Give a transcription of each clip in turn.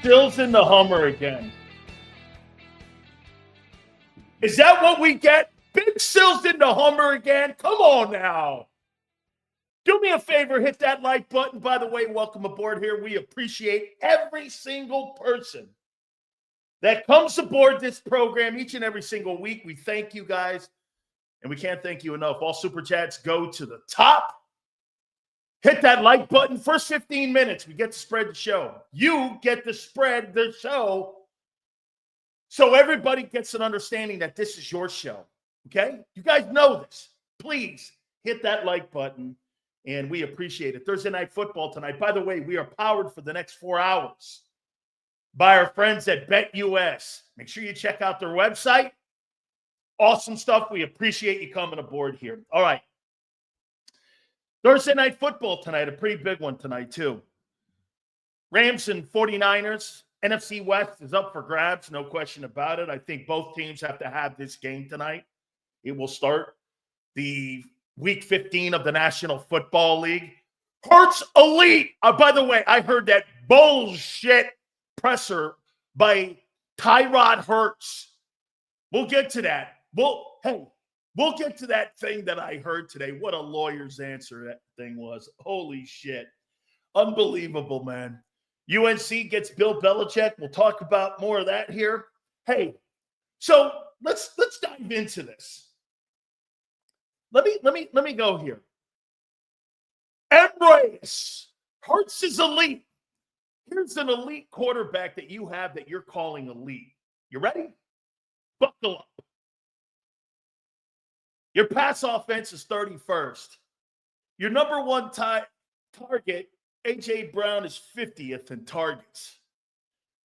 Sills in the Hummer again. Is that what we get? Big Sills in the Hummer again? Come on now. Do me a favor, hit that like button. By the way, welcome aboard here. We appreciate every single person that comes aboard this program each and every single week. We thank you guys, and we can't thank you enough. All Super Chats go to the top. Hit that like button. First 15 minutes, we get to spread the show. You get to spread the show so everybody gets an understanding that this is your show, okay? You guys know this. Please hit that like button, and we appreciate it. Thursday Night Football tonight. By the way, we are powered for the next 4 hours by our friends at BetUS. Make sure you check out their website. Awesome stuff. We appreciate you coming aboard here. All right. Thursday Night Football tonight, a pretty big one tonight, too. Rams and 49ers. NFC West is up for grabs, no question about it. I think both teams have to have this game tonight. It will start the Week 15 of the National Football League. Hurts elite. By the way, I heard that bullshit presser by Tyrod Hurts. We'll get to that. We'll get to that thing that I heard today. What a lawyer's answer that thing was. Holy shit. Unbelievable, man. UNC gets Bill Belichick. We'll talk about more of that here. Hey, so let's dive into this. Let me go here. Embrace. Hurts is elite. Here's an elite quarterback that you have that you're calling elite. You ready? Buckle up. Your pass offense is 31st. Your number one target, A.J. Brown, is 50th in targets.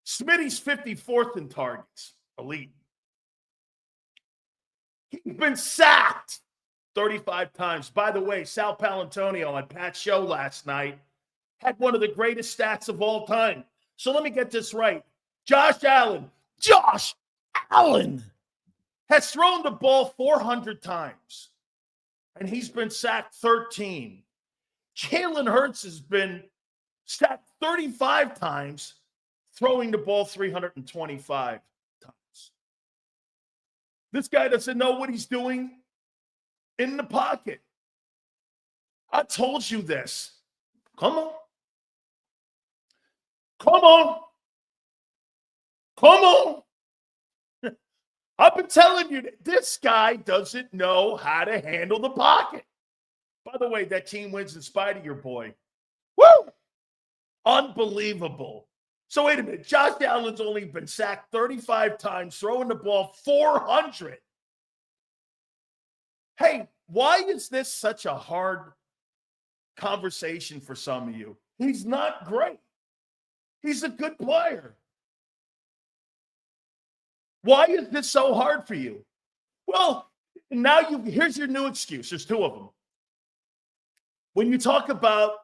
Smitty's 54th in targets. Elite. He's been sacked 35 times. By the way, Sal Palantonio on Pat's show last night had one of the greatest stats of all time. So let me get this right. Josh Allen has thrown the ball 400 times, and he's been sacked 13. Jalen Hurts has been sacked 35 times, throwing the ball 325 times. This guy doesn't know what he's doing in the pocket. I told you this. Come on. I've been telling you that this guy doesn't know how to handle the pocket. By the way, that team wins in spite of your boy. Woo! Unbelievable. So wait a minute. Josh Allen's only been sacked 35 times, throwing the ball 400. Hey, why is this such a hard conversation for some of you? He's not great. He's a good player. Why is this so hard for you? Well, now here's your new excuse. There's two of them. When you talk about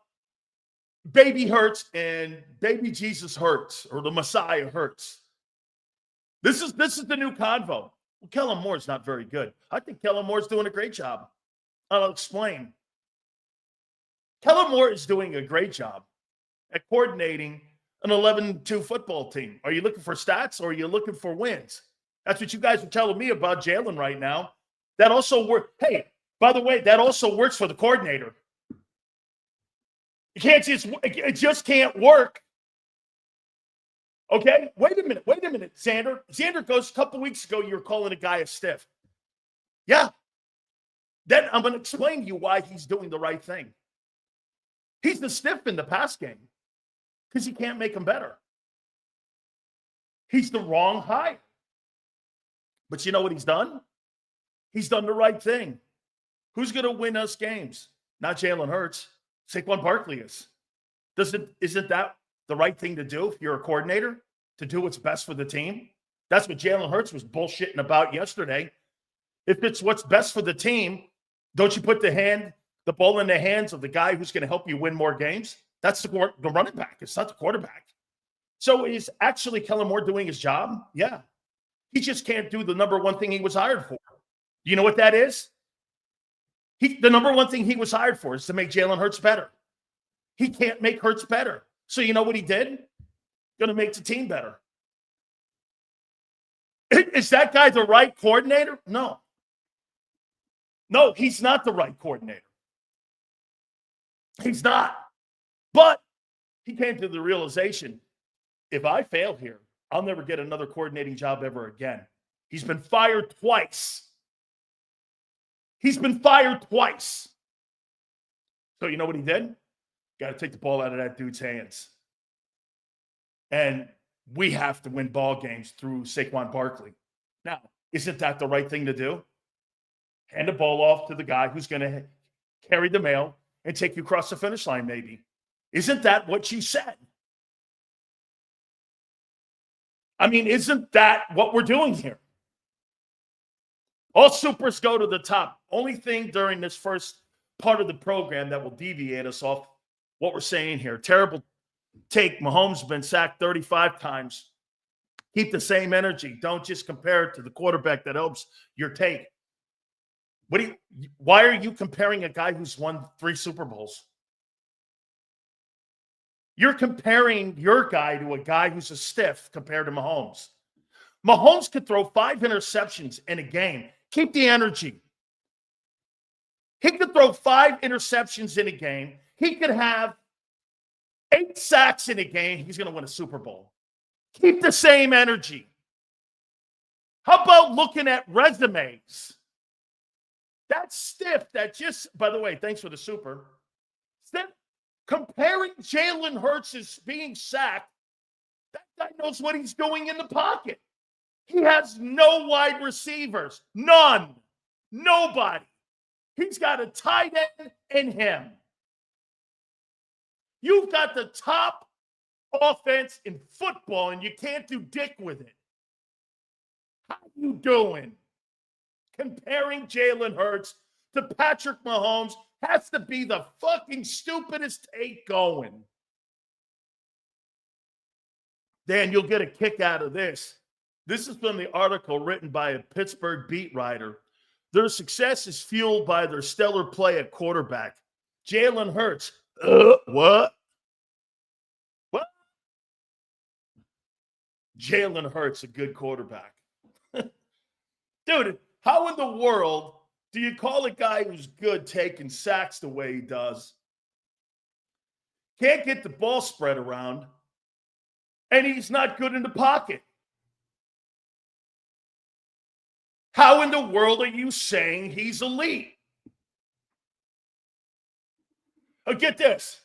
baby Hurts and baby Jesus Hurts, or the Messiah Hurts, this is the new convo. Well, Kellen Moore's not very good. I think Kellen Moore's doing a great job. I'll explain. Kellen Moore is doing a great job at coordinating an 11-2 football team. Are you looking for stats, or are you looking for wins? That's what you guys are telling me about Jalen right now. That also works. Hey, by the way, that also works for the coordinator. It just can't work. Okay? Wait a minute, Xander. Xander goes, a couple weeks ago, you were calling a guy a stiff. Yeah. Then I'm going to explain to you why he's doing the right thing. He's the stiff in the pass game because he can't make them better. He's the wrong hire. But you know what he's done? He's done the right thing. Who's going to win us games? Not Jalen Hurts. Saquon Barkley is. Isn't that the right thing to do if you're a coordinator? To do what's best for the team? That's what Jalen Hurts was bullshitting about yesterday. If it's what's best for the team, don't you put the ball in the hands of the guy who's going to help you win more games? That's the running back. It's not the quarterback. So is actually Kellen Moore doing his job? Yeah. He just can't do the number one thing he was hired for. Do you know what that is? The number one thing he was hired for is to make Jalen Hurts better. He can't make Hurts better. So you know what he did? going to make the team better. Is that guy the right coordinator? No. No, he's not the right coordinator. He's not. But he came to the realization, if I fail here, I'll never get another coordinating job ever again. He's been fired twice. He's been fired twice. So you know what he did? Got to take the ball out of that dude's hands. And we have to win ball games through Saquon Barkley. Now, isn't that the right thing to do? Hand the ball off to the guy who's going to carry the mail and take you across the finish line, maybe. Isn't that what you said? I mean, isn't that what we're doing here? All supers go to the top. Only thing during this first part of the program that will deviate us off what we're saying here. Terrible take. Mahomes has been sacked 35 times. Keep the same energy. Don't just compare it to the quarterback that helps your take. Why are you comparing a guy who's won 3 Super Bowls? You're comparing your guy to a guy who's a stiff compared to Mahomes. Mahomes could throw 5 interceptions in a game. Keep the energy. He could throw 5 interceptions in a game. He could have 8 sacks in a game. He's going to win a Super Bowl. Keep the same energy. How about looking at resumes? That's stiff. That just, by the way, thanks for the super. Stiff. Comparing Jalen Hurts as being sacked, that guy knows what he's doing in the pocket. He has no wide receivers. None. Nobody. He's got a tight end in him. You've got the top offense in football, and you can't do dick with it. How you doing? Comparing Jalen Hurts to Patrick Mahomes has to be the fucking stupidest take going. Dan, you'll get a kick out of this. This is from the article written by a Pittsburgh beat writer. Their success is fueled by their stellar play at quarterback. Jalen Hurts. What? What? Jalen Hurts, a good quarterback. Dude, how in the world do you call a guy who's good taking sacks the way he does? Can't get the ball spread around, and he's not good in the pocket. How in the world are you saying he's elite? Oh, get this.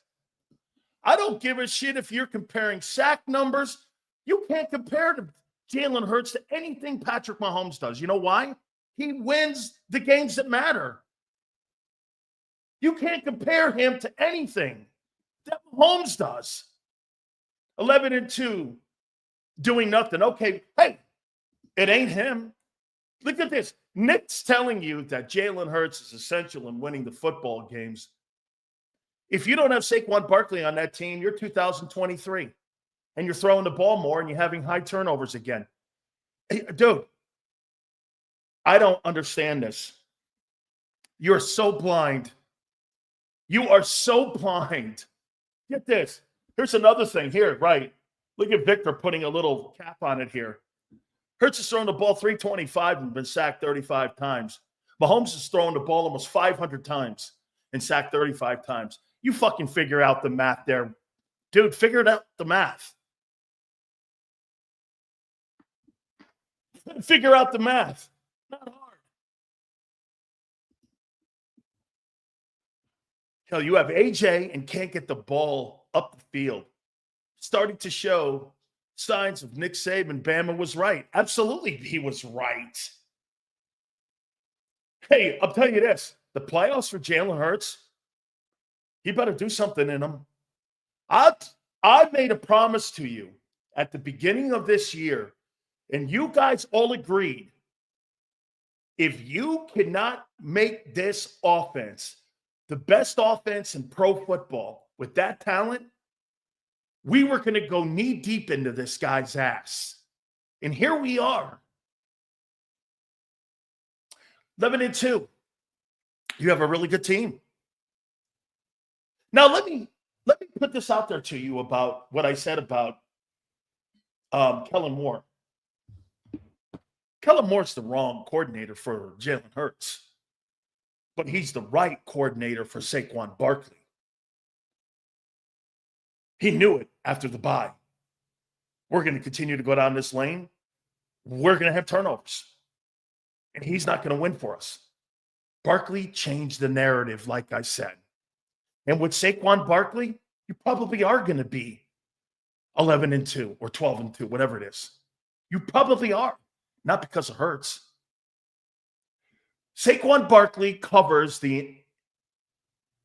I don't give a shit if you're comparing sack numbers. You can't compare to Jalen Hurts to anything Patrick Mahomes does. You know why? He wins the games that matter. You can't compare him to anything that Mahomes does. 11-2, doing nothing. Okay, hey, it ain't him. Look at this. Nick's telling you that Jalen Hurts is essential in winning the football games. If you don't have Saquon Barkley on that team, you're 2023. And you're throwing the ball more and you're having high turnovers again. Hey, dude, I don't understand this. You're so blind. You are so blind. Get this. Here's another thing here, right? Look at Victor putting a little cap on it here. Hurts has thrown the ball 325 and been sacked 35 times. Mahomes has thrown the ball almost 500 times and sacked 35 times. You fucking figure out the math there. Dude, figure out the math. Figure out the math. Not hard. Hell, you have AJ and can't get the ball up the field. Starting to show signs of Nick Saban. Bama was right. Absolutely, he was right. Hey, I'll tell you this. The playoffs for Jalen Hurts, he better do something in them. I made a promise to you at the beginning of this year, and you guys all agreed, if you cannot make this offense the best offense in pro football with that talent, we were going to go knee deep into this guy's ass. And here we are. 11-2. You have a really good team. Now, let me put this out there to you about what I said about Kellen Moore. Kellen Moore's the wrong coordinator for Jalen Hurts, but he's the right coordinator for Saquon Barkley. He knew it after the bye. We're going to continue to go down this lane. We're going to have turnovers, and he's not going to win for us. Barkley changed the narrative, like I said. And with Saquon Barkley, you probably are going to be 11-2 or 12-2, whatever it is. You probably are, not because of Hurts. Saquon Barkley covers the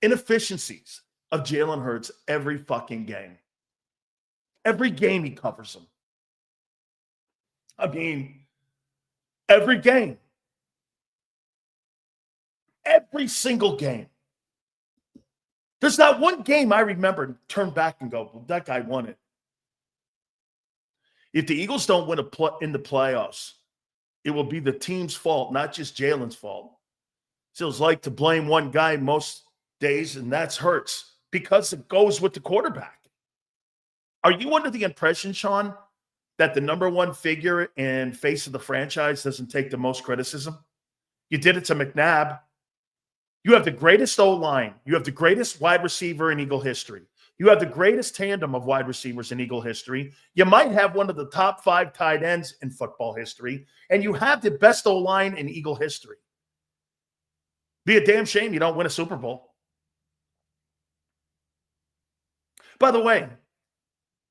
inefficiencies of Jalen Hurts every fucking game. Every game he covers them. I mean, every game. Every single game. There's not one game I remember turn back and go, well, that guy won it. If the Eagles don't win in the playoffs, it will be the team's fault, not just Jalen's fault. Feels like to blame one guy most days, and that's Hurts, because it goes with the quarterback. Are you under the impression, Sean, that the number one figure and face of the franchise doesn't take the most criticism? You did it to McNabb. You have the greatest O-line. You have the greatest wide receiver in Eagle history. You have the greatest tandem of wide receivers in Eagle history. You might have one of the top 5 tight ends in football history, and you have the best O-line in Eagle history. Be a damn shame you don't win a Super Bowl. By the way,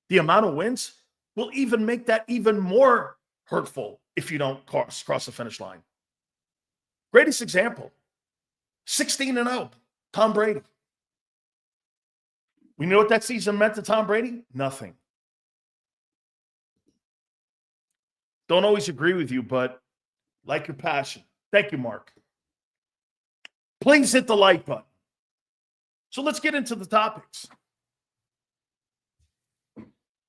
the amount of wins will even make that even more hurtful if you don't cross the finish line. Greatest example, 16-0, Tom Brady. We know what that season meant to Tom Brady? Nothing. Don't always agree with you, but like your passion. Thank you, Mark. Please hit the like button. So let's get into the topics.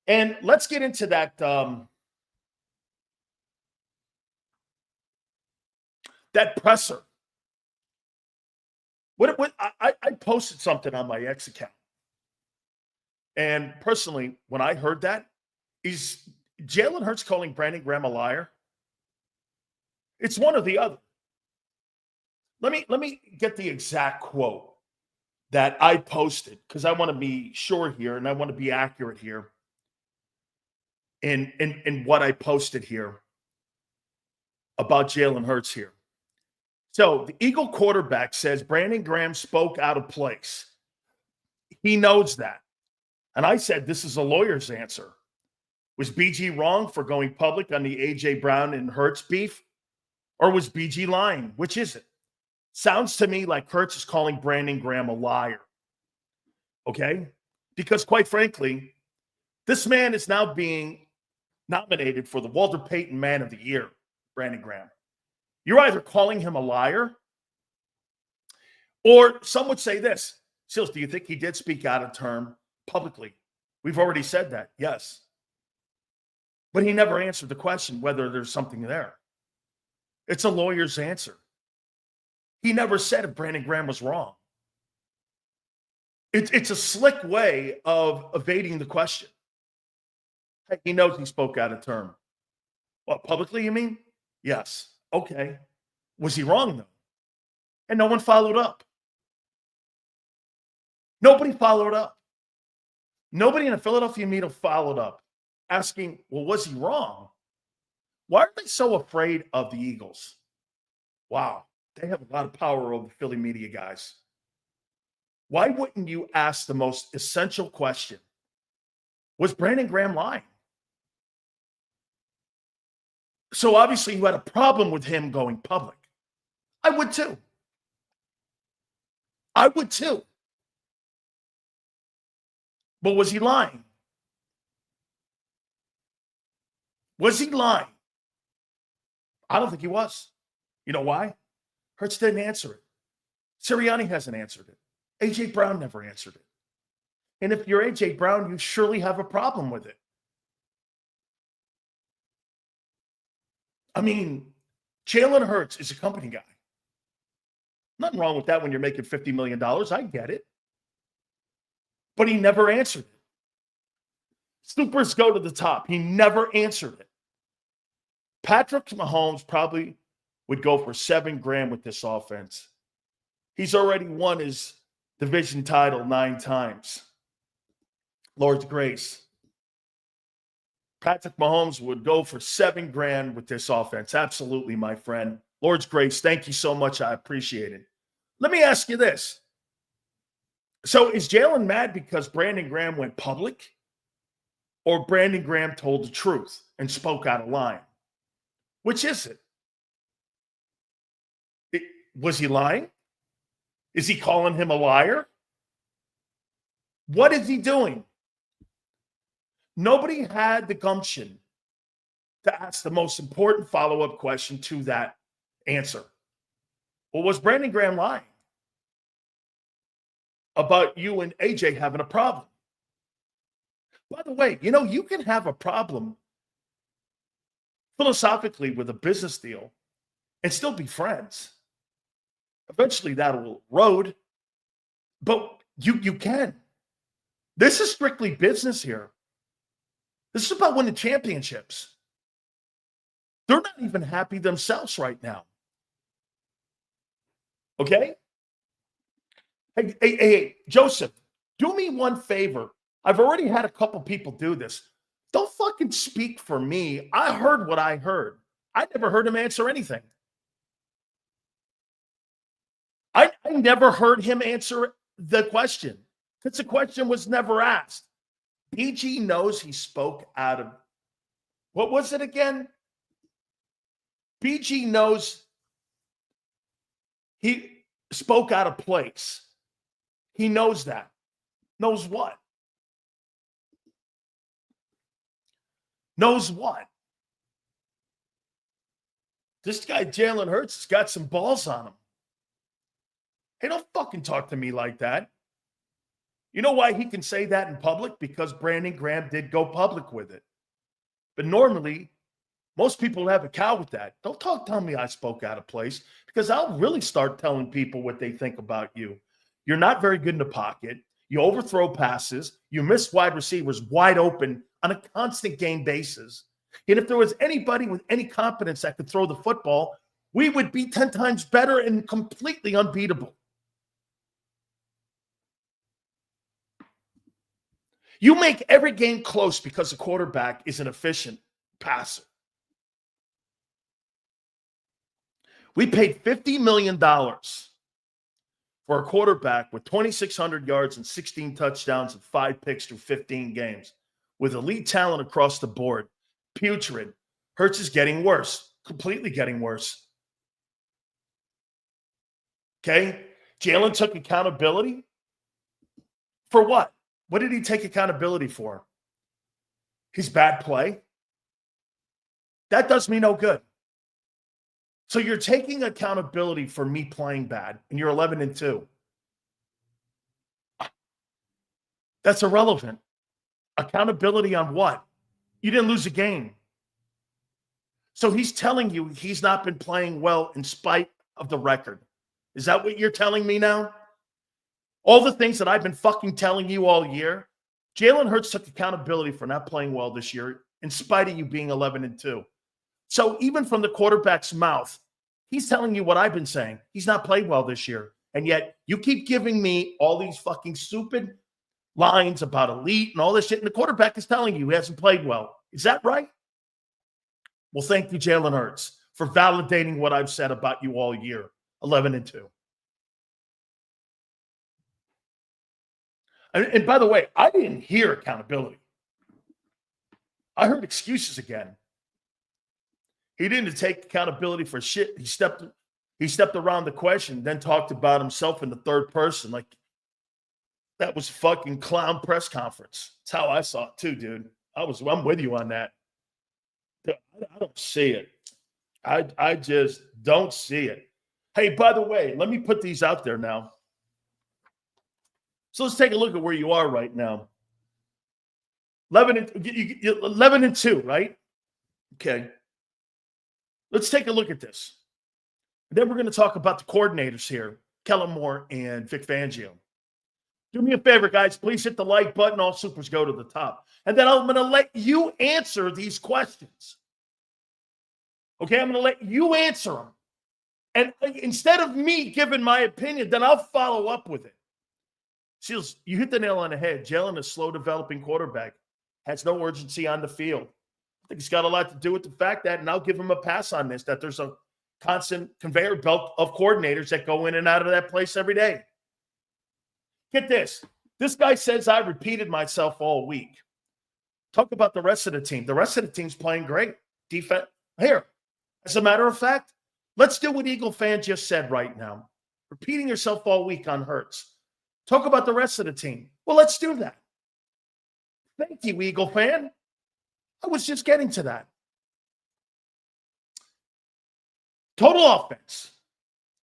And let's get into that that presser. I posted something on my X account. And personally, when I heard that, is Jalen Hurts calling Brandon Graham a liar? It's one or the other. Let me get the exact quote that I posted, because I want to be sure here and I want to be accurate here in what I posted here about Jalen Hurts here. So the Eagle quarterback says Brandon Graham spoke out of place. He knows that. And I said, this is a lawyer's answer. Was BG wrong for going public on the A.J. Brown and Hurts beef? Or was BG lying? Which is it? Sounds to me like Hurts is calling Brandon Graham a liar. Okay? Because quite frankly, this man is now being nominated for the Walter Payton Man of the Year, Brandon Graham. You're either calling him a liar, or some would say this. Sills, do you think he did speak out of term publicly? We've already said that, yes. But he never answered the question whether there's something there. It's a lawyer's answer. He never said if Brandon Graham was wrong. It's a slick way of evading the question. He knows he spoke out of term. What, publicly, you mean? Yes. Okay. Was he wrong, though? And no one followed up. Nobody followed up. Nobody in the Philadelphia media followed up, asking, well, was he wrong? Why are they so afraid of the Eagles? Wow. They have a lot of power over the Philly media, guys. Why wouldn't you ask the most essential question? Was Brandon Graham lying? So obviously you had a problem with him going public. I would too. I would too. But was he lying? Was he lying? I don't think he was. You know why? Hurts didn't answer it. Sirianni hasn't answered it. A.J. Brown never answered it. And if you're A.J. Brown, you surely have a problem with it. I mean, Jalen Hurts is a company guy. Nothing wrong with that when you're making $50 million. I get it. But he never answered it. Supers go to the top. He never answered it. Patrick Mahomes probably would go for $7,000 with this offense. He's already won his division title 9 times. Lord's grace. Patrick Mahomes would go for $7,000 with this offense. Absolutely, my friend. Lord's grace. Thank you so much. I appreciate it. Let me ask you this. So is Jalen mad because Brandon Graham went public, or Brandon Graham told the truth and spoke out of line? Which is it? Was he lying? Is he calling him a liar? What is he doing? Nobody had the gumption to ask the most important follow-up question to that answer. Well, was Brandon Graham lying about you and AJ having a problem? By the way, you can have a problem philosophically with a business deal and still be friends. Eventually that will erode, but you can. This is strictly business here. This is about winning championships. They're not even happy themselves right now. Okay? Hey, Joseph, do me one favor. I've already had a couple people do this. Don't fucking speak for me. I heard what I heard. I never heard him answer anything. I never heard him answer the question because the question was never asked. BG knows he spoke out of, what was it again? BG knows he spoke out of place. He knows that. Knows what? Knows what? This guy, Jalen Hurts, has got some balls on him. Hey, don't fucking talk to me like that. You know why he can say that in public? Because Brandon Graham did go public with it. But normally, most people have a cow with that. Don't tell me I spoke out of place, because I'll really start telling people what they think about you. You're not very good in the pocket. You overthrow passes. You miss wide receivers wide open on a constant game basis. And if there was anybody with any competence that could throw the football, we would be 10 times better and completely unbeatable. You make every game close because the quarterback is an efficient passer. We paid $50 million for a quarterback with 2,600 yards and 16 touchdowns and 5 picks through 15 games, with elite talent across the board. Putrid. Hurts is getting worse, completely getting worse. Okay? Jalen took accountability for what? What did he take accountability for? His bad play? That does me no good. So you're taking accountability for me playing bad, and you're 11-2. That's irrelevant. Accountability on what? You didn't lose a game. So he's telling you he's not been playing well in spite of the record. Is that what you're telling me now? All the things that I've been fucking telling you all year, Jalen Hurts took accountability for not playing well this year in spite of you being 11-2. So even from the quarterback's mouth, he's telling you what I've been saying. He's not played well this year. And yet you keep giving me all these fucking stupid lines about elite and all this shit. And the quarterback is telling you he hasn't played well. Is that right? Well, thank you, Jalen Hurts, for validating what I've said about you all year. 11-2. And by the way, I didn't hear accountability. I heard excuses again. He didn't take accountability for shit. He stepped around the question, then talked about himself in the third person. Like, that was fucking clown press conference. That's how I saw it too, dude. I'm with you on that. I don't see it. I just don't see it. Hey, by the way, let me put these out there now. So let's take a look at where you are right now. 11-2, right? Okay. Let's take a look at this. Then we're going to talk about the coordinators here, Kellen Moore and Vic Fangio. Do me a favor, guys. Please hit the like button. All supers go to the top. And then I'm going to let you answer these questions. Okay? I'm going to let you answer them. And instead of me giving my opinion, then I'll follow up with it. Seals, you hit the nail on the head. Jalen, a slow developing quarterback, has no urgency on the field. I think it's got a lot to do with the fact that, and I'll give him a pass on this, that there's a constant conveyor belt of coordinators that go in and out of that place every day. Get this. This guy says I repeated myself all week. Talk about the rest of the team. The rest of the team's playing great. Defense. Here, as a matter of fact, let's do what Eagle fan just said right now. Repeating yourself all week on Hurts. Talk about the rest of the team. Well, let's do that. Thank you, Eagle fan. I was just getting to that. Total offense.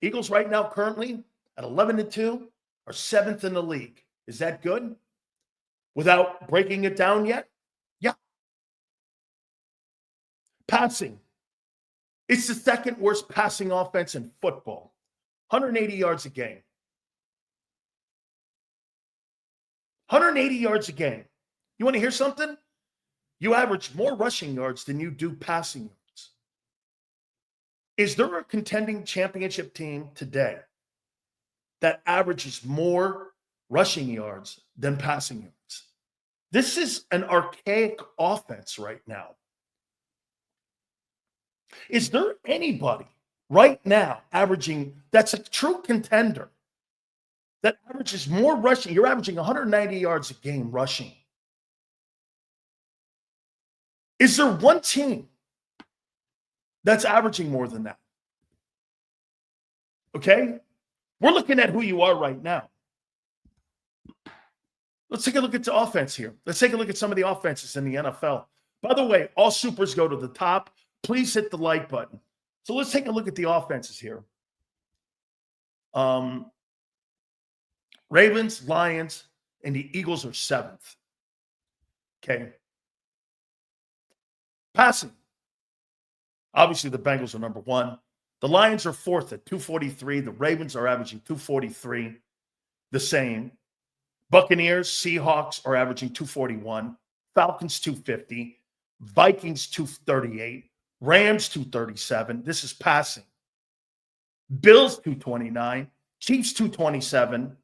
Eagles right now currently at 11-2 are 7th in the league. Is that good? Without breaking it down yet? Yeah. Passing. It's the second worst passing offense in football. 180 yards a game. 180 yards a game. You want to hear something? You average more rushing yards than you do passing yards. Is there a contending championship team today that averages more rushing yards than passing yards? This is an archaic offense right now. Is there anybody right now averaging, that's a true contender, that averages more rushing? You're averaging 190 yards a game rushing. Is there one team that's averaging more than that? Okay? We're looking at who you are right now. Let's take a look at the offense here. Let's take a look at some of the offenses in the NFL. By the way, all supers go to the top. Please hit the like button. So let's take a look at the offenses here. Ravens, Lions, and the Eagles are 7th. Okay. Passing. Obviously, the Bengals are number 1. The Lions are 4th at 243. The Ravens are averaging 243. The same. Buccaneers, Seahawks are averaging 241. Falcons, 250. Vikings, 238. Rams, 237. This is passing. Bills, 229. Chiefs, 227.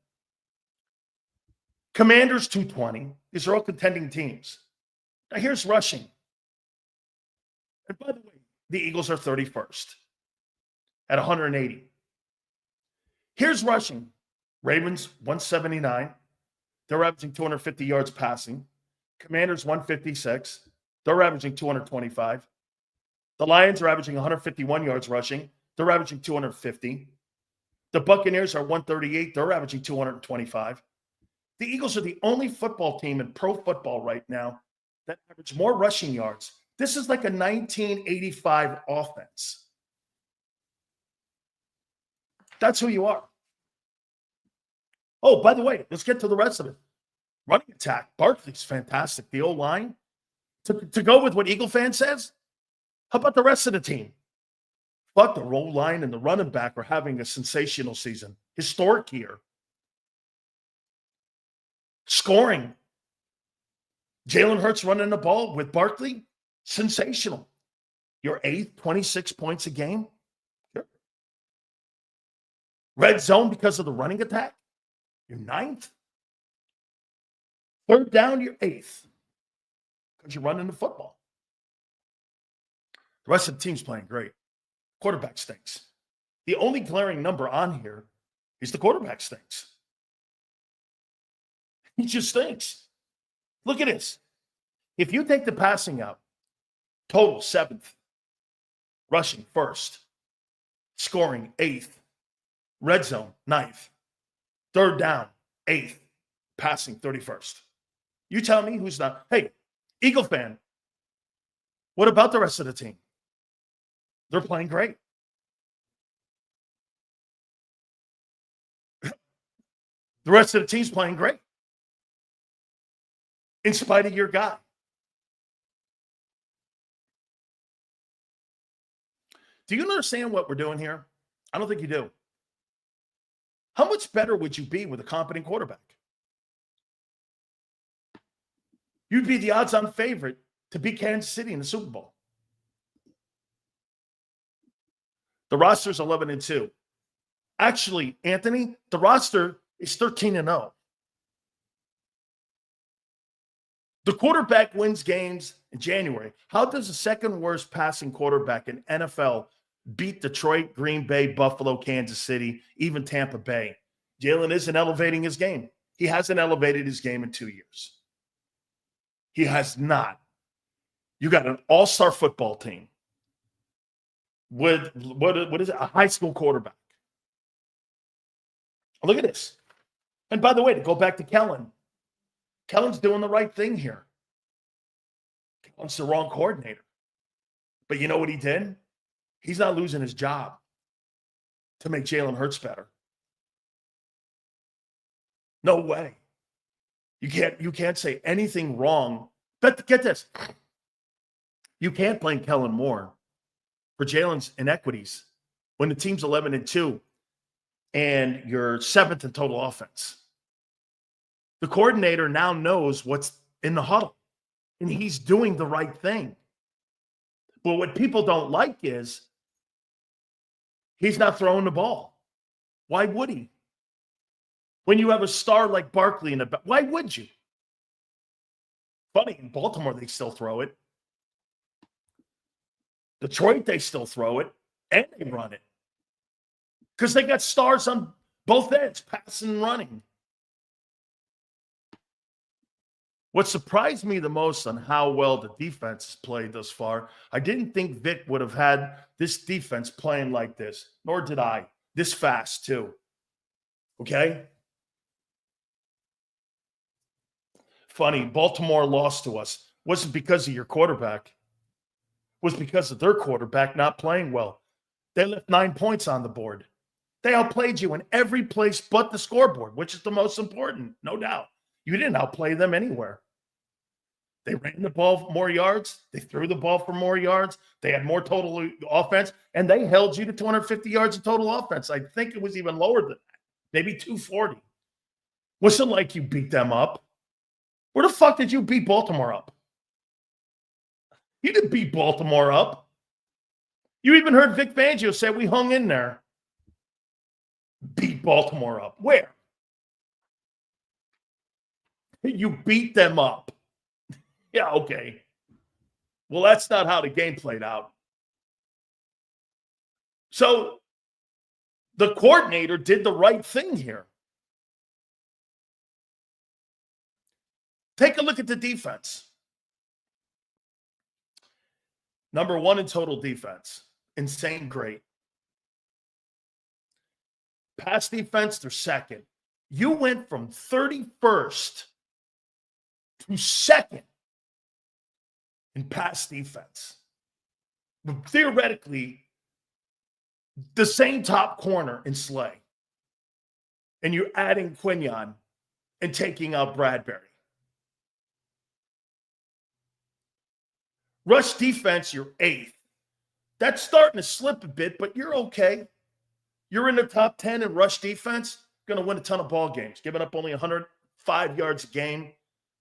Commanders, 220. These are all contending teams. Now, here's rushing. And by the way, the Eagles are 31st at 180. Here's rushing. Ravens, 179. They're averaging 250 yards passing. Commanders, 156. They're averaging 225. The Lions are averaging 151 yards rushing. They're averaging 250. The Buccaneers are 138. They're averaging 225. The Eagles are the only football team in pro football right now that average more rushing yards. This is like a 1985 offense. That's who you are. Oh, by the way, let's get to the rest of it. Running attack. Barkley's fantastic. The O-line. To go with what Eagle fan says, how about the rest of the team? But the roll line and the running back are having a sensational season. Historic year. Scoring. Jalen Hurts running the ball with Barkley. Sensational. You're 8th, 26 points a game. Sure. Red zone because of the running attack. You're 9th. Third down, you're 8th. Because you're running the football. The rest of the team's playing great. Quarterback stinks. The only glaring number on here is the quarterback stinks. He just stinks. Look at this. If you take the passing out, total 7th. Rushing 1st. Scoring 8th. Red zone 9th. Third down 8th. Passing 31st. You tell me who's not. Hey, Eagle fan, what about the rest of the team? They're playing great. The rest of the team's playing great. In spite of your guy. Do you understand what we're doing here? I don't think you do. How much better would you be with a competent quarterback? You'd be the odds-on favorite to beat Kansas City in the Super Bowl. The roster's 11-2. Actually, Anthony, the roster is 13-0. The quarterback wins games in January. How does the second worst passing quarterback in NFL beat Detroit, Green Bay, Buffalo, Kansas City, even Tampa Bay? Jalen isn't elevating his game. He hasn't elevated his game in 2 years. He has not. You got an all-star football team with, what is it, a high school quarterback. Look at this. And by the way, to go back to Kellen, Kellen's doing the right thing here. Kellen's the wrong coordinator. But you know what he did? He's not losing his job to make Jalen Hurts better. No way. You can't say anything wrong. But get this. You can't blame Kellen Moore for Jalen's inequities when the team's 11-2 and you're 7th in total offense. The coordinator now knows what's in the huddle, and he's doing the right thing. But what people don't like is he's not throwing the ball. Why would he? When you have a star like Barkley in the back, why would you? Funny, in Baltimore, they still throw it. Detroit, they still throw it, and they run it. Because they got stars on both ends, passing and running. What surprised me the most on how well the defense has played thus far, I didn't think Vic would have had this defense playing like this, nor did I. This fast, too. Okay? Funny, Baltimore lost to us. Wasn't because of your quarterback. It was because of their quarterback not playing well. They left 9 points on the board. They outplayed you in every place but the scoreboard, which is the most important, no doubt. You didn't outplay them anywhere. They ran the ball for more yards. They threw the ball for more yards. They had more total offense, and they held you to 250 yards of total offense. I think it was even lower than that, maybe 240. Wasn't like you beat them up. Where the fuck did you beat Baltimore up? You didn't beat Baltimore up. You even heard Vic Fangio say we hung in there. Beat Baltimore up. Where? You beat them up. Yeah, okay. Well, that's not how the game played out. So the coordinator did the right thing here. Take a look at the defense. Number 1 in total defense. Insane great. Pass defense, they're second. You went from 31st to 2nd in pass defense. But theoretically, the same top corner in Slay. And you're adding Quinion and taking out Bradbury. Rush defense, you're 8th. That's starting to slip a bit, but you're okay. You're in the top 10 in rush defense, going to win a ton of ball games, giving up only 105 yards a game.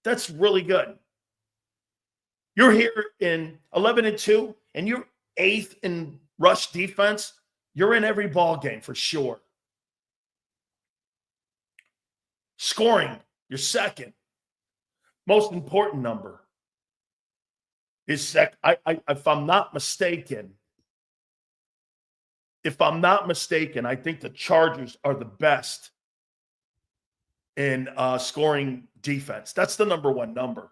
That's really good. You're here in 11-2, and you're 8th in rush defense. You're in every ball game for sure. Scoring, you're 2nd. Most important number is if I'm not mistaken, I think the Chargers are the best in scoring defense. That's the number 1 number.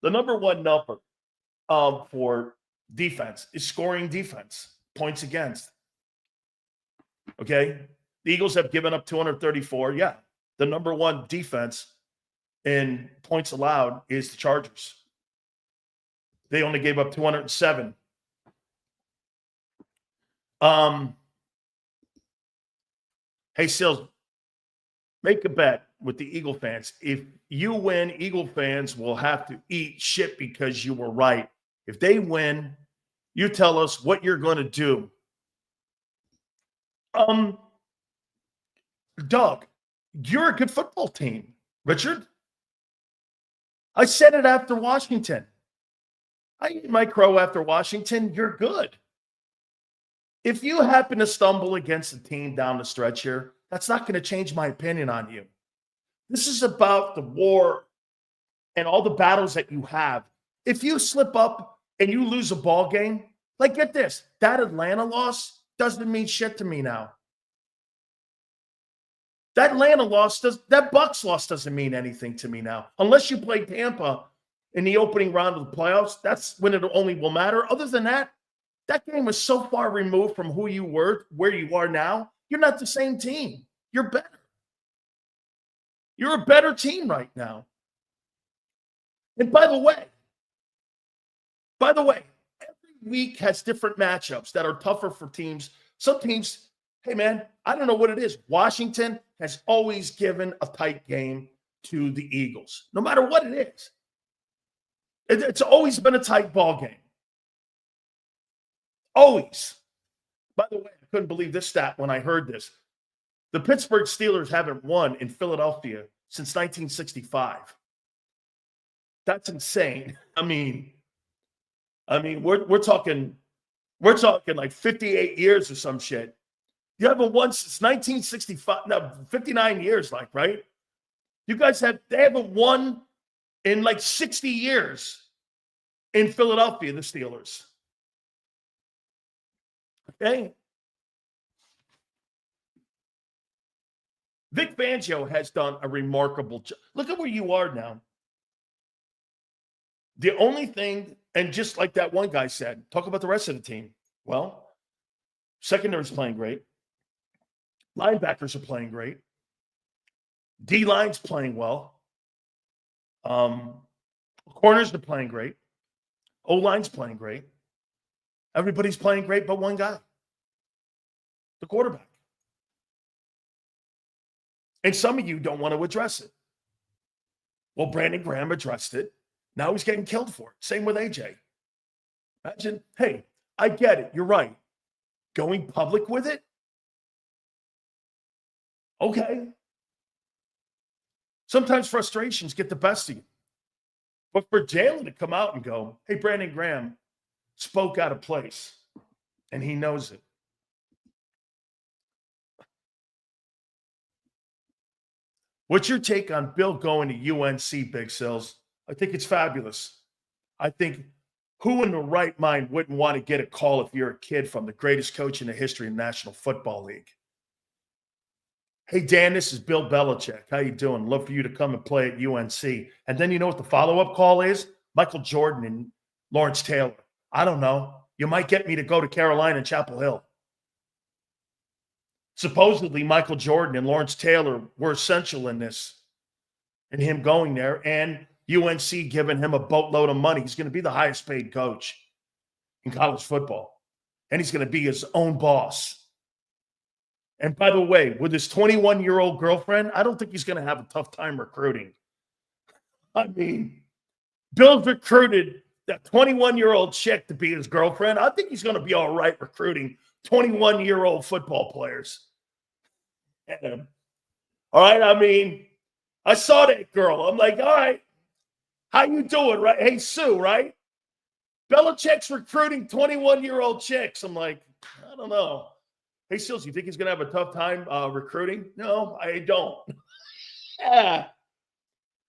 The number 1 number for defense is scoring defense, points against. Okay? The Eagles have given up 234. Yeah. The number 1 defense in points allowed is the Chargers. They only gave up 207. Hey, Sills, make a bet with the Eagle fans. If you win, Eagle fans will have to eat shit because you were right. If they win, you tell us what you're going to do. Doug, you're a good football team. Richard? I said it after Washington. I eat my crow after Washington. You're good. If you happen to stumble against a team down the stretch here, that's not going to change my opinion on you. This is about the war and all the battles that you have. If you slip up and you lose a ball game, like get this, that Atlanta loss doesn't mean shit to me now. That Atlanta loss that Bucs loss doesn't mean anything to me now. Unless you play Tampa in the opening round of the playoffs, that's when it only will matter. Other than that, that game was so far removed from who you were, where you are now. You're not the same team. You're better. You're a better team right now. And by the way, every week has different matchups that are tougher for teams. Some teams, hey man, I don't know what it is. Washington has always given a tight game to the Eagles, no matter what it is. It's always been a tight ball game. Always. By the way, I couldn't believe this stat when I heard this. The Pittsburgh Steelers haven't won in Philadelphia since 1965. That's insane. I mean, we're talking like 58 years or some shit. You haven't won since 1965. No, 59 years, like, right? They haven't won in like 60 years in Philadelphia, the Steelers. Okay. Vic Fangio has done a remarkable job. Look at where you are now. The only thing, and just like that one guy said, talk about the rest of the team. Well, secondary's playing great. Linebackers are playing great. D-line's playing well. Corners are playing great. O-line's playing great. Everybody's playing great but one guy, the quarterback. And some of you don't want to address it. Well, Brandon Graham addressed it. Now he's getting killed for it. Same with AJ. Imagine, hey, I get it. You're right. Going public with it? Okay. Sometimes frustrations get the best of you. But for Jalen to come out and go, hey, Brandon Graham spoke out of place, and he knows it. What's your take on Bill going to UNC, Big Sills? I think it's fabulous. I think who in the right mind wouldn't want to get a call if you're a kid from the greatest coach in the history of the National Football League? Hey, Dan, this is Bill Belichick. How you doing? Love for you to come and play at UNC. And then you know what the follow-up call is? Michael Jordan and Lawrence Taylor. I don't know. You might get me to go to Carolina and Chapel Hill. Supposedly, Michael Jordan and Lawrence Taylor were essential in this, in him going there, and UNC giving him a boatload of money. He's going to be the highest paid coach in college football, and he's going to be his own boss. And by the way, with his 21-year-old girlfriend, I don't think he's going to have a tough time recruiting. I mean, Bill's recruited that 21-year-old chick to be his girlfriend. I think he's going to be all right recruiting 21-year-old football players. All right, I mean, I saw that girl. I'm like, all right, how you doing, right? Hey, Sue, right? Belichick's recruiting 21-year-old chicks. I'm like, I don't know. Hey, Sills, you think he's going to have a tough time recruiting? No, I don't. Yeah.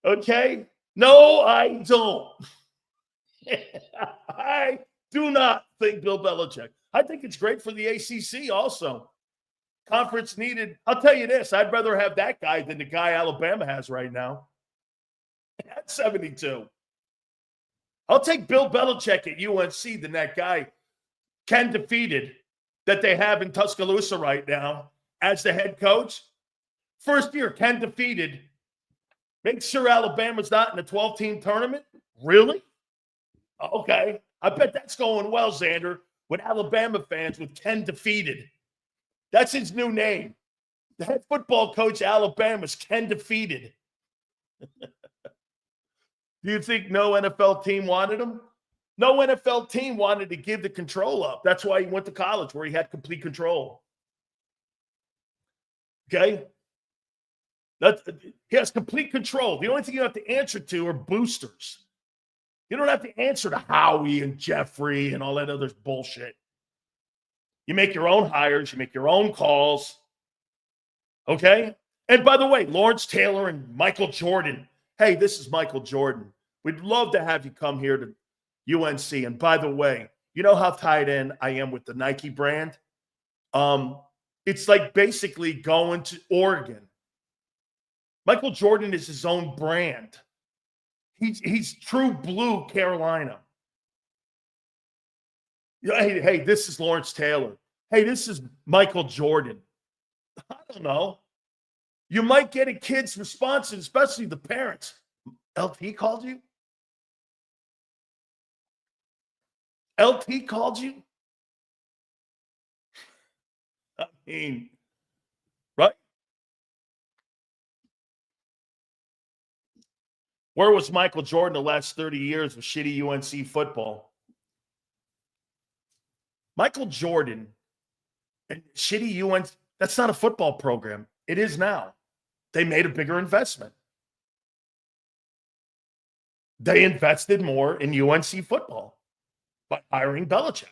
Okay? No, I don't. I do not think Bill Belichick. I think it's great for the ACC also. Conference needed. I'll tell you this. I'd rather have that guy than the guy Alabama has right now. At 72. I'll take Bill Belichick at UNC than that guy, Ken Defeated, that they have in Tuscaloosa right now as the head coach. First year, Ken Defeated. Make sure Alabama's not in the 12-team tournament? Really? Okay. I bet that's going well, Xander, with Alabama fans with Ken Defeated. That's his new name. The head football coach of Alabama's Ken Defeated. Do you think no NFL team wanted him? No NFL team wanted to give the control up. That's why he went to college, where he had complete control. Okay? He has complete control. The only thing you have to answer to are boosters. You don't have to answer to Howie and Jeffrey and all that other bullshit. You make your own hires. You make your own calls. Okay? And by the way, Lawrence Taylor and Michael Jordan. Hey, this is Michael Jordan. We'd love to have you come here to UNC. And by the way, you know how tied in I am with the Nike brand? It's like basically going to Oregon. Michael Jordan is his own brand. He's true blue Carolina. Hey, this is Lawrence Taylor. Hey, this is Michael Jordan. I don't know. You might get a kid's response, especially the parents. LT called you? LT called you? I mean, right? Where was Michael Jordan the last 30 years of shitty UNC football? Michael Jordan and shitty UNC, that's not a football program. It is now. They made a bigger investment. They invested more in UNC football by hiring Belichick.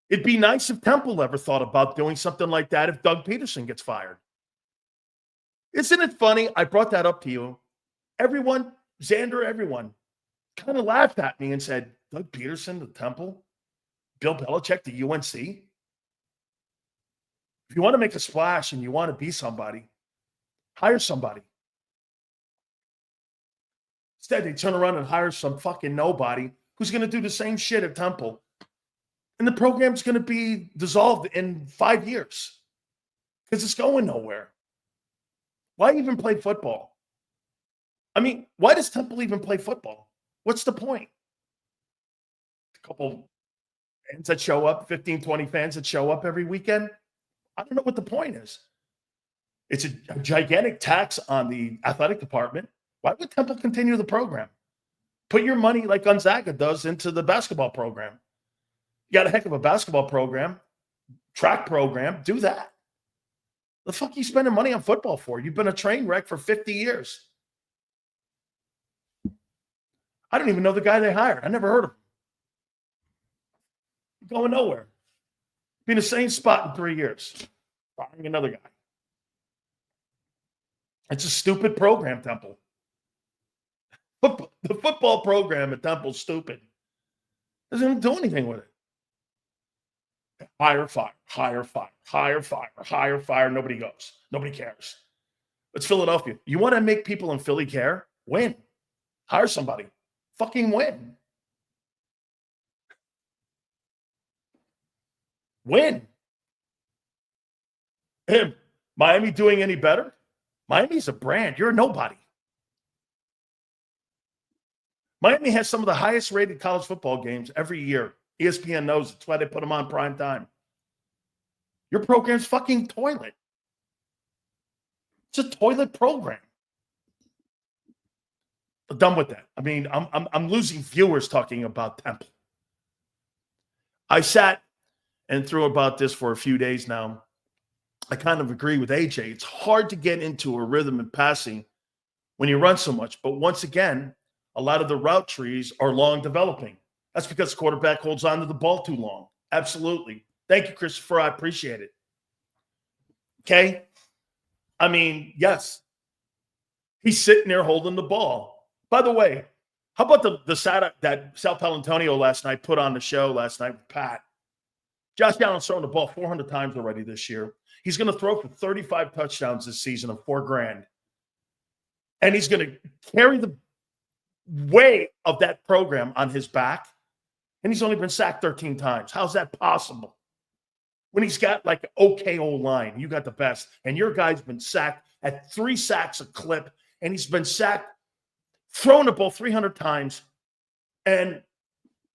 It'd be nice if Temple ever thought about doing something like that if Doug Peterson gets fired. Isn't it funny? I brought that up to you. Everyone, Xander, everyone kind of laughed at me and said, Doug Peterson to Temple? Bill Belichick to UNC? If you want to make a splash and you want to be somebody, hire somebody. Instead, they turn around and hire some fucking nobody who's going to do the same shit at Temple. And the program's going to be dissolved in 5 years because it's going nowhere. Why even play football? I mean, why does Temple even play football? What's the point? A couple fans that show up, 15, 20 fans that show up every weekend. I don't know what the point is. It's a gigantic tax on the athletic department. Why would Temple continue the program? Put your money like Gonzaga does into the basketball program. You got a heck of a basketball program, track program. Do that. The fuck are you spending money on football for? You've been a train wreck for 50 years. I don't even know the guy they hired. I never heard of him. Going nowhere. Be in the same spot in 3 years. Hiring another guy. It's a stupid program, Temple. The football program at Temple's stupid. Doesn't do anything with it. Hire, fire, hire, fire, hire, fire, hire, fire. Nobody goes. Nobody cares. It's Philadelphia. You want to make people in Philly care? Win. Hire somebody. Fucking win. Win. Miami doing any better? Miami's a brand. You're a nobody. Miami has some of the highest rated college football games every year. ESPN knows it's why they put them on prime time. Your program's fucking toilet. It's a toilet program. I'm done with that. I mean, I'm losing viewers talking about Temple. I sat and threw about this for a few days now. I kind of agree with AJ. It's hard to get into a rhythm in passing when you run so much. But once again, a lot of the route trees are long developing. That's because the quarterback holds on to the ball too long. Absolutely. Thank you, Christopher. I appreciate it. Okay? I mean, yes. He's sitting there holding the ball. By the way, how about the side that Sal Palantonio last night put on the show last night with Pat? Josh Allen's thrown the ball 400 times already this year. He's going to throw for 35 touchdowns this season of $4,000. And he's going to carry the weight of that program on his back. And he's only been sacked 13 times. How's that possible? When he's got like an okay old line, you got the best. And your guy's been sacked at 3 sacks a clip. And he's been sacked, thrown the ball 300 times and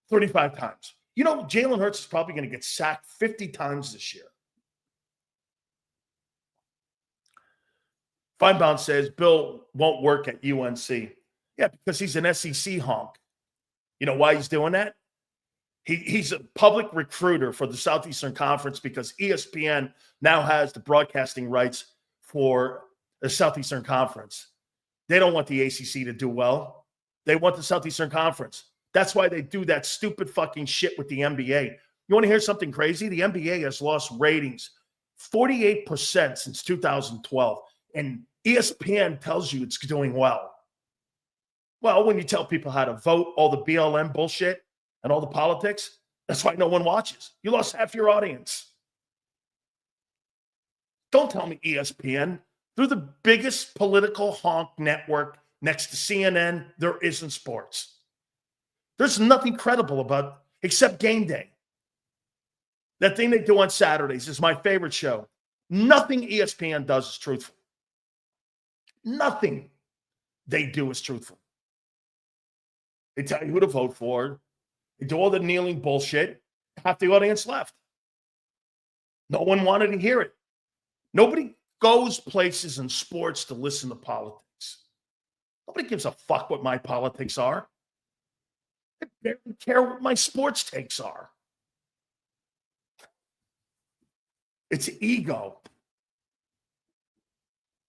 35 times. You know, Jalen Hurts is probably going to get sacked 50 times this year. Feinbaum says Bill won't work at UNC. Yeah, because he's an SEC honk. You know why he's doing that? He's a public recruiter for the Southeastern Conference because ESPN now has the broadcasting rights for the Southeastern Conference. They don't want the ACC to do well. They want the Southeastern Conference. That's why they do that stupid fucking shit with the NBA. You want to hear something crazy? The NBA has lost ratings 48% since 2012, and ESPN tells you it's doing well. Well, when you tell people how to vote, all the BLM bullshit and all the politics, that's why no one watches. You lost half your audience. Don't tell me ESPN. They're the biggest political honk network next to CNN. There isn't sports. There's nothing credible about except Game Day. That thing they do on Saturdays is my favorite show. Nothing ESPN does is truthful. Nothing they do is truthful. They tell you who to vote for. They do all the kneeling bullshit. Half the audience left. No one wanted to hear it. Nobody goes places in sports to listen to politics. Nobody gives a fuck what my politics are. I barely care what my sports takes are. It's ego.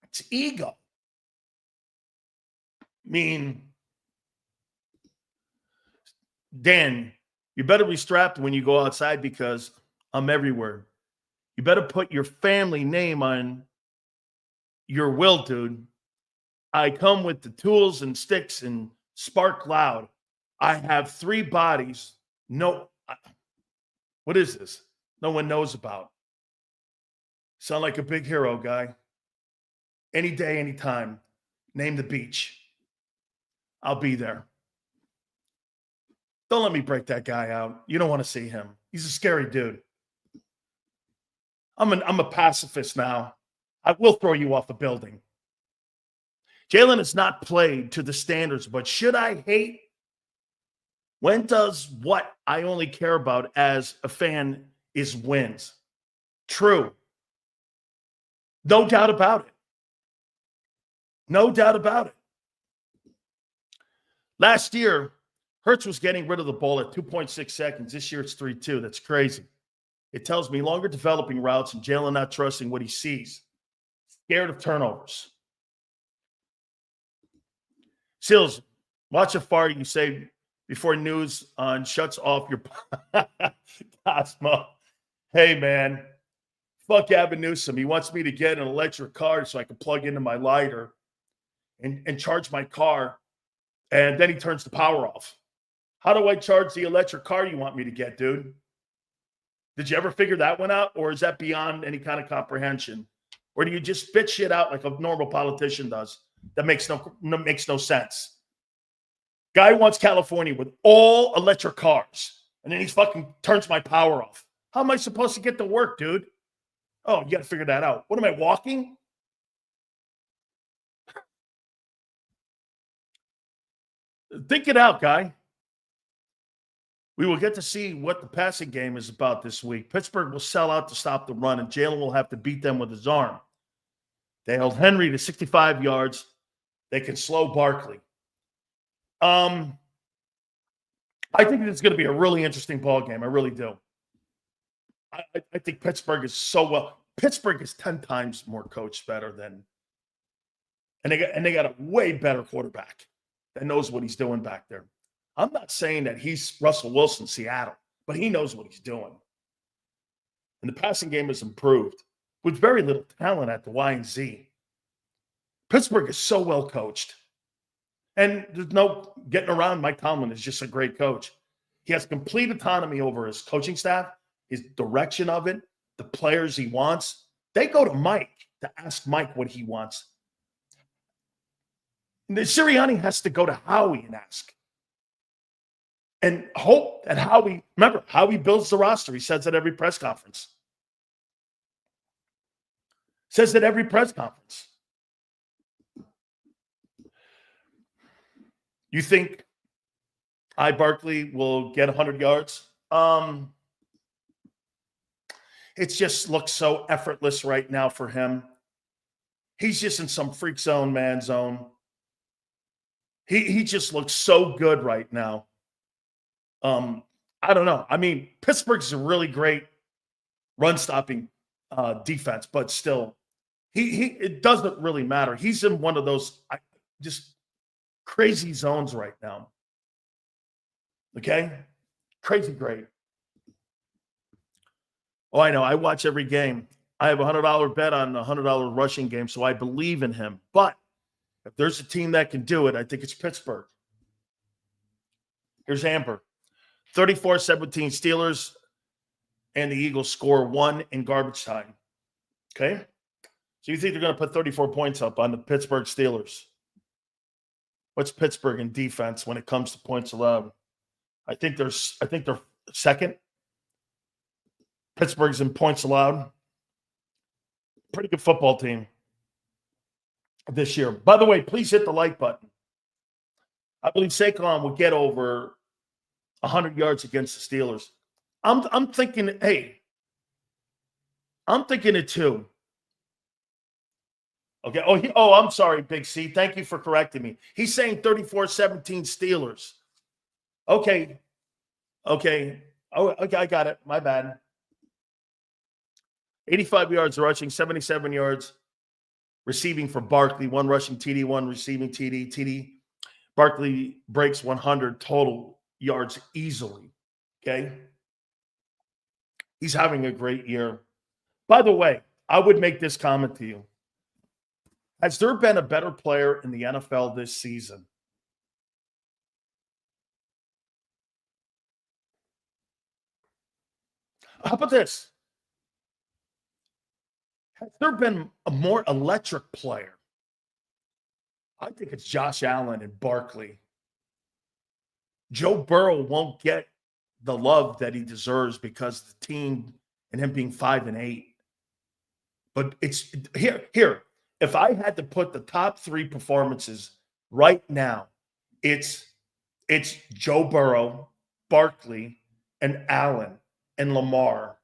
It's ego. I mean, Dan, you better be strapped when you go outside because I'm everywhere. You better put your family name on your will, dude. I come with the tools and sticks and spark loud. I have 3 bodies. No, what is this? No one knows about. Sound like a big hero, guy. Any day, anytime. Name the beach. I'll be there. Don't let me break that guy out. You don't want to see him. He's a scary dude. I'm a pacifist now. I will throw you off a building. Jalen has not played to the standards, but should I hate? When does what I only care about as a fan is wins? True. No doubt about it. No doubt about it. Last year, Hurts was getting rid of the ball at 2.6 seconds. This year it's 3.2. That's crazy. It tells me longer developing routes and Jalen not trusting what he sees. Scared of turnovers. Sills, watch how far you say before news on shuts off your Cosmo. Hey, man. Fuck Gavin Newsom. He wants me to get an electric car so I can plug into my lighter and charge my car. And then he turns the power off. How do I charge the electric car you want me to get, dude? Did you ever figure that one out? Or is that beyond any kind of comprehension? Or do you just spit shit out like a normal politician does? That makes no sense. Guy wants California with all electric cars. And then he fucking turns my power off. How am I supposed to get to work, dude? Oh, you got to figure that out. What am I, walking? Think it out, guy. We will get to see what the passing game is about this week. Pittsburgh will sell out to stop the run, and Jalen will have to beat them with his arm. They held Henry to 65 yards. They can slow Barkley. I think it's going to be a really interesting ball game. I really do. I think Pittsburgh is so well. Pittsburgh is 10 times more coached better than, and they got a way better quarterback that knows what he's doing back there. I'm not saying that he's Russell Wilson, Seattle, but he knows what he's doing. And the passing game has improved with very little talent at the Y and Z. Pittsburgh is so well coached. And there's no getting around. Mike Tomlin is just a great coach. He has complete autonomy over his coaching staff, his direction of it, the players he wants. They go to Mike to ask Mike what he wants. And Sirianni has to go to Howie and ask. And hope that Howie builds the roster. He says at every press conference. Says at every press conference. You think Barkley will get 100 yards? It just looks so effortless right now for him. He's just in some freak zone, man zone. He just looks so good right now. I don't know. I mean, Pittsburgh's a really great run-stopping defense, but still, It doesn't really matter. He's in one of those just crazy zones right now. Okay? Crazy great. Oh, I know. I watch every game. I have a $100 bet on a $100 rushing game, so I believe in him. But if there's a team that can do it, I think it's Pittsburgh. Here's Amber. 34-17 Steelers, and the Eagles score 1 in garbage time. Okay? So you think they're going to put 34 points up on the Pittsburgh Steelers? What's Pittsburgh in defense when it comes to points allowed? I think they're second. Pittsburgh's in points allowed. Pretty good football team this year. By the way, please hit the like button. I believe Saquon will get over 100 yards against the Steelers. I'm thinking it too. Okay. I'm sorry, Big C. Thank you for correcting me. He's saying 34-17 Steelers. Okay. Oh, okay, I got it. My bad. 85 yards rushing, 77 yards receiving for Barkley. 1 rushing TD, 1 receiving TD. Barkley breaks 100 total yards easily. Okay. He's having a great year. By the way, I would make this comment to you. Has there been a better player in the NFL this season? How about this? Has there been a more electric player? I think it's Josh Allen and Barkley. Joe Burrow won't get the love that he deserves because of the team and him being 5-8. But it's here. If I had to put the top 3 performances right now, it's Joe Burrow, Barkley, and Allen and Lamar.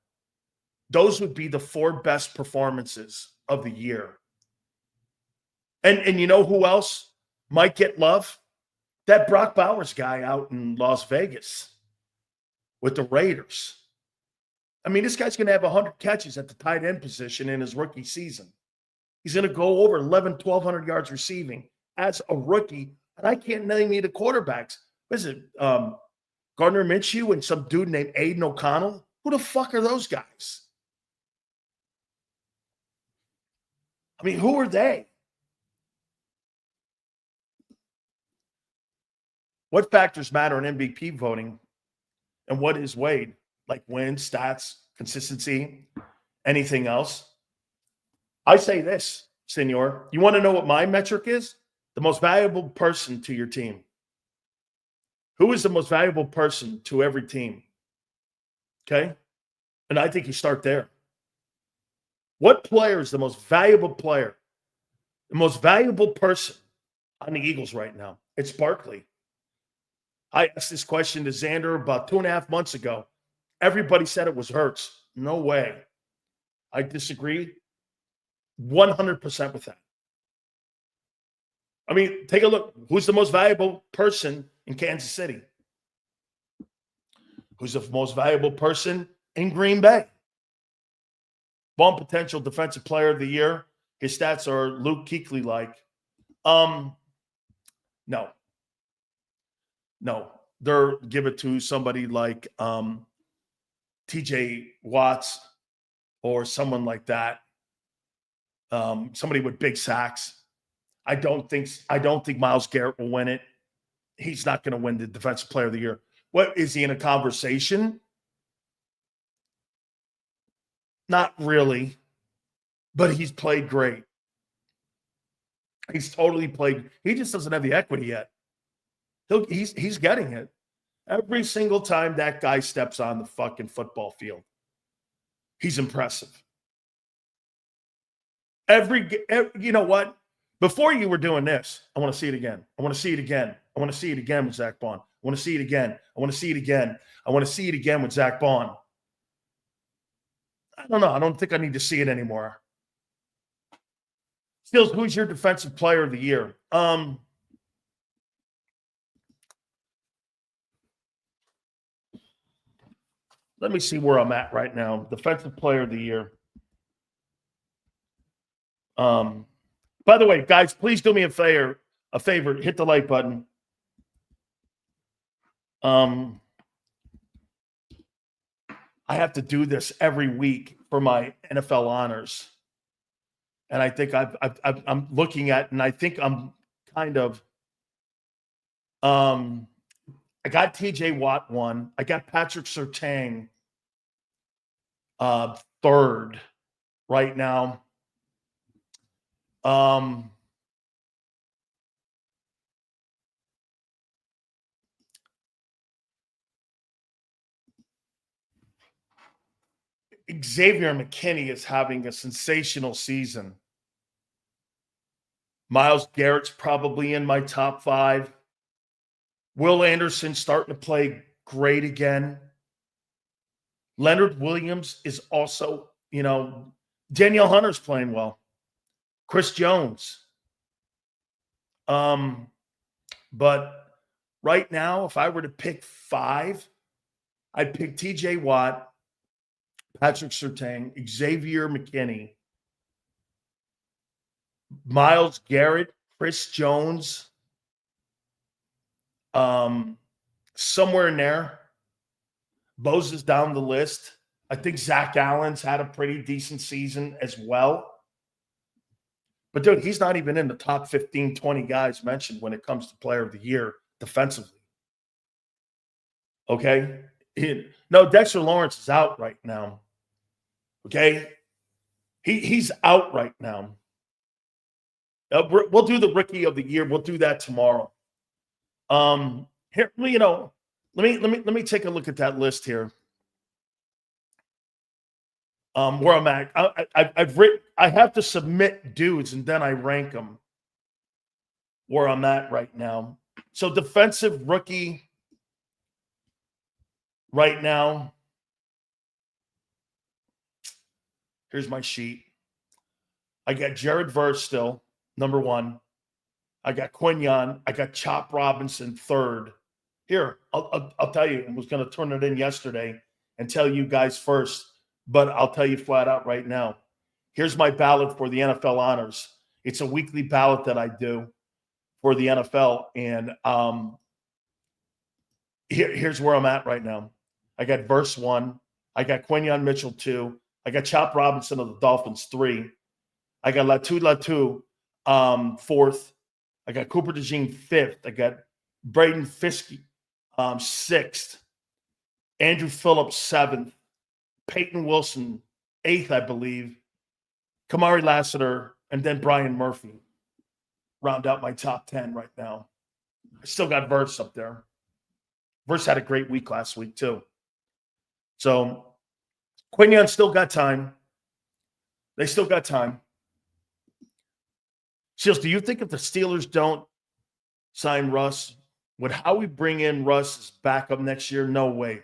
Those would be the 4 best performances of the year. And you know who else might get love? That Brock Bowers guy out in Las Vegas with the Raiders. I mean, this guy's going to have 100 catches at the tight end position in his rookie season. He's going to go over 1,200 yards receiving as a rookie. And I can't name you the quarterbacks. What is it? Gardner Minshew and some dude named Aiden O'Connell? Who the fuck are those guys? I mean, who are they? What factors matter in MVP voting? And what is weighed? Like wins, stats, consistency, anything else? I say this, senor. You want to know what my metric is? The most valuable person to your team. Who is the most valuable person to every team? Okay? And I think you start there. What player is the most valuable player? The most valuable person on the Eagles right now? It's Barkley. I asked this question to Xander about 2.5 months ago. Everybody said it was Hurts. No way. I disagree 100% with that. I mean, take a look. Who's the most valuable person in Kansas City? Who's the most valuable person in Green Bay? One potential defensive player of the year. His stats are Luke Kuechly-like. No. They're give it to somebody like TJ Watts or someone like that. Somebody with big sacks. I don't think Myles Garrett will win it. He's not going to win the defensive player of the year. What is he in a conversation? Not really, but he's played great. He's totally played. He just doesn't have the equity yet. He's getting it. Every single time that guy steps on the fucking football field, he's impressive. You know what? Before you were doing this, I want to see it again. I want to see it again. I want to see it again with Zach Bond. I want to see it again. I want to see it again. I want to see it again with Zach Bond. I don't know. I don't think I need to see it anymore. Stills, who's your defensive player of the year? Let me see where I'm at right now. Defensive player of the year. By the way, guys, please do me a favor. Hit the like button. I have to do this every week for my NFL honors. And I think I'm looking at, and I think I'm kind of, I got TJ Watt 1. I got Patrick Surtain third right now. Xavier McKinney is having a sensational season. Myles Garrett's probably in my top 5. Will Anderson starting to play great again. Leonard Williams is also, Danielle Hunter's playing well. Chris Jones. But right now, if I were to pick 5, I'd pick TJ Watt, Patrick Surtain, Xavier McKinney, Myles Garrett, Chris Jones, somewhere in there. Bose is down the list. I think Zach Allen's had a pretty decent season as well. But, dude, he's not even in the top 15, 20 guys mentioned when it comes to player of the year defensively. Okay? No, Dexter Lawrence is out right now. Okay? He's out right now. We'll do the rookie of the year. We'll do that tomorrow. Here, let me take a look at that list here. Where I'm at. I have to submit dudes and then I rank them where I'm at right now. So defensive rookie right now. Here's my sheet. I got Jared Verse still, number 1. I got Quinyon. I got Chop Robinson third. Here, I'll tell you. I was going to turn it in yesterday and tell you guys first, but I'll tell you flat out right now. Here's my ballot for the NFL honors. It's a weekly ballot that I do for the NFL, and here's where I'm at right now. I got Verse 1. I got Quinyon Mitchell 2. I got Chop Robinson of the Dolphins 3. I got Latu 4th. I got Cooper DeJean 5th. I got Braden Fiske 6th. Andrew Phillips 7th. Peyton Wilson 8th, I believe. Kamari Lassiter, and then Brian Murphy round out my top 10 right now. I still got Verse up there. Verse had a great week last week too. So Quinyon still got time. They still got time. Seals, do you think if the Steelers don't sign Russ, would Howie bring in Russ as backup next year? No way.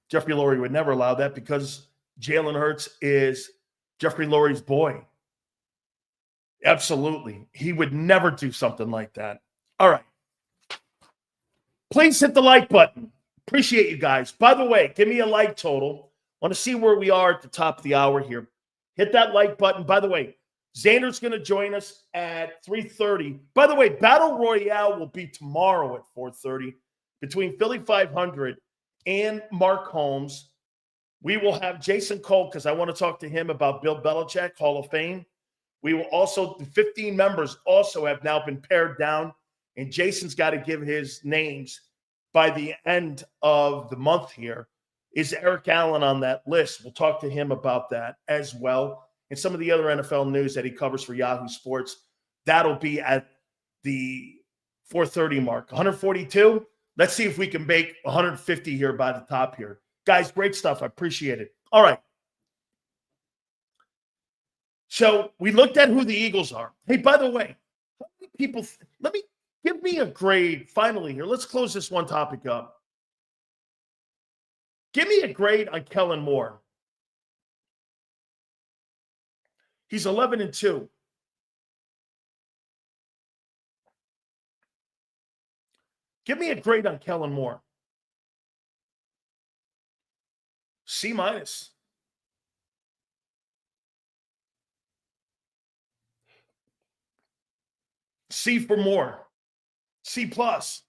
Jeffrey Lurie would never allow that because Jalen Hurts is Jeffrey Lurie's boy. Absolutely. He would never do something like that. All right. Please hit the like button. Appreciate you guys. By the way, give me a like total. Want to see where we are at the top of the hour here. Hit that like button. By the way, Xander's going to join us at 3:30. By the way, Battle Royale will be tomorrow at 4:30 between Philly 500 and Mark Holmes. We will have Jason Cole because I want to talk to him about Bill Belichick, Hall of Fame. We will also, the 15 members also have now been pared down, and Jason's got to give his names by the end of the month here. Is Eric Allen on that list? We'll talk to him about that as well. And some of the other NFL news that he covers for Yahoo Sports. That'll be at the 4:30 mark. 142. Let's see if we can make 150 here by the top here. Guys, great stuff. I appreciate it. All right. So we looked at who the Eagles are. Hey, by the way, how many people, give me a grade finally here. Let's close this one topic up. Give me a grade on Kellen Moore. He's 11-2. Give me a grade on Kellen Moore. C-. C for more. C plus.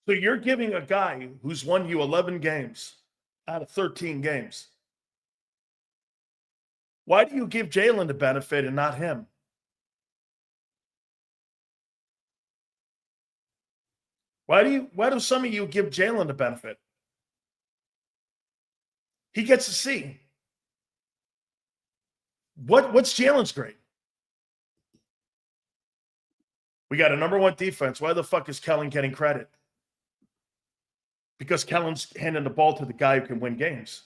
So you're giving a guy who's won you 11 games out of 13 games. Why do you give Jalen the benefit and not him? Why do some of you give Jalen the benefit? He gets a C. What's Jalen's grade? We got a number one defense. Why the fuck is Kellen getting credit? Because Kellen's handing the ball to the guy who can win games.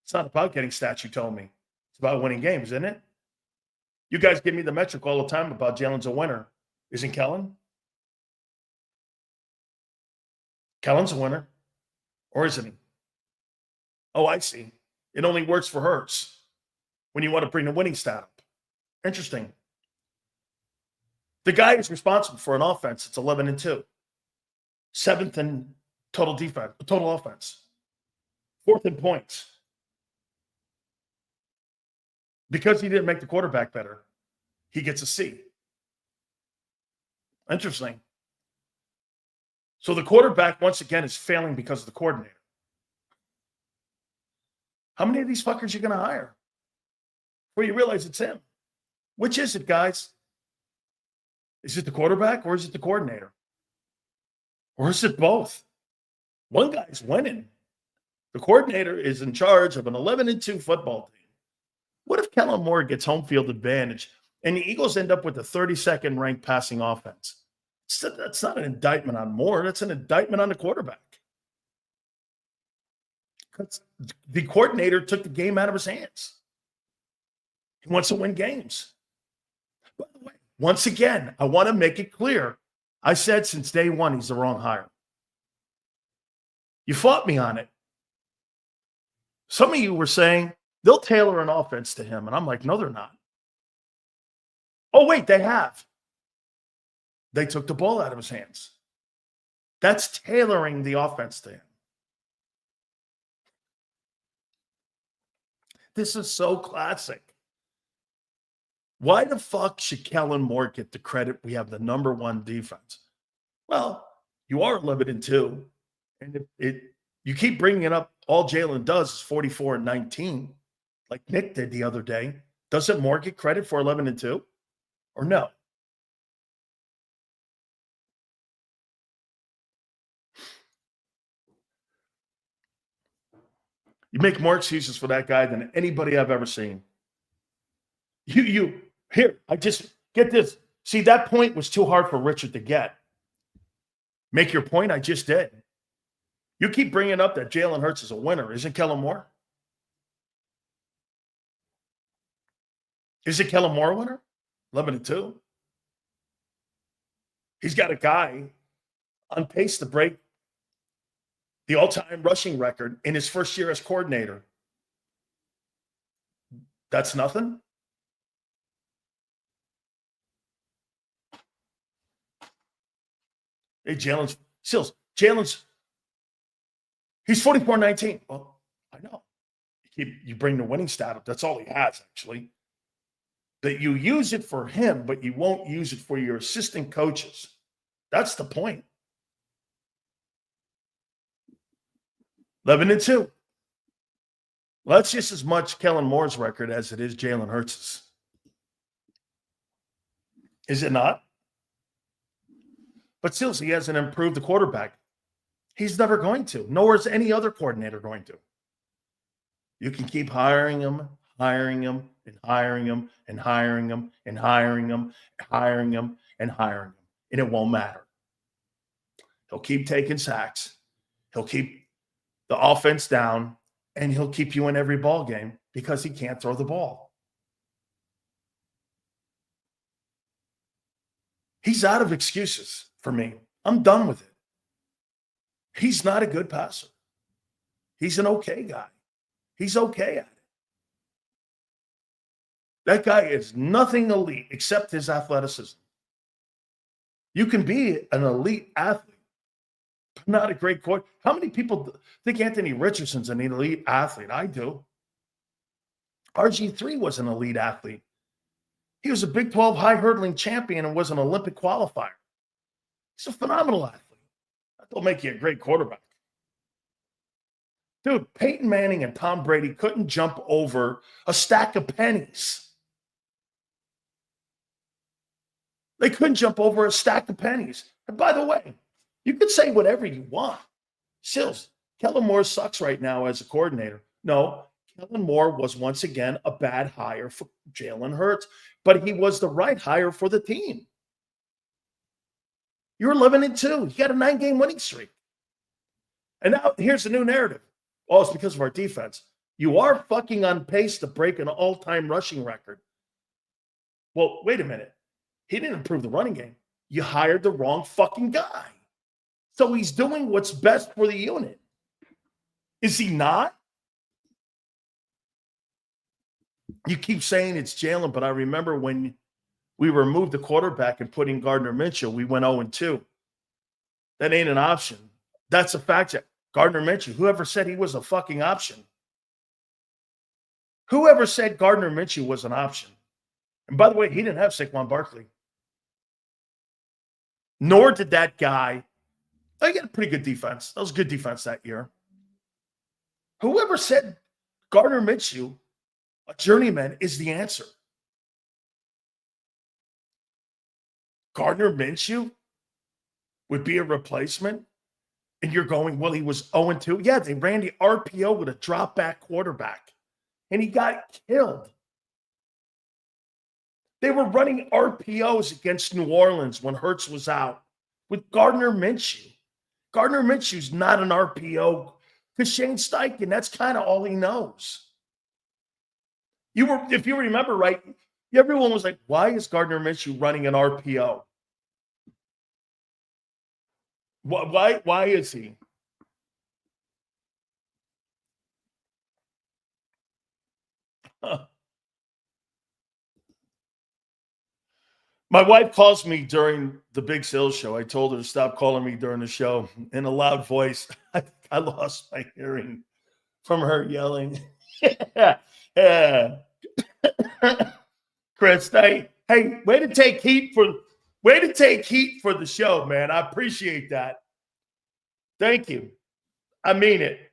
It's not about getting stats, you told me. It's about winning games, isn't it? You guys give me the metric all the time about Jalen's a winner. Isn't Kellen? Kellen's a winner. Or isn't he? Oh, I see. It only works for Hurts when you want to bring the winning stat up. Interesting. The guy is responsible for an offense. It's 11-2. 7th in total defense, total offense. 4th in points. Because he didn't make the quarterback better, he gets a C. Interesting. So the quarterback, once again, is failing because of the coordinator. How many of these fuckers are you going to hire? Well, you realize it's him. Which is it, guys? Is it the quarterback or is it the coordinator? Or is it both? One guy's winning. The coordinator is in charge of an 11-2 football team. What if Kellen Moore gets home field advantage and the Eagles end up with the 32nd ranked passing offense? That's not an indictment on Moore. That's an indictment on the quarterback. The coordinator took the game out of his hands. He wants to win games. By the way, once again, I want to make it clear. I said since day one he's the wrong hire. You fought me on it. Some of you were saying they'll tailor an offense to him. And I'm like, no, they're not. Oh, wait, they have. They took the ball out of his hands. That's tailoring the offense to him. This is so classic. Why the fuck should Kellen Moore get the credit? We have the number one defense. Well, you are 11-2. And you keep bringing it up, all Jalen does is 44-19, like Nick did the other day. Doesn't Moore get credit for 11-2? Or no? You make more excuses for that guy than anybody I've ever seen. Here, I just get this. See, that point was too hard for Richard to get. Make your point, I just did. You keep bringing up that Jalen Hurts is a winner. Isn't Kellen Moore? Is it Kellen Moore a winner? 11-2. He's got a guy on pace to break the all-time rushing record in his first year as coordinator. That's nothing? Hey, Jalen's he's 44-19. Well, I know. You bring the winning stat up. That's all he has, actually. That you use it for him, but you won't use it for your assistant coaches. That's the point. 11-2. Well, that's just as much Kellen Moore's record as it is Jalen Hurts's. Is it not? But still, he hasn't improved the quarterback. He's never going to. Nor is any other coordinator going to. You can keep hiring him, and hiring him, and hiring him, and hiring him, and hiring him, and hiring him. And it won't matter. He'll keep taking sacks. He'll keep the offense down, and he'll keep you in every ball game because he can't throw the ball. He's out of excuses for me. I'm done with it. He's not a good passer. He's an okay guy. He's okay at it. That guy is nothing elite except his athleticism. You can be an elite athlete, but not a great coach. How many people think Anthony Richardson's an elite athlete? I do. RG3 was an elite athlete. He was a Big 12 high hurdling champion and was an Olympic qualifier. He's a phenomenal athlete. That'll make you a great quarterback. Dude, Peyton Manning and Tom Brady couldn't jump over a stack of pennies. They couldn't jump over a stack of pennies. And by the way, you could say whatever you want. Sills, Kellen Moore sucks right now as a coordinator. No, Kellen Moore was once again a bad hire for Jalen Hurts, but he was the right hire for the team. You're 11-2. You got a 9-game winning streak. And now here's the new narrative. Oh, it's because of our defense. You are fucking on pace to break an all-time rushing record. Well, wait a minute. He didn't improve the running game. You hired the wrong fucking guy. So he's doing what's best for the unit. Is he not? You keep saying it's Jalen, but I remember when we removed the quarterback and put in Gardner Minshew, we went 0-2. That ain't an option. That's a fact check. Gardner Minshew, whoever said he was a fucking option? Whoever said Gardner Minshew was an option? And by the way, he didn't have Saquon Barkley. Nor did that guy. They got a pretty good defense. That was good defense that year. Whoever said Gardner Minshew, a journeyman, is the answer? Gardner Minshew would be a replacement? And you're going, well, he was 0-2. Yeah, they ran the RPO with a drop-back quarterback. And he got killed. They were running RPOs against New Orleans when Hurts was out with Gardner Minshew. Gardner Minshew's not an RPO because Shane Steichen, that's kind of all he knows. If you remember right, everyone was like, why is Gardner Minshew running an RPO? Why is he? My wife calls me during the Big Sales show. I told her to stop calling me during the show in a loud voice. I lost my hearing from her yelling. Yeah. Chris, hey, way to take heat for the show, man. I appreciate that. Thank you. I mean it.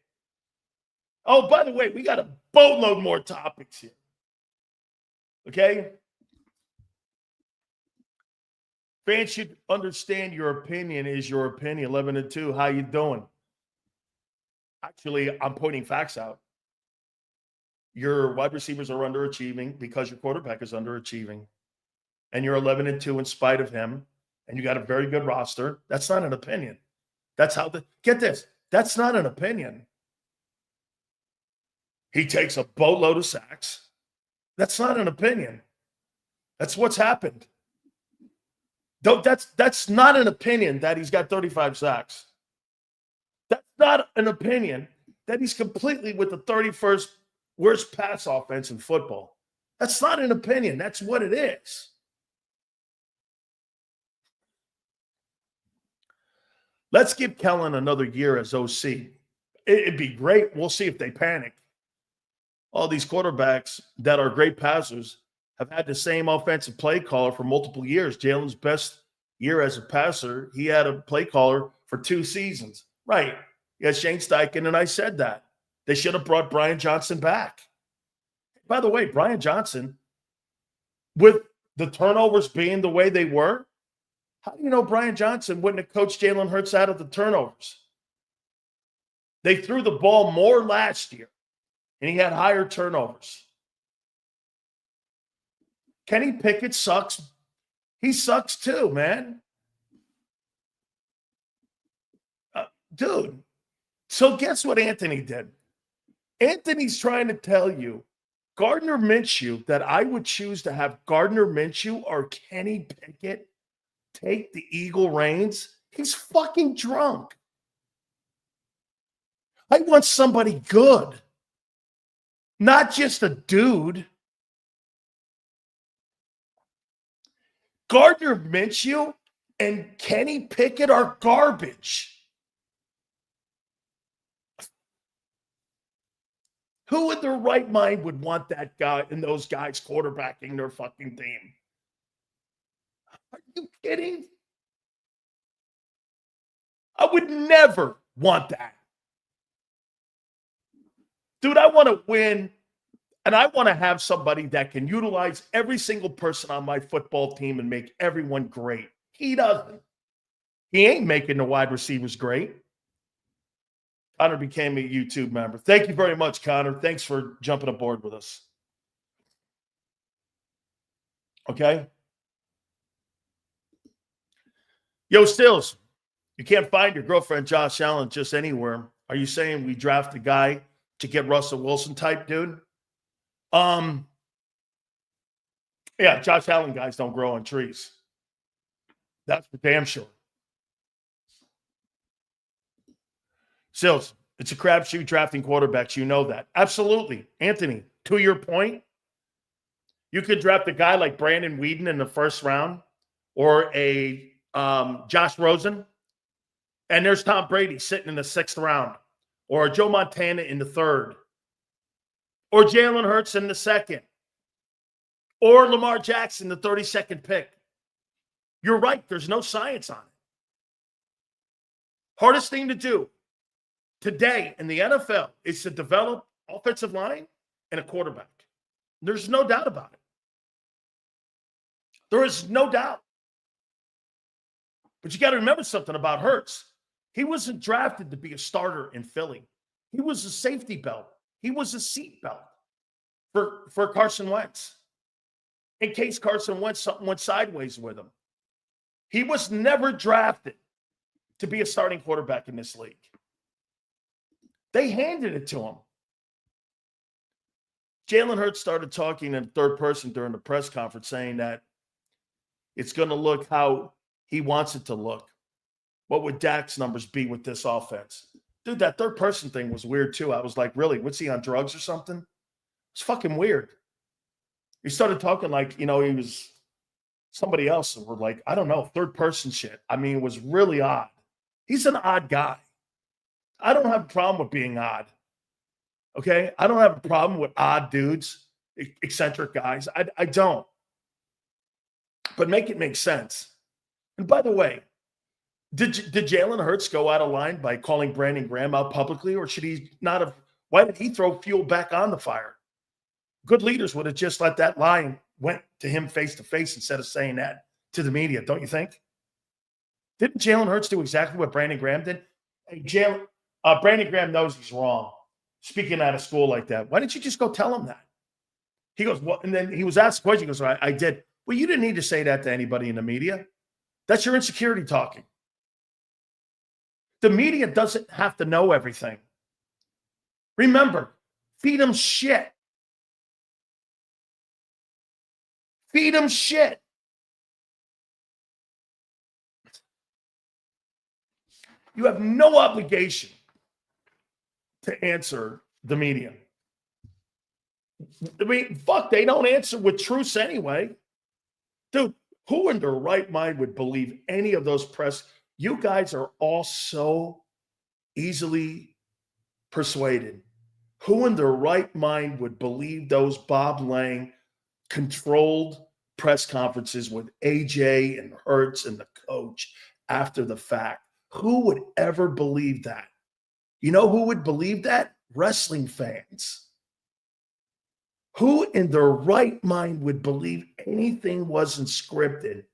Oh, by the way, we got a boatload more topics here. Okay? Fans should understand your opinion is your opinion. 11-2. How you doing? Actually, I'm pointing facts out. Your wide receivers are underachieving because your quarterback is underachieving. And you're 11-2 in spite of him. And you got a very good roster. That's not an opinion. That's how get this. That's not an opinion. He takes a boatload of sacks. That's not an opinion. That's what's happened. That's not an opinion that he's got 35 sacks. That's not an opinion that he's completely with the 31st worst pass offense in football. That's not an opinion. That's what it is. Let's give Kellen another year as OC. It'd be great. We'll see if they panic. All these quarterbacks that are great passers have had the same offensive play caller for multiple years. Jalen's best year as a passer, he had a play caller for 2 seasons. Right. Yeah, Shane Steichen, and I said that. They should have brought Brian Johnson back. By the way, Brian Johnson, with the turnovers being the way they were, how do you know Brian Johnson wouldn't have coached Jalen Hurts out of the turnovers? They threw the ball more last year, and he had higher turnovers. Kenny Pickett sucks. He sucks too, man. Dude, so guess what Anthony did? Anthony's trying to tell you, Gardner Minshew, that I would choose to have Gardner Minshew or Kenny Pickett take the Eagle reins. He's fucking drunk. I want somebody good, not just a dude. Gardner Minshew and Kenny Pickett are garbage. Who in their right mind would want that guy and those guys quarterbacking their fucking team? Are you kidding? I would never want that. Dude, I want to win, and I want to have somebody that can utilize every single person on my football team and make everyone great. He doesn't. He ain't making the wide receivers great. Connor became a YouTube member. Thank you very much, Connor. Thanks for jumping aboard with us. Okay? Yo, Stills, you can't find your girlfriend Josh Allen just anywhere. Are you saying we draft a guy to get Russell Wilson type dude? Yeah, Josh Allen guys don't grow on trees. That's for damn sure. Sills, it's a crapshoot drafting quarterbacks. You know that. Absolutely. Anthony, to your point, you could draft a guy like Brandon Weeden in the first round or a Josh Rosen, and there's Tom Brady sitting in the sixth round, or Joe Montana in the third, or Jalen Hurts in the second, or Lamar Jackson, the 32nd pick. You're right. There's no science on it. Hardest thing to do today in the NFL is to develop offensive line and a quarterback. There's no doubt about it. There is no doubt. But you got to remember something about Hurts. He wasn't drafted to be a starter in Philly. He was a safety belt. He was a seat belt for Carson Wentz. In case Carson Wentz, something went sideways with him. He was never drafted to be a starting quarterback in this league. They handed it to him. Jalen Hurts started talking in third person during the press conference, saying that it's going to look how he wants it to look. What would Dak's numbers be with this offense? Dude, that third person thing was weird too. I was like, really? What's he on drugs or something? It's fucking weird. He started talking like, he was somebody else. And we're like, I don't know, third person shit. I mean, it was really odd. He's an odd guy. I don't have a problem with being odd. Okay? I don't have a problem with odd dudes, eccentric guys. I don't. But make it make sense. And by the way, did Jalen Hurts go out of line by calling Brandon Graham out publicly, or should he not have? Why did he throw fuel back on the fire? Good leaders would have just let that lie and went to him face to face instead of saying that to the media, don't you think? Didn't Jalen Hurts do exactly what Brandon Graham did? Hey, Brandon Graham knows he's wrong, speaking out of school like that. Why didn't you just go tell him that? He goes, well, and then he was asked a question. He goes, I did. Well, you didn't need to say that to anybody in the media. That's your insecurity talking. The media doesn't have to know everything. Remember, feed them shit. Feed them shit. You have no obligation to answer the media. I mean, fuck, they don't answer with truths anyway. Dude, who in their right mind would believe any of those press? You guys are all so easily persuaded. Who in their right mind would believe those Bob Lang controlled press conferences with AJ and Hurts and the coach after the fact? Who would ever believe that? You know who would believe that? Wrestling fans. Who in their right mind would believe anything wasn't scripted?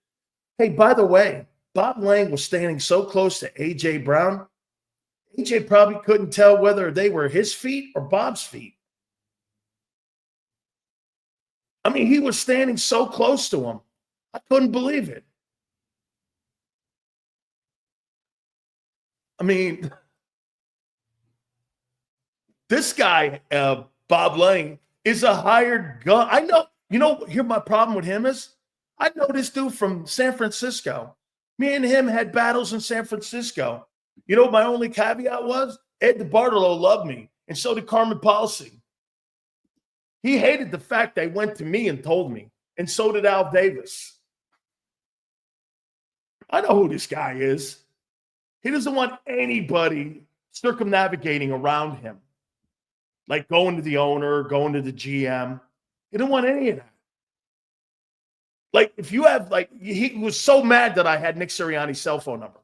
Hey, by the way, Bob Lang was standing so close to A.J. Brown, A.J. probably couldn't tell whether they were his feet or Bob's feet. I mean, he was standing so close to him. I couldn't believe it. I mean, this guy, Bob Lang, is a hired gun. I know, here my problem with him is, I know this dude from San Francisco. Me and him had battles in San Francisco. You know what my only caveat was? Ed DeBartolo loved me, and so did Carmen Policy. He hated the fact they went to me and told me, and so did Al Davis. I know who this guy is. He doesn't want anybody circumnavigating around him, like going to the owner, going to the GM. He didn't want any of that. Like, if you have, like, he was so mad that I had Nick Sirianni's cell phone number.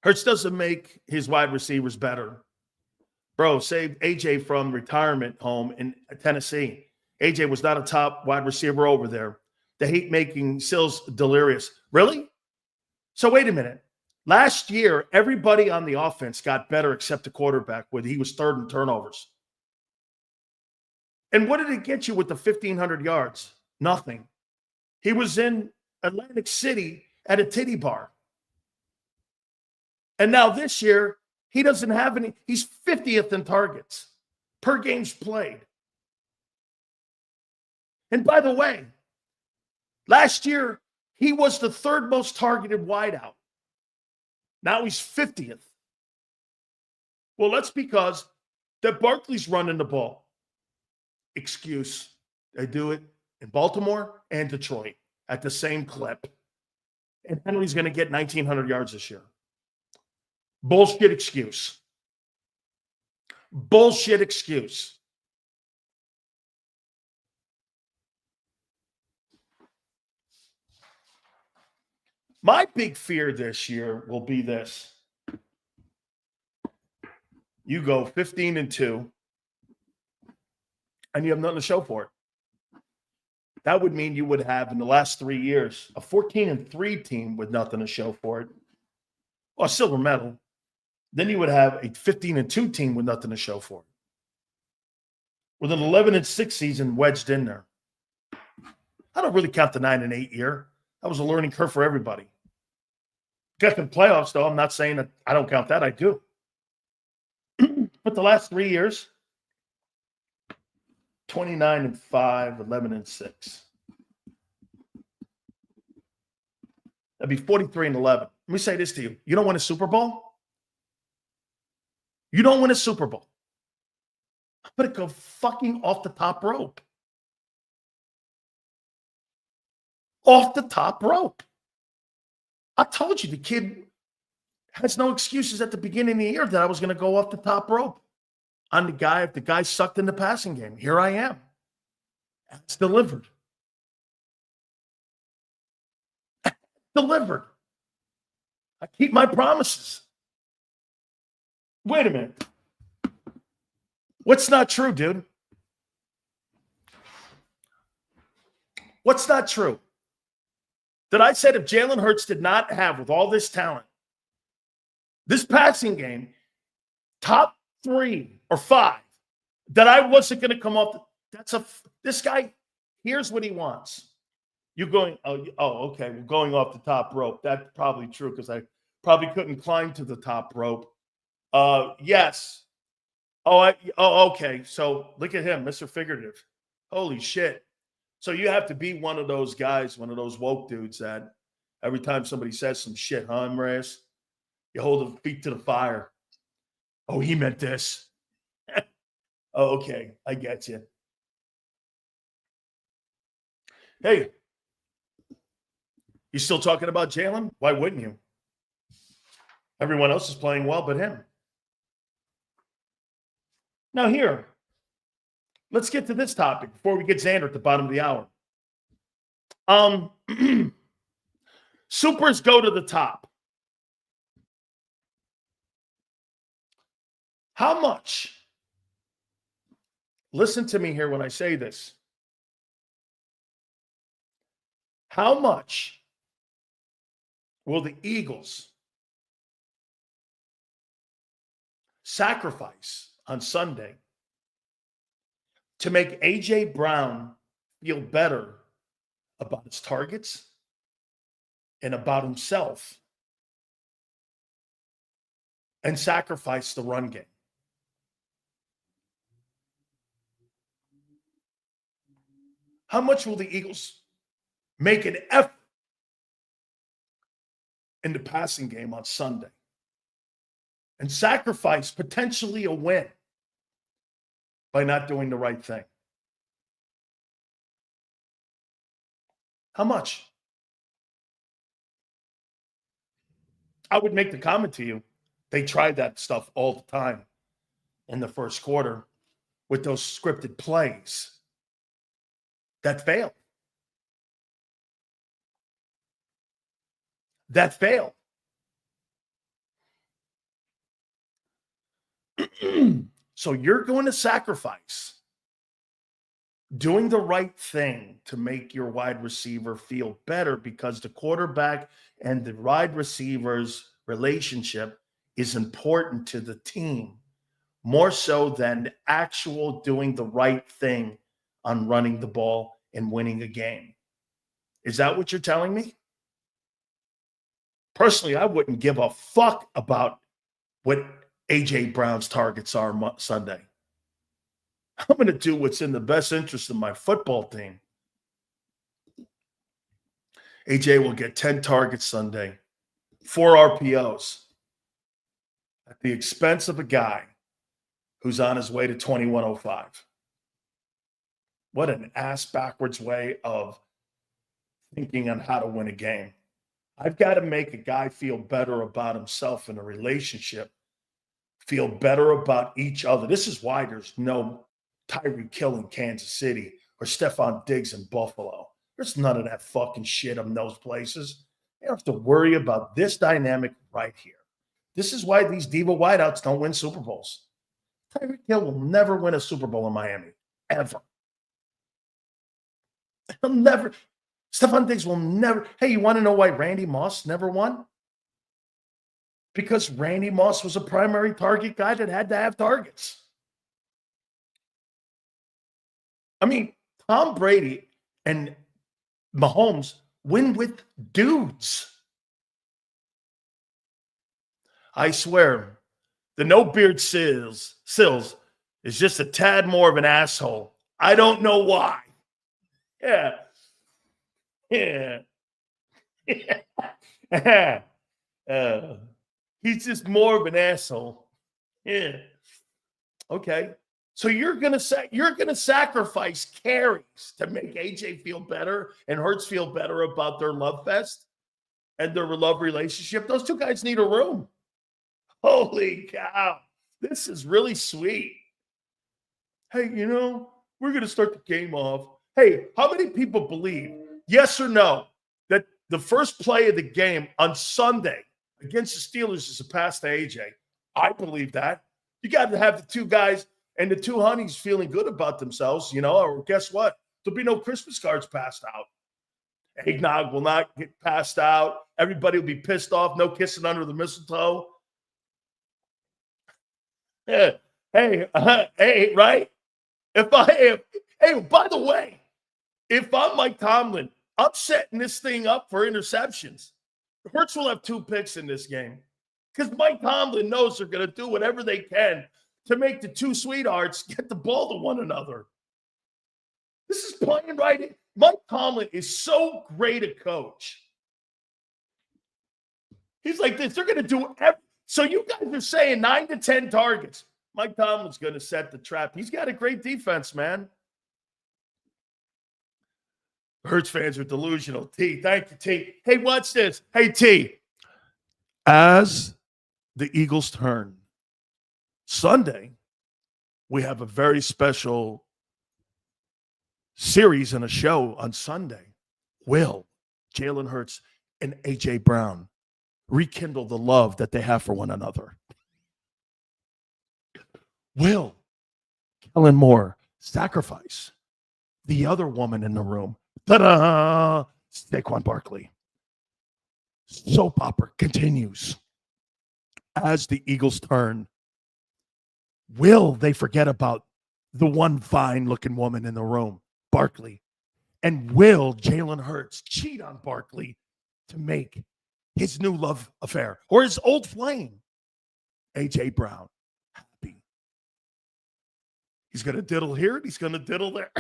Hurts doesn't make his wide receivers better. Bro, saved AJ from retirement home in Tennessee. AJ was not a top wide receiver over there. They hate making Sills delirious. Really? So wait a minute. Last year, everybody on the offense got better except the quarterback, where he was third in turnovers. And what did it get you with the 1,500 yards? Nothing. He was in Atlantic City at a titty bar. And now this year, he doesn't have any. He's 50th in targets per games played. And by the way, last year, he was the third most targeted wideout. Now he's 50th. Well, that's because that Barkley's running the ball. Excuse. They do it in Baltimore and Detroit at the same clip. And Henry's going to get 1,900 yards this year. Bullshit excuse. Bullshit excuse. My big fear this year will be this. You go 15-2, and you have nothing to show for it. That would mean you would have, in the last 3 years, a 14-3 team with nothing to show for it. Or a silver medal. Then you would have a 15-2 team with nothing to show for it. With an 11-6 season wedged in there. I don't really count the 9-8 year. That was a learning curve for everybody. Got to the playoffs, though. I'm not saying that I don't count that. I do. But the last 3 years, 29-5, 11-6. That'd be 43-11. Let me say this to you. You don't win a Super Bowl? You don't win a Super Bowl. I'm going to go fucking off the top rope. Off the top rope. I told you the kid has no excuses at the beginning of the year that I was going to go off the top rope on the guy if the guy sucked in the passing game. Here I am. It's delivered. Delivered. I keep my promises. Wait a minute. What's not true, dude? What's not true? That I said if Jalen Hurts did not have, with all this talent, this passing game, top 3 or 5, that I wasn't going to come off. This guy, here's what he wants. You're going, okay, we're going off the top rope. That's probably true because I probably couldn't climb to the top rope. Yes. Okay. So look at him, Mr. Figurative. Holy shit. So you have to be one of those guys, one of those woke dudes that every time somebody says some shit, huh, Amres? You hold the feet to the fire. Oh, he meant this. Oh, okay. I get you. Hey, you still talking about Jalen? Why wouldn't you? Everyone else is playing well but him. Now here, let's get to this topic before we get Xander at the bottom of the hour. Supers go to the top. How much? Listen to me here when I say this. How much will the Eagles sacrifice on Sunday to make A.J. Brown feel better about his targets and about himself and sacrifice the run game? How much will the Eagles make an effort in the passing game on Sunday and sacrifice potentially a win by not doing the right thing? How much? I would make the comment to you, they tried that stuff all the time in the first quarter with those scripted plays. That failed. That failed. So you're going to sacrifice doing the right thing to make your wide receiver feel better because the quarterback and the wide receiver's relationship is important to the team, more so than actual doing the right thing on running the ball and winning a game. Is that what you're telling me? Personally, I wouldn't give a fuck about what A.J. Brown's targets are Sunday. I'm going to do what's in the best interest of my football team. A.J. will get 10 targets Sunday, 4 RPOs, at the expense of a guy who's on his way to 2105. What an ass backwards way of thinking on how to win a game. I've got to make a guy feel better about himself in a relationship, feel better about each other. This is why there's no Tyreek Hill in Kansas City or Stephon Diggs in Buffalo. There's none of that fucking shit in those places. You don't have to worry about this dynamic right here. This is why these diva wideouts don't win Super Bowls. Tyreek Hill will never win a Super Bowl in Miami, ever. He'll never. Stephon Diggs will never. Hey, you want to know why Randy Moss never won? Because Randy Moss was a primary target guy that had to have targets. I mean, Tom Brady and Mahomes win with dudes. I swear, the no-beard Sills is just a tad more of an asshole. I don't know why. Yeah. He's just more of an asshole. Yeah. Okay. So you're gonna sacrifice carries to make AJ feel better and Hurts feel better about their love fest and their love relationship. Those two guys need a room. Holy cow. This is really sweet. Hey, we're gonna start the game off. Hey, how many people believe, yes or no, that the first play of the game on Sunday against the Steelers is a pass to AJ? I believe that. You got to have the two guys and the two honeys feeling good about themselves, or guess what? There'll be no Christmas cards passed out. Eggnog will not get passed out. Everybody will be pissed off. No kissing under the mistletoe. Yeah. Hey, right? Hey, by the way, if I'm Mike Tomlin, I'm setting this thing up for interceptions. Hurts will have 2 picks in this game because Mike Tomlin knows they're going to do whatever they can to make the two sweethearts get the ball to one another. This is playing right in. Mike Tomlin is so great a coach. He's like this. They're going to do everything. So you guys are saying 9 to 10 targets. Mike Tomlin's going to set the trap. He's got a great defense, man. Hurts fans are delusional. T, thank you, T. Hey, watch this. Hey, T. As the Eagles turn Sunday, we have a very special series and a show on Sunday. Will Jalen Hurts and A.J. Brown rekindle the love that they have for one another? Will Kellen Moore sacrifice the other woman in the room? Ta-da! Saquon Barkley. Soap opera continues. As the Eagles turn, will they forget about the one fine-looking woman in the room, Barkley? And will Jalen Hurts cheat on Barkley to make his new love affair or his old flame, A.J. Brown, happy? He's going to diddle here and he's going to diddle there.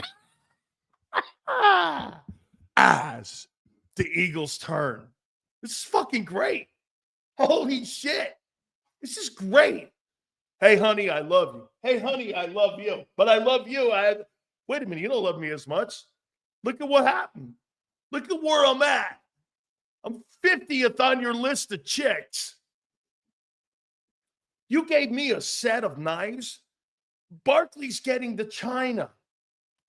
As the Eagles turn. This is fucking great. Holy shit. This is great. Hey, honey, I love you. Hey, honey, I love you. But I love you. Wait a minute. You don't love me as much. Look at what happened. Look at where I'm at. I'm 50th on your list of chicks. You gave me a set of knives. Barkley's getting the china.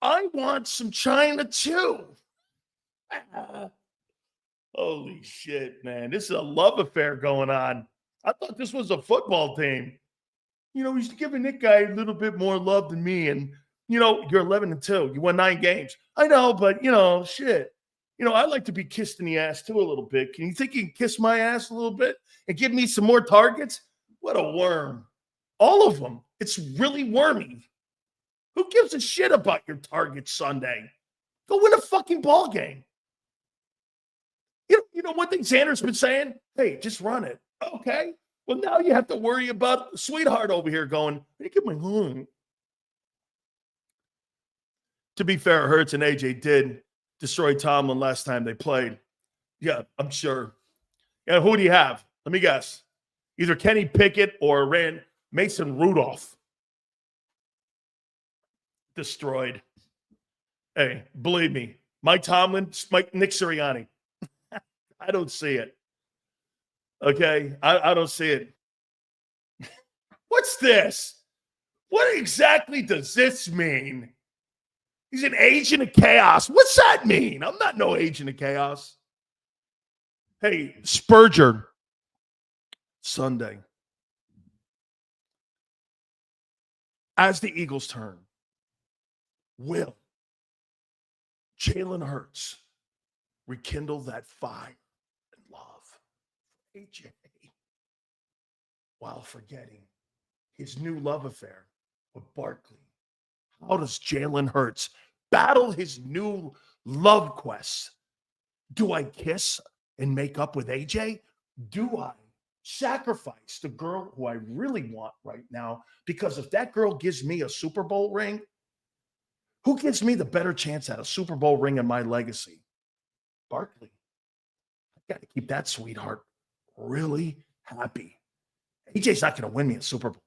I want some China too. Holy shit, man. This is a love affair going on. I thought this was a football team. He's giving Nick guy a little bit more love than me. And, you're 11-2. You won 9 games. I know, but, shit. I like to be kissed in the ass too a little bit. Can you think you can kiss my ass a little bit and give me some more targets? What a worm. All of them. It's really wormy. Who gives a shit about your targets Sunday? Go win a fucking ball game. You know one thing Xander's been saying? Hey, just run it. Okay. Well, now you have to worry about sweetheart over here going, hey, get my home. To be fair, Hurts and AJ did destroy Tomlin last time they played. Yeah, I'm sure. Yeah, who do you have? Let me guess. Either Kenny Pickett or Mason Rudolph. Destroyed. Hey, believe me, Nick Sirianni. I don't see it. Okay? I don't see it. What's this? What exactly does this mean? He's an agent of chaos. What's that mean? I'm not no agent of chaos. Hey, Spurgeon. Sunday. As the Eagles turn, will Jalen Hurts rekindle that fire and love for AJ while forgetting his new love affair with Barkley? How does Jalen Hurts battle his new love quest? Do I kiss and make up with AJ? Do I sacrifice the girl who I really want right now? Because if that girl gives me a Super Bowl ring, who gives me the better chance at a Super Bowl ring in my legacy? Barkley. I got to keep that sweetheart really happy. AJ's not going to win me a Super Bowl.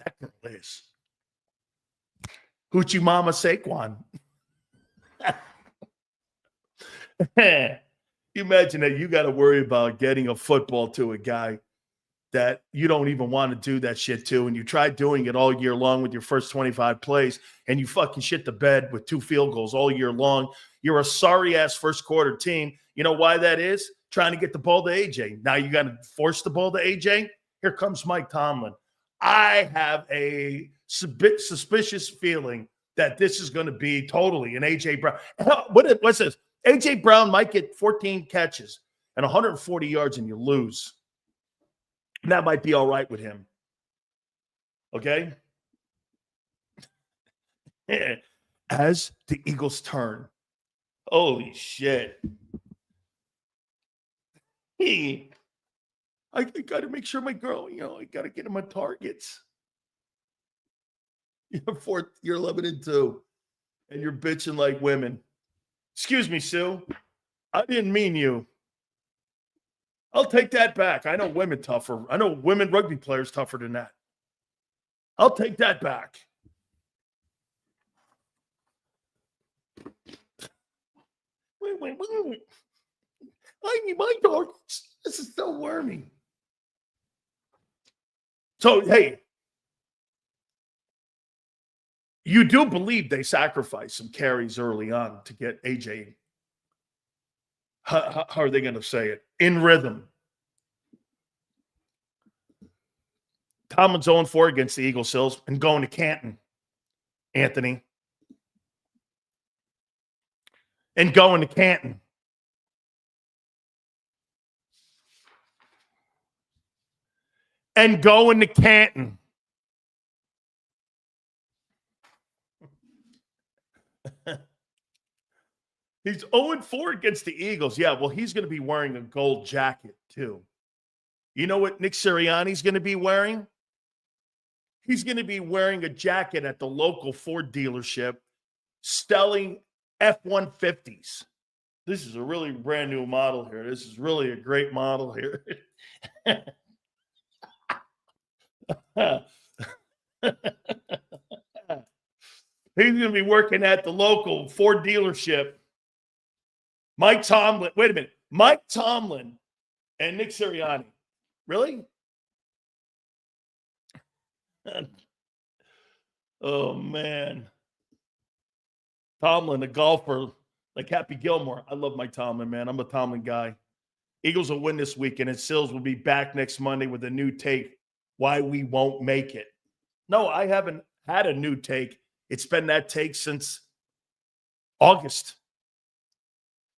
That girl is. Hoochie Mama Saquon. You imagine that you got to worry about getting a football to a guy that you don't even want to do that shit to, and you try doing it all year long with your first 25 plays, and you fucking shit the bed with 2 field goals all year long. You're a sorry-ass first-quarter team. You know why that is? Trying to get the ball to AJ. Now you got to force the ball to AJ? Here comes Mike Tomlin. I have a suspicious feeling that this is going to be totally an A.J. Brown. What's this? A.J. Brown might get 14 catches and 140 yards and you lose. And that might be all right with him. Okay? As the Eagles turn. Holy shit. Hey, I got to make sure my girl, I got to get him on targets. You're 11-2, and you're bitching like women. Excuse me, Sue. I didn't mean you. I'll take that back. I know women tougher. I know women rugby players tougher than that. I'll take that back. Wait. I need my targets. This is so wormy. So, hey, you do believe they sacrificed some carries early on to get AJ. How are they going to say it? In rhythm. Tomlin's 0-4 against the Eagles, Sills, and going to Canton, Anthony. And going to Canton. And going to Canton. He's 0-4 against the Eagles. Yeah, well, he's going to be wearing a gold jacket, too. You know what Nick Sirianni's going to be wearing? He's going to be wearing a jacket at the local Ford dealership selling F-150s. This is a really brand new model here. This is really a great model here. He's going to be working at the local Ford dealership. Mike Tomlin. Wait a minute. Mike Tomlin and Nick Sirianni. Really? Oh, man. Tomlin, a golfer, like Happy Gilmore. I love my Tomlin, man. I'm a Tomlin guy. Eagles will win this weekend, and Sills will be back next Monday with a new take why we won't make it. No, I haven't had a new take. It's been that take since August.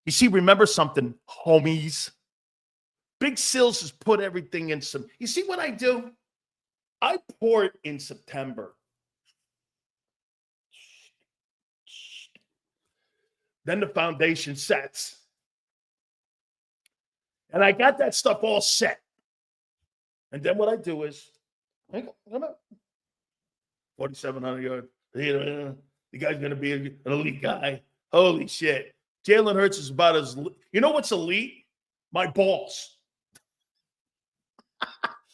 You see, remember something, homies. Big Sills has put everything in some. You see what I do? I pour it in September. Then the foundation sets. And I got that stuff all set. And then what I do is, come on, 4,700 yards. The guy's going to be an elite guy. Holy shit. Jalen Hurts is about as, you know what's elite? My balls.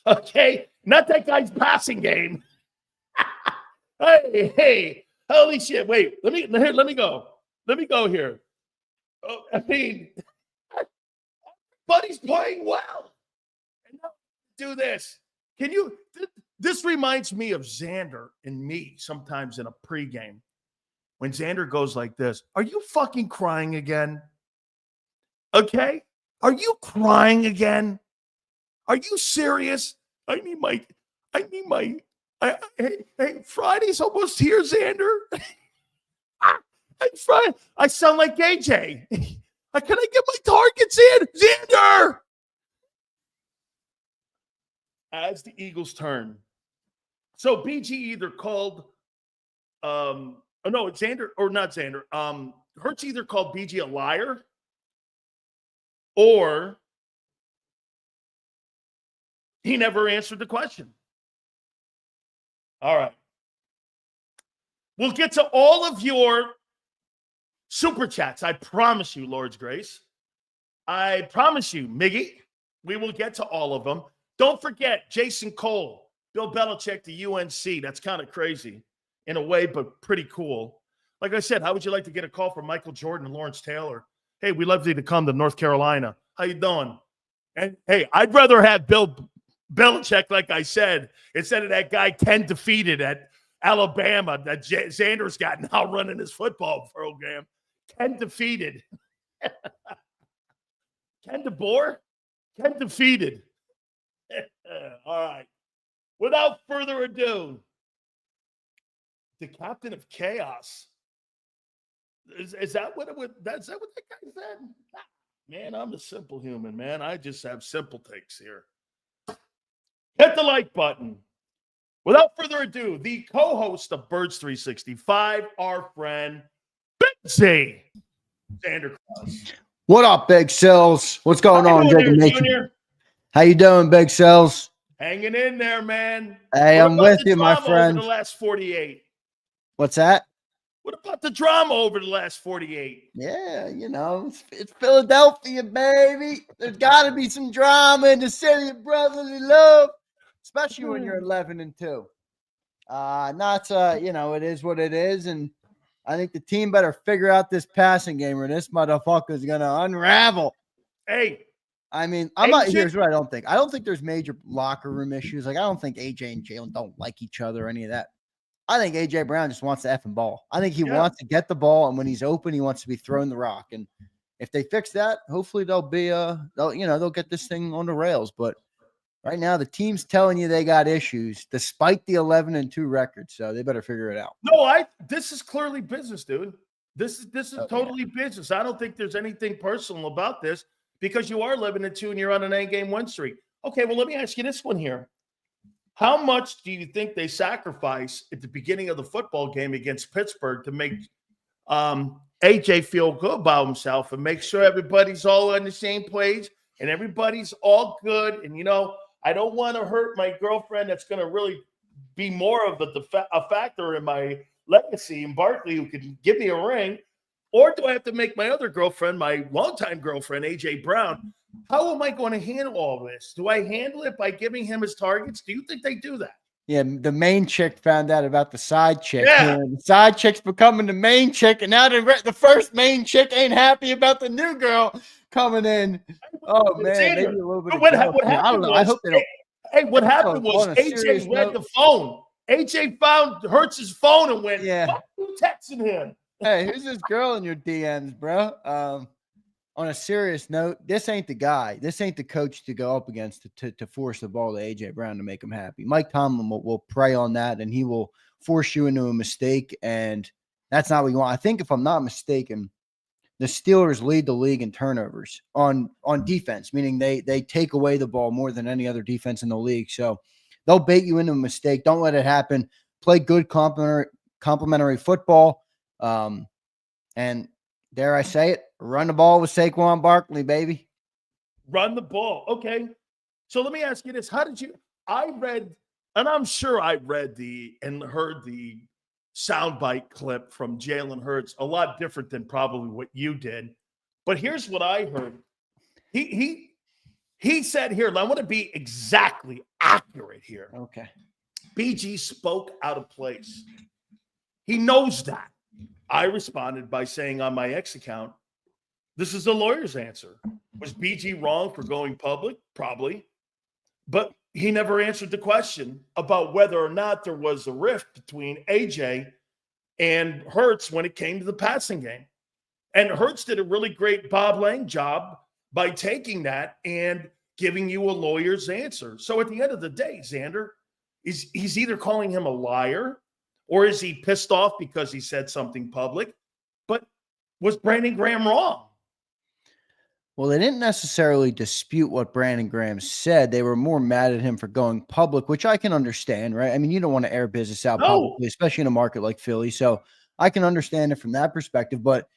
Okay? Not that guy's passing game. Hey, holy shit. Wait, let me go. Let me go here. Oh, I mean, buddy's playing well. And now do this. Can you, this reminds me of Xander and me sometimes in a pregame. When Xander goes like this, are you fucking crying again? Okay? Are you crying again? Are you serious? Hey, Friday's almost here, Xander. I sound like AJ. Can I get my targets in? Xander! As the Eagles turn. So BG either called, Xander, or not Xander. Hurts either called BG a liar or he never answered the question. All right. We'll get to all of your super chats. I promise you, Lord's Grace. I promise you, Miggy. We will get to all of them. Don't forget, Jason Cole, Bill Belichick to UNC. That's kind of crazy in a way, but pretty cool. Like I said, how would you like to get a call from Michael Jordan and Lawrence Taylor? Hey, we'd love you to come to North Carolina. How you doing? And, hey, I'd rather have Bill Belichick, like I said, instead of that guy Ken defeated at Alabama that Xander's got now running his football program. Ken defeated. Ken DeBoer? Ken defeated. All right. Without further ado, the captain of chaos. Is that what that guy said? Man, I'm a simple human, man. I just have simple takes here. Hit the like button. Without further ado, the co-host of Birds 365, our friend, Big Z. Xander Cross. What up, Big Sills? What's going on, JAKIB Nation? How you doing, Big Sills? Hanging in there, man. Hey, I'm with you, my friend. Over the last 48. What's that? What about the drama over the last 48? Yeah, you know, it's Philadelphia, baby. There's got to be some drama in the city of brotherly love, especially when you're 11-2. It is what it is, and I think the team better figure out this passing game, or this motherfucker is gonna unravel. Hey, I mean, here's what I don't think. I don't think there's major locker room issues. Like, I don't think AJ and Jalen don't like each other or any of that. I think AJ Brown just wants the effing ball. I think he wants to get the ball, and when he's open, he wants to be throwing the rock. And if they fix that, hopefully they'll get this thing on the rails. But right now, the team's telling you they got issues despite the 11-2 record, so they better figure it out. No, this is clearly business, dude. This is totally business. I don't think there's anything personal about this because you are 11-2 and you're on an 8-game win streak. Okay, well, let me ask you this one here. How much do you think they sacrifice at the beginning of the football game against Pittsburgh to make AJ feel good about himself and make sure everybody's all on the same page and everybody's all good? And, I don't want to hurt my girlfriend that's going to really be more of a factor in my legacy in Barkley who can give me a ring. Or do I have to make my other girlfriend, my longtime girlfriend, AJ Brown? How am I going to handle all this? Do I handle it by giving him his targets? Do you think they do that? Yeah, the main chick found out about the side chick. Yeah. The side chick's becoming the main chick, and now the first main chick ain't happy about the new girl coming in. Oh, man, maybe a little bit of what happened I don't know. I hope they don't. Hey, what happened was AJ read the phone. AJ found Hurts' phone and went, "Why are you texting him?" Hey, who's this girl in your DMs, bro? On a serious note, this ain't the guy. This ain't the coach to go up against to force the ball to A.J. Brown to make him happy. Mike Tomlin will prey on that, and he will force you into a mistake, and that's not what you want. I think, if I'm not mistaken, the Steelers lead the league in turnovers on defense, meaning they take away the ball more than any other defense in the league. So they'll bait you into a mistake. Don't let it happen. Play good complementary football. And dare I say it, run the ball with Saquon Barkley, baby. Run the ball. Okay. So let me ask you this. I read, and I'm sure I read and heard the soundbite clip from Jalen Hurts, a lot different than probably what you did. But here's what I heard. He said here, and I want to be exactly accurate here. Okay. BG spoke out of place. He knows that. I responded by saying on my X account, this is the lawyer's answer. Was BG wrong for going public? Probably. But he never answered the question about whether or not there was a rift between AJ and Hurts when it came to the passing game. And Hurts did a really great Bob Lang job by taking that and giving you a lawyer's answer. So at the end of the day, Xander, he's either calling him a liar, or is he pissed off because he said something public? But was Brandon Graham wrong? Well, they didn't necessarily dispute what Brandon Graham said. They were more mad at him for going public, which I can understand, right? I mean, you don't want to air business out publicly, especially in a market like Philly. So I can understand it from that perspective. But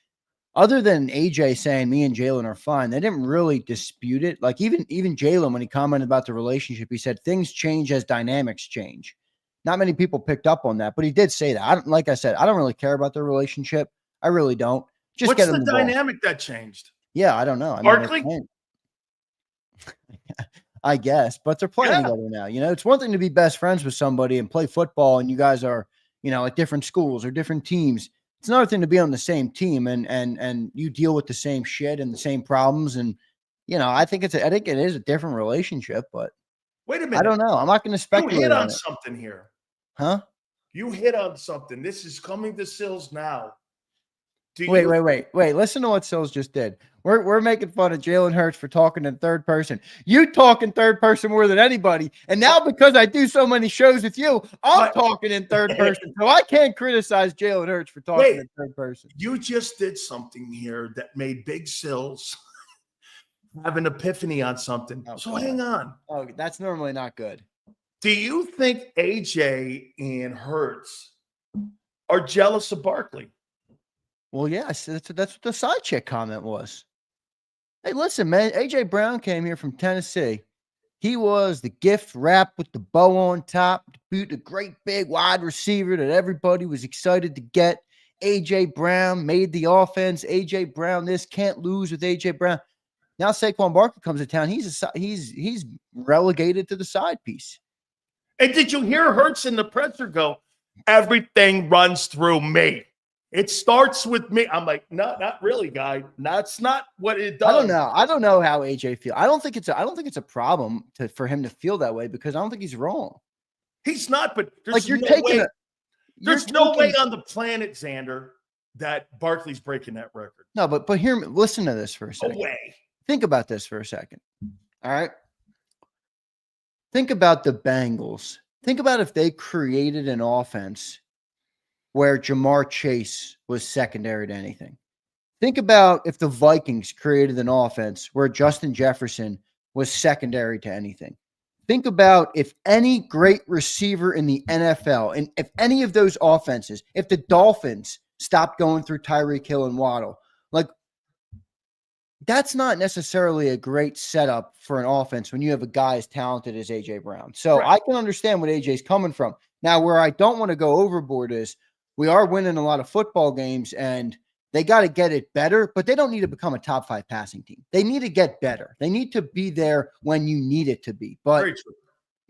other than AJ saying me and Jalen are fine, they didn't really dispute it. Like even Jalen, when he commented about the relationship, he said things change as dynamics change. Not many people picked up on that, but he did say that. Like I said, I don't really care about their relationship. I really don't. Just What's get them the dynamic that changed? Yeah, I don't know. Barkley? I guess, but they're playing together now. You know, it's one thing to be best friends with somebody and play football, and you guys are, at different schools or different teams. It's another thing to be on the same team and you deal with the same shit and the same problems. And I think it is a different relationship, but wait a minute. I don't know. I'm not going to speculate. You hit on something here. Huh? You hit on something. This is coming to Sills now. Wait. Listen to what Sills just did. We're making fun of Jalen Hurts for talking in third person. You talk in third person more than anybody. And now because I do so many shows with you, I'm talking in third person. So I can't criticize Jalen Hurts for talking in third person. You just did something here that made Big Sills have an epiphany on something. Oh, so hang on. Oh, that's normally not good. Do you think AJ and Hurts are jealous of Barkley? Well, yes, that's what the side chick comment was. Hey, listen, man, A.J. Brown came here from Tennessee. He was the gift wrapped with the bow on top, the great big wide receiver that everybody was excited to get. A.J. Brown made the offense. A.J. Brown, this can't lose with A.J. Brown. Now Saquon Barkley comes to town. He's relegated to the side piece. And did you hear Hurts in the presser go, everything runs through me? It starts with me. I'm like, no, not really, guy. That's not what it does. I don't know how AJ feels. I don't think it's a problem for him to feel that way because I don't think he's wrong. He's not, but there's no way on the planet, Xander, that Barkley's breaking that record. No, but listen to this for a second. No way. Think about this for a second. All right. Think about the Bengals. Think about if they created an offense where Jamar Chase was secondary to anything. Think about if the Vikings created an offense where Justin Jefferson was secondary to anything. Think about if any great receiver in the NFL, and if any of those offenses, if the Dolphins stopped going through Tyreek Hill and Waddle, like that's not necessarily a great setup for an offense when you have a guy as talented as A.J. Brown. So right. I can understand what A.J.'s coming from. Now, where I don't want to go overboard is we are winning a lot of football games, and they got to get it better, but they don't need to become a top 5 passing team. They need to get better. They need to be there when you need it to be. But,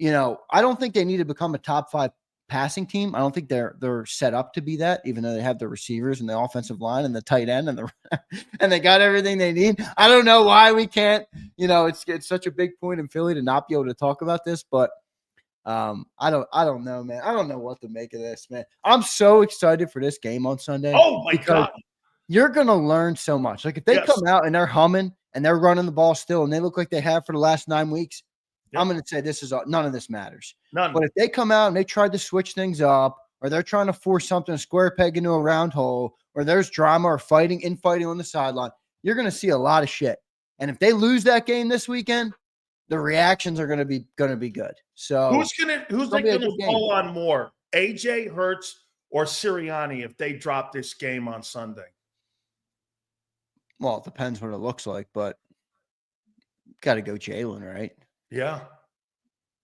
I don't think they need to become a top 5 passing team. I don't think they're set up to be that, even though they have the receivers and the offensive line and the tight end and they got everything they need. I don't know why we can't, it's such a big point in Philly to not be able to talk about this, but I don't know, man. I don't know what to make of this, man. I'm so excited for this game on Sunday. Oh my God. You're gonna learn so much. Like if they come out and they're humming and they're running the ball still and they look like they have for the last 9 weeks, I'm gonna say none of this matters. None. But if they come out and they try to switch things up, or they're trying to force something, a square peg into a round hole, or there's drama or fighting on the sideline, you're gonna see a lot of shit. And if they lose that game this weekend, the reactions are gonna be good. So who's gonna fall on more, AJ Hurts or Sirianni, if they drop this game on Sunday? Well, it depends what it looks like, but got to go Jalen, right? Yeah.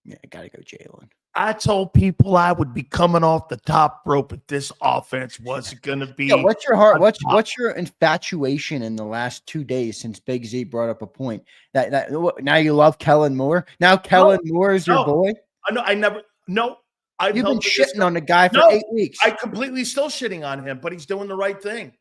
Yeah, got to go Jalen. I told people I would be coming off the top rope if this offense wasn't going to be. Yeah, what's your heart? What's your infatuation in the last 2 days since Big Z brought up a point that now you love Kellen Moore? Now Kellen Moore is your boy? You've been shitting on the guy for 8 weeks. I completely still shitting on him, but he's doing the right thing.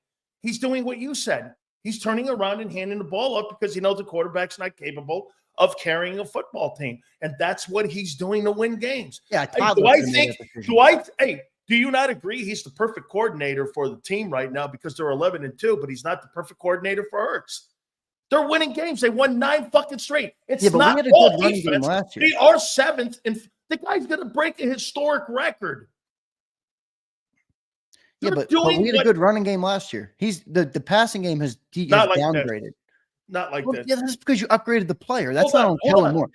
He's doing what you said. He's turning around and handing the ball up because he knows the quarterback's not capable of carrying a football team. And that's what he's doing to win games. Yeah. Do you not agree he's the perfect coordinator for the team right now because they're 11-2, but he's not the perfect coordinator for Hurts? They're winning games. They won 9 fucking straight. It's not all defense. They are 7th, and the guy's going to break a historic record. Yeah, but we had a good running game last year. The passing game has downgraded. Not like this. Yeah, that's because you upgraded the player. That's not on Kellen Moore.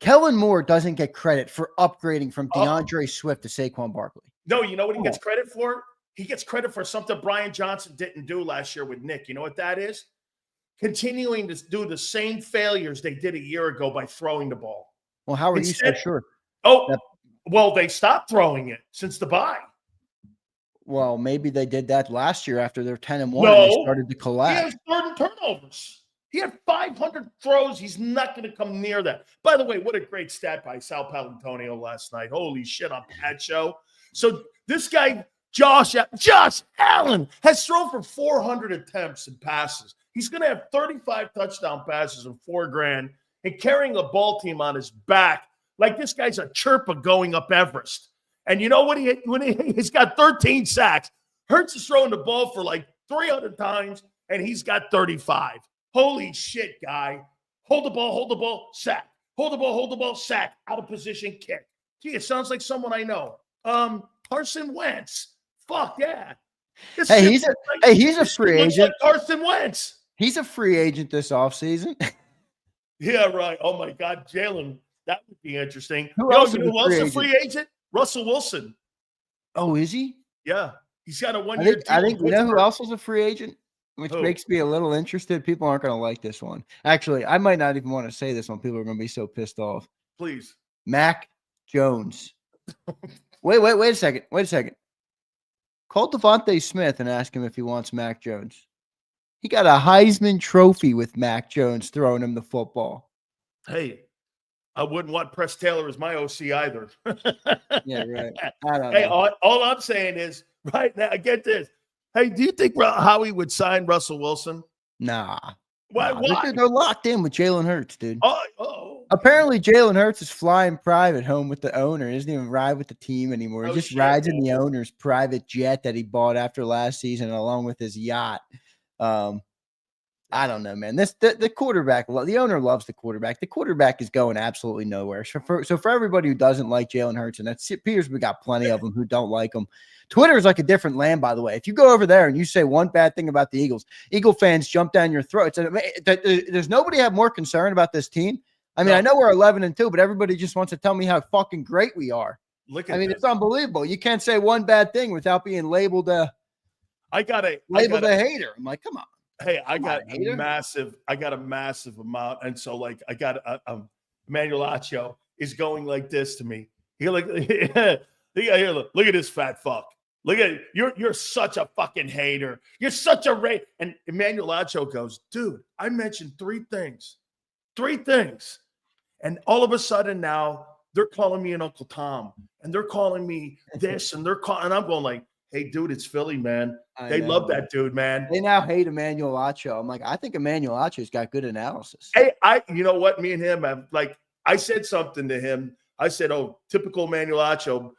Kellen Moore doesn't get credit for upgrading from DeAndre Swift to Saquon Barkley. No, you know what he gets credit for? He gets credit for something Brian Johnson didn't do last year with Nick. You know what that is? Continuing to do the same failures they did a year ago by throwing the ball. Well, how are you so sure? Well, they stopped throwing it since the bye. Well, maybe they did that last year after they're 10-1 and they started to collapse. He has 30 turnovers. He had 500 throws. He's not going to come near that. By the way, what a great stat by Sal Palantonio last night. Holy shit on Pat Show. So this guy, Josh Allen, has thrown for 400 attempts and passes. He's going to have 35 touchdown passes and $4,000 and carrying a ball team on his back like this guy's a Chirpa going up Everest. And you know what? He's got 13 sacks. Hurts is throwing the ball for like 300 times, and he's got 35. Holy shit, guy. Hold the ball, sack. Hold the ball, sack. Out of position, kick. Gee, it sounds like someone I know. Carson Wentz. Fuck yeah. He's a free agent. Like Carson Wentz. He's a free agent this offseason. Yeah, right. Oh, my God. Jalen, that would be interesting. Who else is a free agent? Russell Wilson. Oh, is he? Yeah. He's got a 1-year deal. I think you know who else is a free agent? Which makes me a little interested. People aren't going to like this one. Actually, I might not even want to say this one. People are going to be so pissed off. Please. Mac Jones. Wait a second. Call Devontae Smith and ask him if he wants Mac Jones. He got a Heisman Trophy with Mac Jones throwing him the football. Hey, I wouldn't want Press Taylor as my OC either. Yeah, right. I don't know. All I'm saying is, right now, get this. Hey, do you think Howie would sign Russell Wilson? Nah. Why? They're locked in with Jalen Hurts, dude. Oh. Apparently, Jalen Hurts is flying private home with the owner. He doesn't even ride with the team anymore. He just rides in the owner's private jet that he bought after last season, along with his yacht. I don't know, man. The quarterback, the owner loves the quarterback. The quarterback is going absolutely nowhere. So for everybody who doesn't like Jalen Hurts, and that's appears we got plenty of them who don't like him. Twitter is like a different land, by the way. If you go over there and you say one bad thing about the Eagles, Eagle fans jump down your throats. There's nobody have more concern about this team. I mean, I know we're 11-2, but everybody just wants to tell me how fucking great we are. It's unbelievable. You can't say one bad thing without being labeled a hater. I'm like, come on. Hey, I got a massive amount. And so like I got Emmanuel Acho is going like this to me. He look at this fat fuck. Look at it. You're such a fucking hater. You're such a And Emmanuel Acho goes, dude, I mentioned 3 things. 3 things. And all of a sudden now they're calling me an Uncle Tom and they're calling me this and and I'm going like, hey, dude, it's Philly, man. They love that dude, man. They now hate Emmanuel Acho. I'm like, I think Emmanuel Acho's got good analysis. Hey, you know what? Me and him have like I said something to him. I said, "Oh, typical Manuelacho,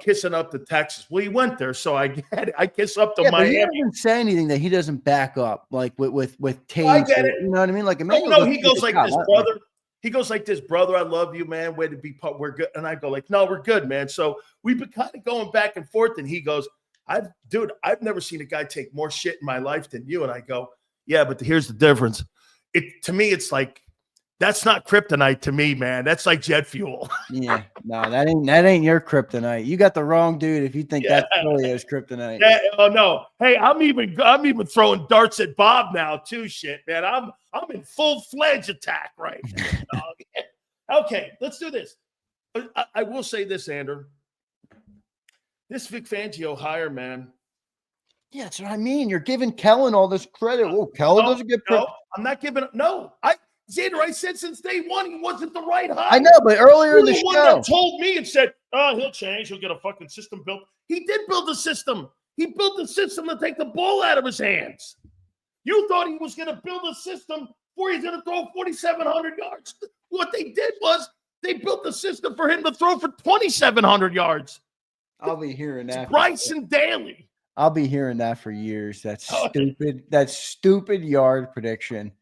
kissing up to Texas." Well, he went there, so I get it. I kiss up to Miami. But he doesn't say anything that he doesn't back up, like with tape. I get it. You know what I mean? Like No, he goes like this, brother. He goes like this, brother. I love you, man. Way to be part. We're good. And I go like, no, we're good, man. So we've been kind of going back and forth. And he goes, I've never seen a guy take more shit in my life than you. And I go, yeah, but here's the difference. To me, it's like, that's not kryptonite to me, man. That's like jet fuel. Yeah, no, that ain't your kryptonite. You got the wrong dude if you think that's Silio's kryptonite. Yeah, oh no. Hey, I'm even throwing darts at Bob now too. Shit, man. I'm in full-fledged attack right now. Okay, let's do this. I will say this, Andrew. This Vic Fangio hire, man. Yeah, that's what I mean. You're giving Kellen all this credit. Oh, Kellen doesn't get no, I'm not giving it. No, Xander, I said since day one he wasn't the right hire. I know, but earlier in the show, one that told me and said, "Oh, he'll change. He'll get a fucking system built." He did build a system. He built a system to take the ball out of his hands. You thought he was going to build a system where he's going to throw 4,700 yards. What they did was they built a system for him to throw for 2,700 yards. I'll be hearing that. Bryson Daly. I'll be hearing that for years. That's stupid. That's stupid yard prediction.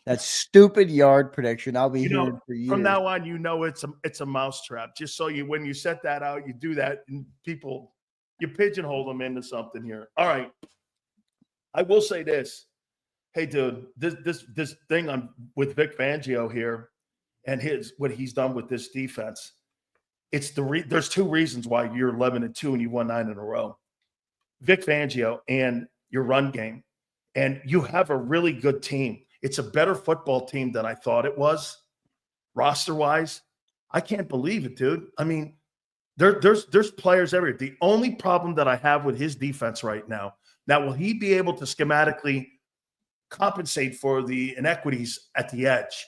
That's stupid yard prediction. I'll be hearing for years. From now on, it's a mousetrap. Just so when you set that out, you do that, and people, you pigeonhole them into something here. All right. I will say this. Hey, dude, this thing with Vic Fangio here, and what he's done with this defense. There's two reasons why you're 11-2 and you won 9 in a row. Vic Fangio and your run game, and you have a really good team. It's a better football team than I thought it was, roster-wise. I can't believe it, dude. I mean, there's players everywhere. The only problem that I have with his defense right now, will he be able to schematically compensate for the inequities at the edge?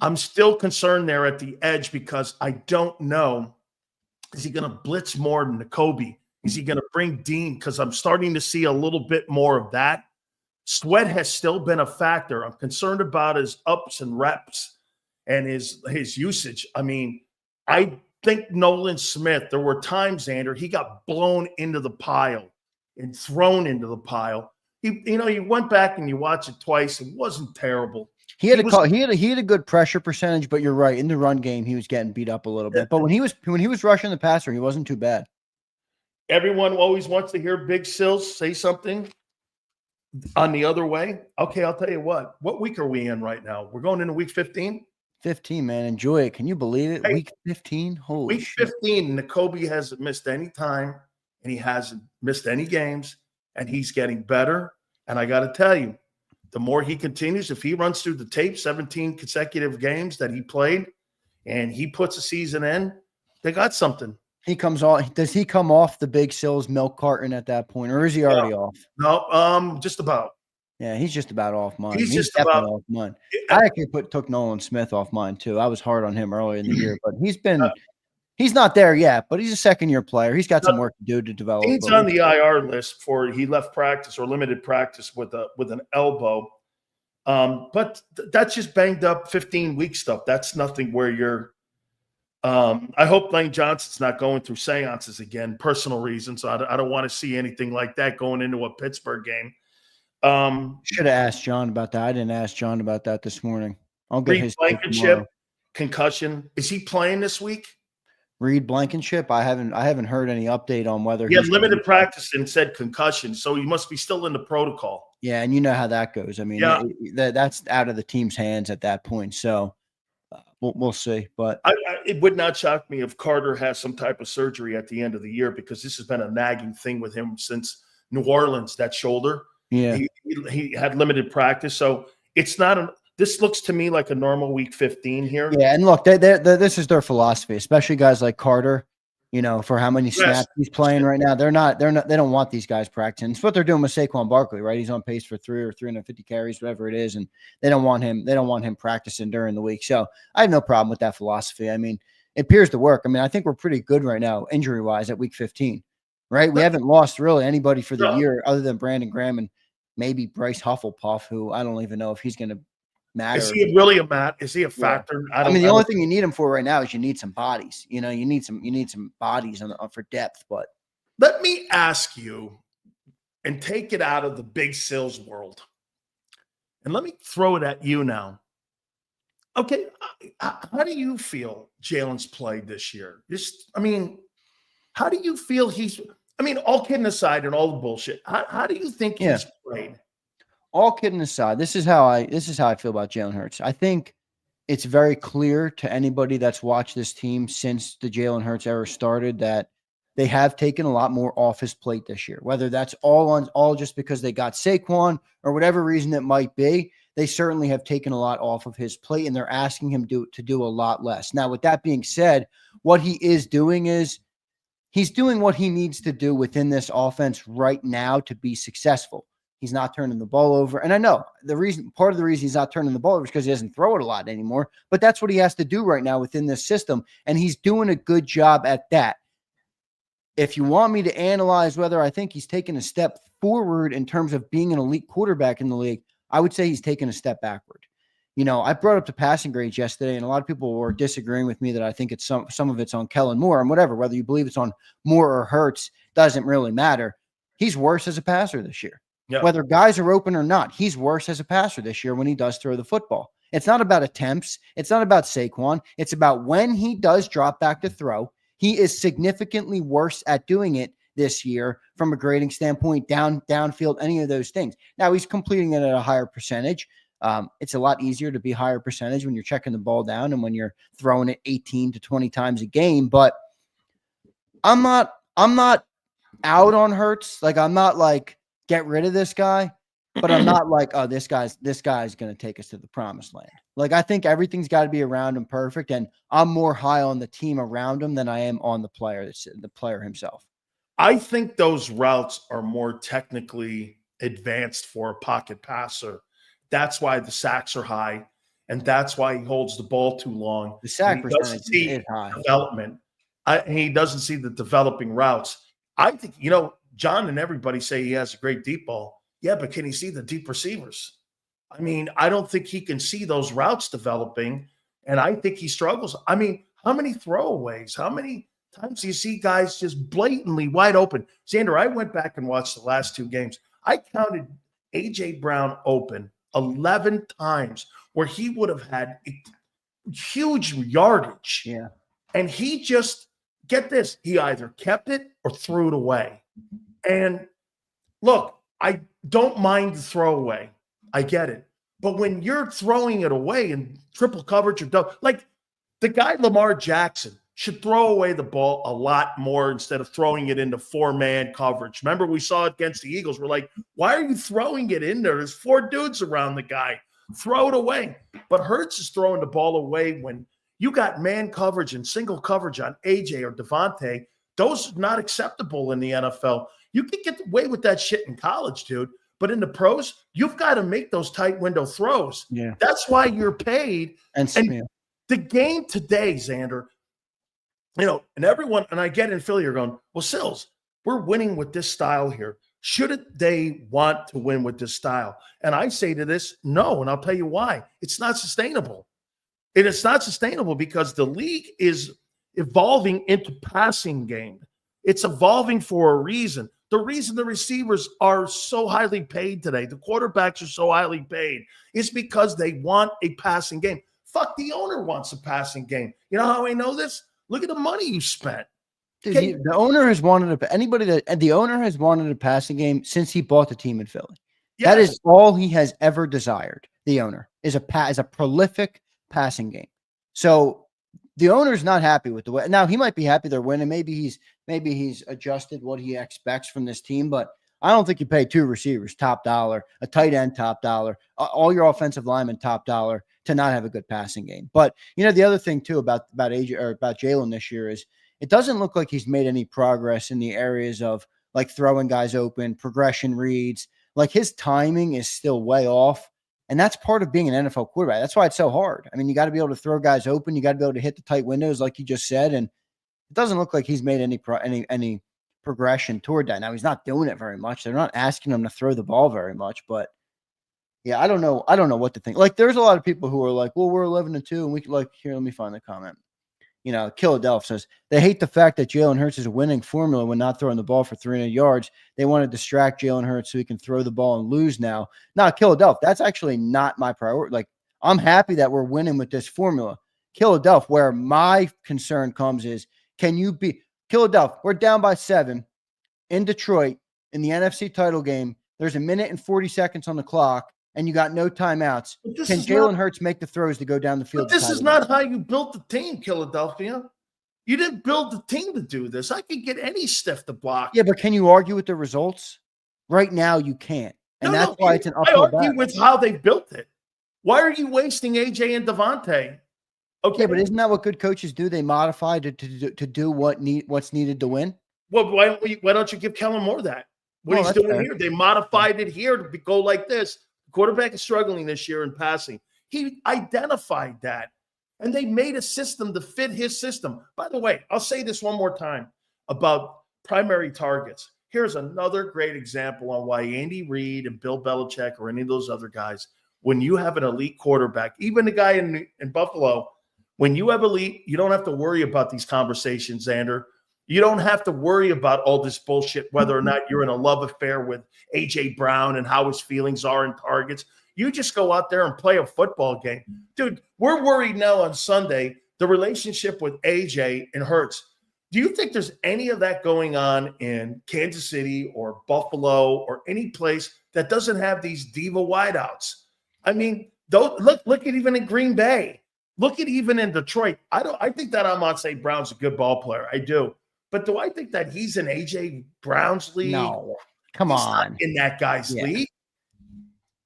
I'm still concerned there at the edge because I don't know, is he going to blitz more than Nakobe? Is he going to bring Dean? Because I'm starting to see a little bit more of that. Sweat has still been a factor. I'm concerned about his ups and reps and his usage. I mean, I think Nolan Smith, there were times, Xander, he got blown into the pile and thrown into the pile. You went back and you watched it twice. It wasn't terrible. He had a good pressure percentage, but you're right. In the run game, he was getting beat up a little bit. But when he was rushing the passer, he wasn't too bad. Everyone always wants to hear Big Sills say something on the other way. Okay, I'll tell you what. What week are we in right now? We're going into week 15? 15, man. Enjoy it. Can you believe it? Hey, week 15? Holy week 15, Nakobe hasn't missed any time, and he hasn't missed any games, and he's getting better. And I got to tell you, the more he continues, if he runs through the tape, 17 consecutive games that he played, and he puts a season in, they got something. He comes off. Does he come off the Big Sills milk carton at that point, or is he already off? No, just about. Yeah, he's just about off mine. He's just about off mine. I actually took Nolan Smith off mine too. I was hard on him earlier in the year, but he's not there yet. But he's a second-year player. He's got some work to do to develop. He's on the IR list he left practice or limited practice with an elbow. But that's just banged up 15-week stuff. That's nothing where you're. I hope Lane Johnson's not going through seances again, personal reasons. I don't want to see anything like that going into a Pittsburgh game. Should have asked John about that. I didn't ask John about that this morning. I'll get his Blankenship, concussion. Is he playing this week? Reed Blankenship. I haven't heard any update on whether he had limited practice and said concussion, so he must be still in the protocol. Yeah, and you know how that goes. I mean, that's out of the team's hands at that point. So we'll see. But it would not shock me if Carter has some type of surgery at the end of the year, because this has been a nagging thing with him since New Orleans. That shoulder. Yeah, he had limited practice, so it's not this looks to me like a normal week 15 here. Yeah, and look, this is their philosophy, especially guys like Carter. You know, for how many snaps he's playing right now, they don't want these guys practicing. It's what they're doing with Saquon Barkley, right? He's on pace for 350 carries, whatever it is, and they don't want him practicing during the week. So I have no problem with that philosophy. I mean, it appears to work. I mean, I think we're pretty good right now, injury wise, at week 15. Right? We haven't lost really anybody for the year other than Brandon Graham and maybe Bryce Hufflepuff, who I don't even know if he's going to matter. Is he really is he a factor? Yeah. I mean, the only thing you need him for right now is you need some bodies. You know, you need some bodies for depth. But let me ask you, and take it out of the Big Sills world, and let me throw it at you now. Okay, how do you feel Jalen's played this year? How do you feel all kidding aside and all the bullshit, how do you think he's played? All kidding aside, this is how I feel about Jalen Hurts. I think it's very clear to anybody that's watched this team since the Jalen Hurts era started that they have taken a lot more off his plate this year. Whether that's all just because they got Saquon or whatever reason it might be, they certainly have taken a lot off of his plate, and they're asking him to do a lot less. Now, with that being said, what he is doing is he's doing what he needs to do within this offense right now to be successful. He's not turning the ball over. And I know part of the reason he's not turning the ball over is because he doesn't throw it a lot anymore, but that's what he has to do right now within this system. And he's doing a good job at that. If you want me to analyze whether I think he's taken a step forward in terms of being an elite quarterback in the league, I would say he's taken a step backward. You know, I brought up the passing grades yesterday, and a lot of people were disagreeing with me that I think it's some of it's on Kellen Moore and whatever, whether you believe it's on Moore or Hurts, doesn't really matter. He's worse as a passer this year. Yep. Whether guys are open or not, he's worse as a passer this year when he does throw the football. It's not about attempts. It's not about Saquon. It's about when he does drop back to throw, he is significantly worse at doing it this year from a grading standpoint, downfield, any of those things. Now he's completing it at a higher percentage. It's a lot easier to be higher percentage when you're checking the ball down and when you're throwing it 18 to 20 times a game. But I'm not out on Hurts. Like, I'm not like, get rid of this guy, but I'm not like, oh, this guy's going to take us to the promised land. Like, I think everything's got to be around him perfect, and I'm more high on the team around him than I am on the player himself. I think those routes are more technically advanced for a pocket passer. That's why the sacks are high, and that's why he holds the ball too long. The sack percentage is high. Development. He doesn't see the developing routes. I think, John and everybody say he has a great deep ball. Yeah, but can he see the deep receivers? I mean, I don't think he can see those routes developing, and I think he struggles. I mean, how many throwaways? How many times do you see guys just blatantly wide open? Xander, I went back and watched the last two games. I counted A.J. Brown open 11 times where he would have had huge yardage. Yeah. And he just, get this, he either kept it or threw it away. And look, I don't mind the throwaway. I get it. But when you're throwing it away in triple coverage or double, like the guy Lamar Jackson should throw away the ball a lot more instead of throwing it into four-man coverage. Remember, we saw it against the Eagles. We're like, why are you throwing it in there? There's four dudes around the guy. Throw it away. But Hurts is throwing the ball away when you got man coverage and single coverage on AJ or Devontae. Those are not acceptable in the NFL. You can get away with that shit in college, dude. But in the pros, you've got to make those tight window throws. Yeah. That's why you're paid. And the game today, Xander, and everyone, and I get in Philly, you're going, well, Sills, we're winning with this style here. Shouldn't they want to win with this style? And I say to this, no, and I'll tell you why. It's not sustainable. And it's not sustainable because the league is evolving into passing game. It's evolving for a reason. The reason the receivers are so highly paid today, the quarterbacks are so highly paid, is because they want a passing game. Fuck, the owner wants a passing game. You know how I know this? Look at the money you spent. Dude, the owner has wanted the owner has wanted a passing game since he bought the team in Philly. Yes. That is all he has ever desired. The owner is a prolific passing game. So the owner's not happy with the way. Now he might be happy they're winning. Maybe he's adjusted what he expects from this team, but I don't think you pay two receivers top dollar, a tight end top dollar, all your offensive linemen top dollar to not have a good passing game. But the other thing too about AJ or about Jalen this year is it doesn't look like he's made any progress in the areas of like throwing guys open, progression reads. Like his timing is still way off. And that's part of being an NFL quarterback. That's why it's so hard. I mean, you got to be able to throw guys open. You got to be able to hit the tight windows, like you just said. And it doesn't look like he's made any progression toward that. Now he's not doing it very much. They're not asking him to throw the ball very much. But Yeah, I don't know. I don't know what to think. Like, there's a lot of people who are like, well, we're 11-2, and we like, here, let me find the comment. Philadelphia says they hate the fact that Jalen Hurts is a winning formula when not throwing the ball for 300 yards. They want to distract Jalen Hurts so he can throw the ball and lose now. Not Philadelphia. That's actually not my priority. Like, I'm happy that we're winning with this formula. Philadelphia, where my concern comes is, can you be Philadelphia? We're down by 7 in Detroit in the NFC title game. There's 1 minute and 40 seconds on the clock, and you got no timeouts. Can Jalen Hurts make the throws to go down the field? But this is not how you built the team, Philadelphia. You didn't build the team to do this. I could get any stiff to block. Yeah, but can you argue with the results? Right now, you can't. And that's why it's an uphill battle. I argue with how they built it. Why are you wasting AJ and Devontae? Okay, but isn't that what good coaches do? They modify to do what's needed to win. Well, why don't you give Kellen Moore that? What he's doing here, they modified it here to go like this. The quarterback is struggling this year in passing. He identified that, and they made a system to fit his system. By the way, I'll say this one more time about primary targets. Here's another great example on why Andy Reid and Bill Belichick or any of those other guys, when you have an elite quarterback, even the guy in Buffalo, when you have elite, you don't have to worry about these conversations, Xander. You don't have to worry about all this bullshit, whether or not you're in a love affair with A.J. Brown and how his feelings are in targets. You just go out there and play a football game. Dude, we're worried now on Sunday, the relationship with A.J. and Hurts. Do you think there's any of that going on in Kansas City or Buffalo or any place that doesn't have these diva wideouts? I mean, look at even in Green Bay. Look at even in Detroit. I think that Amon St. Brown's a good ball player. I do. But do I think that he's in A.J. Brown's league? No. Come he's on. Not in that guy's league.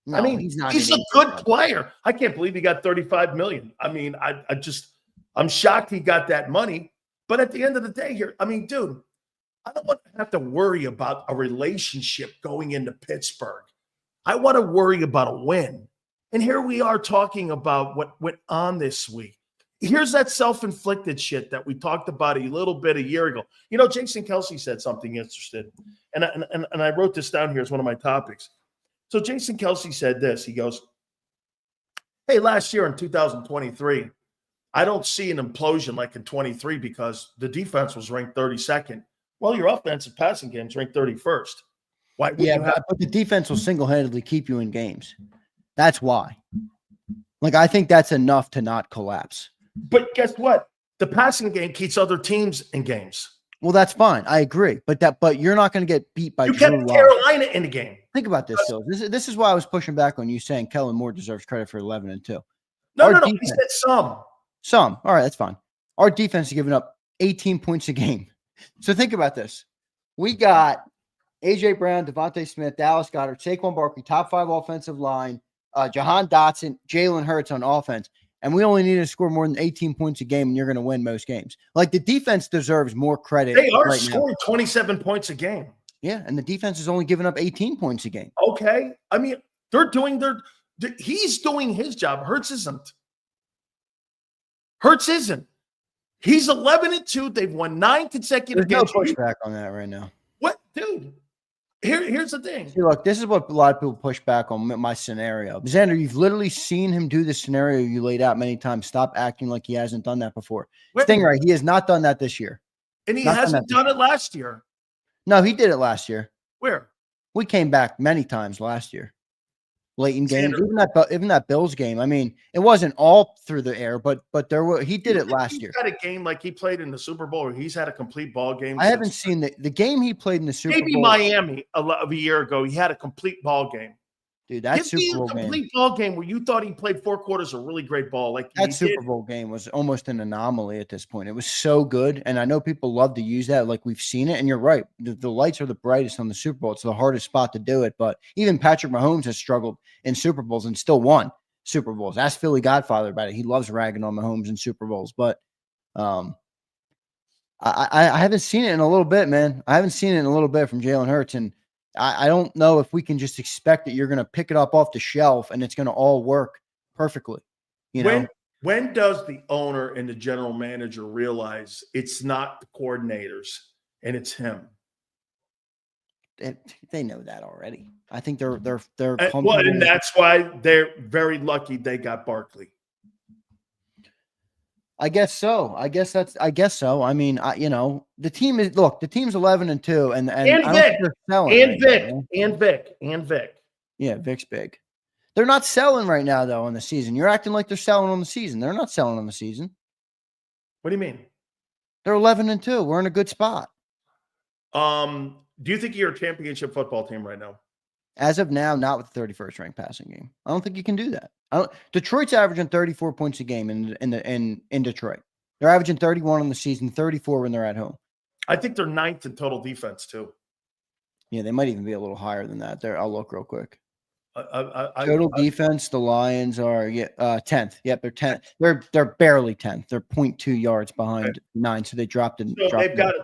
No, I mean, he's not. He's a good player. I can't believe he got $35 million. I mean, I'm shocked he got that money. But at the end of the day here, I mean, dude, I don't want to have to worry about a relationship going into Pittsburgh. I want to worry about a win. And here we are talking about what went on this week. Here's that self-inflicted shit that we talked about a little bit a year ago. You know, Jason Kelce said something interesting. And I wrote this down here as one of my topics. So Jason Kelce said this. He goes, hey, last year in 2023, I don't see an implosion like in 23 because the defense was ranked 32nd. Well, your offensive passing game is ranked 31st. Why? Yeah, but the defense will single-handedly keep you in games. That's why. Like, I think that's enough to not collapse. But guess what? The passing game keeps other teams in games. Well, that's fine. I agree. But you're not going to get beat by you kept Carolina in the game. Think about this, though. This is why I was pushing back on you saying Kellen Moore deserves credit for 11-2. No. He said some. Some. All right, that's fine. Our defense is giving up 18 points a game. So think about this. We got A.J. Brown, Devontae Smith, Dallas Goedert, Saquon Barkley, top 5 offensive line, Jahan Dotson, Jalen Hurts on offense. And we only need to score more than 18 points a game, and you're going to win most games. Like, the defense deserves more credit. They are scoring 27 points a game. Yeah, and the defense is only giving up 18 points a game. Okay. I mean, he's doing his job. Hurts isn't. He's 11-2. They've won 9 consecutive games. There's no pushback on that right now. What, dude? Here's the thing. See, look, this is what a lot of people push back on my scenario. Xander, you've literally seen him do the scenario you laid out many times. Stop acting like he hasn't done that before. Stingray, he has not done that this year. And he hasn't done it last year. No, he did it last year. Where? We came back many times last year. Late in games, even that Bills game. I mean, it wasn't all through the air, but he did it last year. He had a game like he played in the Super Bowl, or he's had a complete ball game. I haven't seen the game he played in the Super Bowl. Maybe Miami of a year ago. He had a complete ball game. Dude, that Super Bowl complete ball game where you thought he played 4 quarters of really great ball. Like that Super Bowl game was almost an anomaly at this point. It was so good, and I know people love to use that. Like, we've seen it, and you're right. The lights are the brightest on the Super Bowl. It's the hardest spot to do it. But even Patrick Mahomes has struggled in Super Bowls and still won Super Bowls. Ask Philly Godfather about it. He loves ragging on Mahomes in Super Bowls. But I haven't seen it in a little bit, man. I haven't seen it in a little bit from Jalen Hurts, and I don't know if we can just expect that you're going to pick it up off the shelf and it's going to all work perfectly. You know, when does the owner and the general manager realize it's not the coordinators and it's him? they know that already. I think they're well, and that's why they're very lucky they got Barkley. I guess so. I guess so. I mean, the team's 11-2, and Vic. Yeah, Vic's big. They're not selling right now though on the season. You're acting like they're selling on the season. They're not selling on the season. What do you mean? They're 11-2. We're in a good spot. Do you think you're a championship football team right now? As of now, not with the 31st ranked passing game. I don't think you can do that. Detroit's averaging 34 points a game in Detroit. They're averaging 31 on the season, 34 when they're at home. I think they're 9th in total defense too. Yeah, they might even be a little higher than that. I'll look real quick. Total defense, the Lions are 10th. Yep, they're 10th. They're barely 10th. They're 0.2 yards behind 9, so they dropped in. So they've got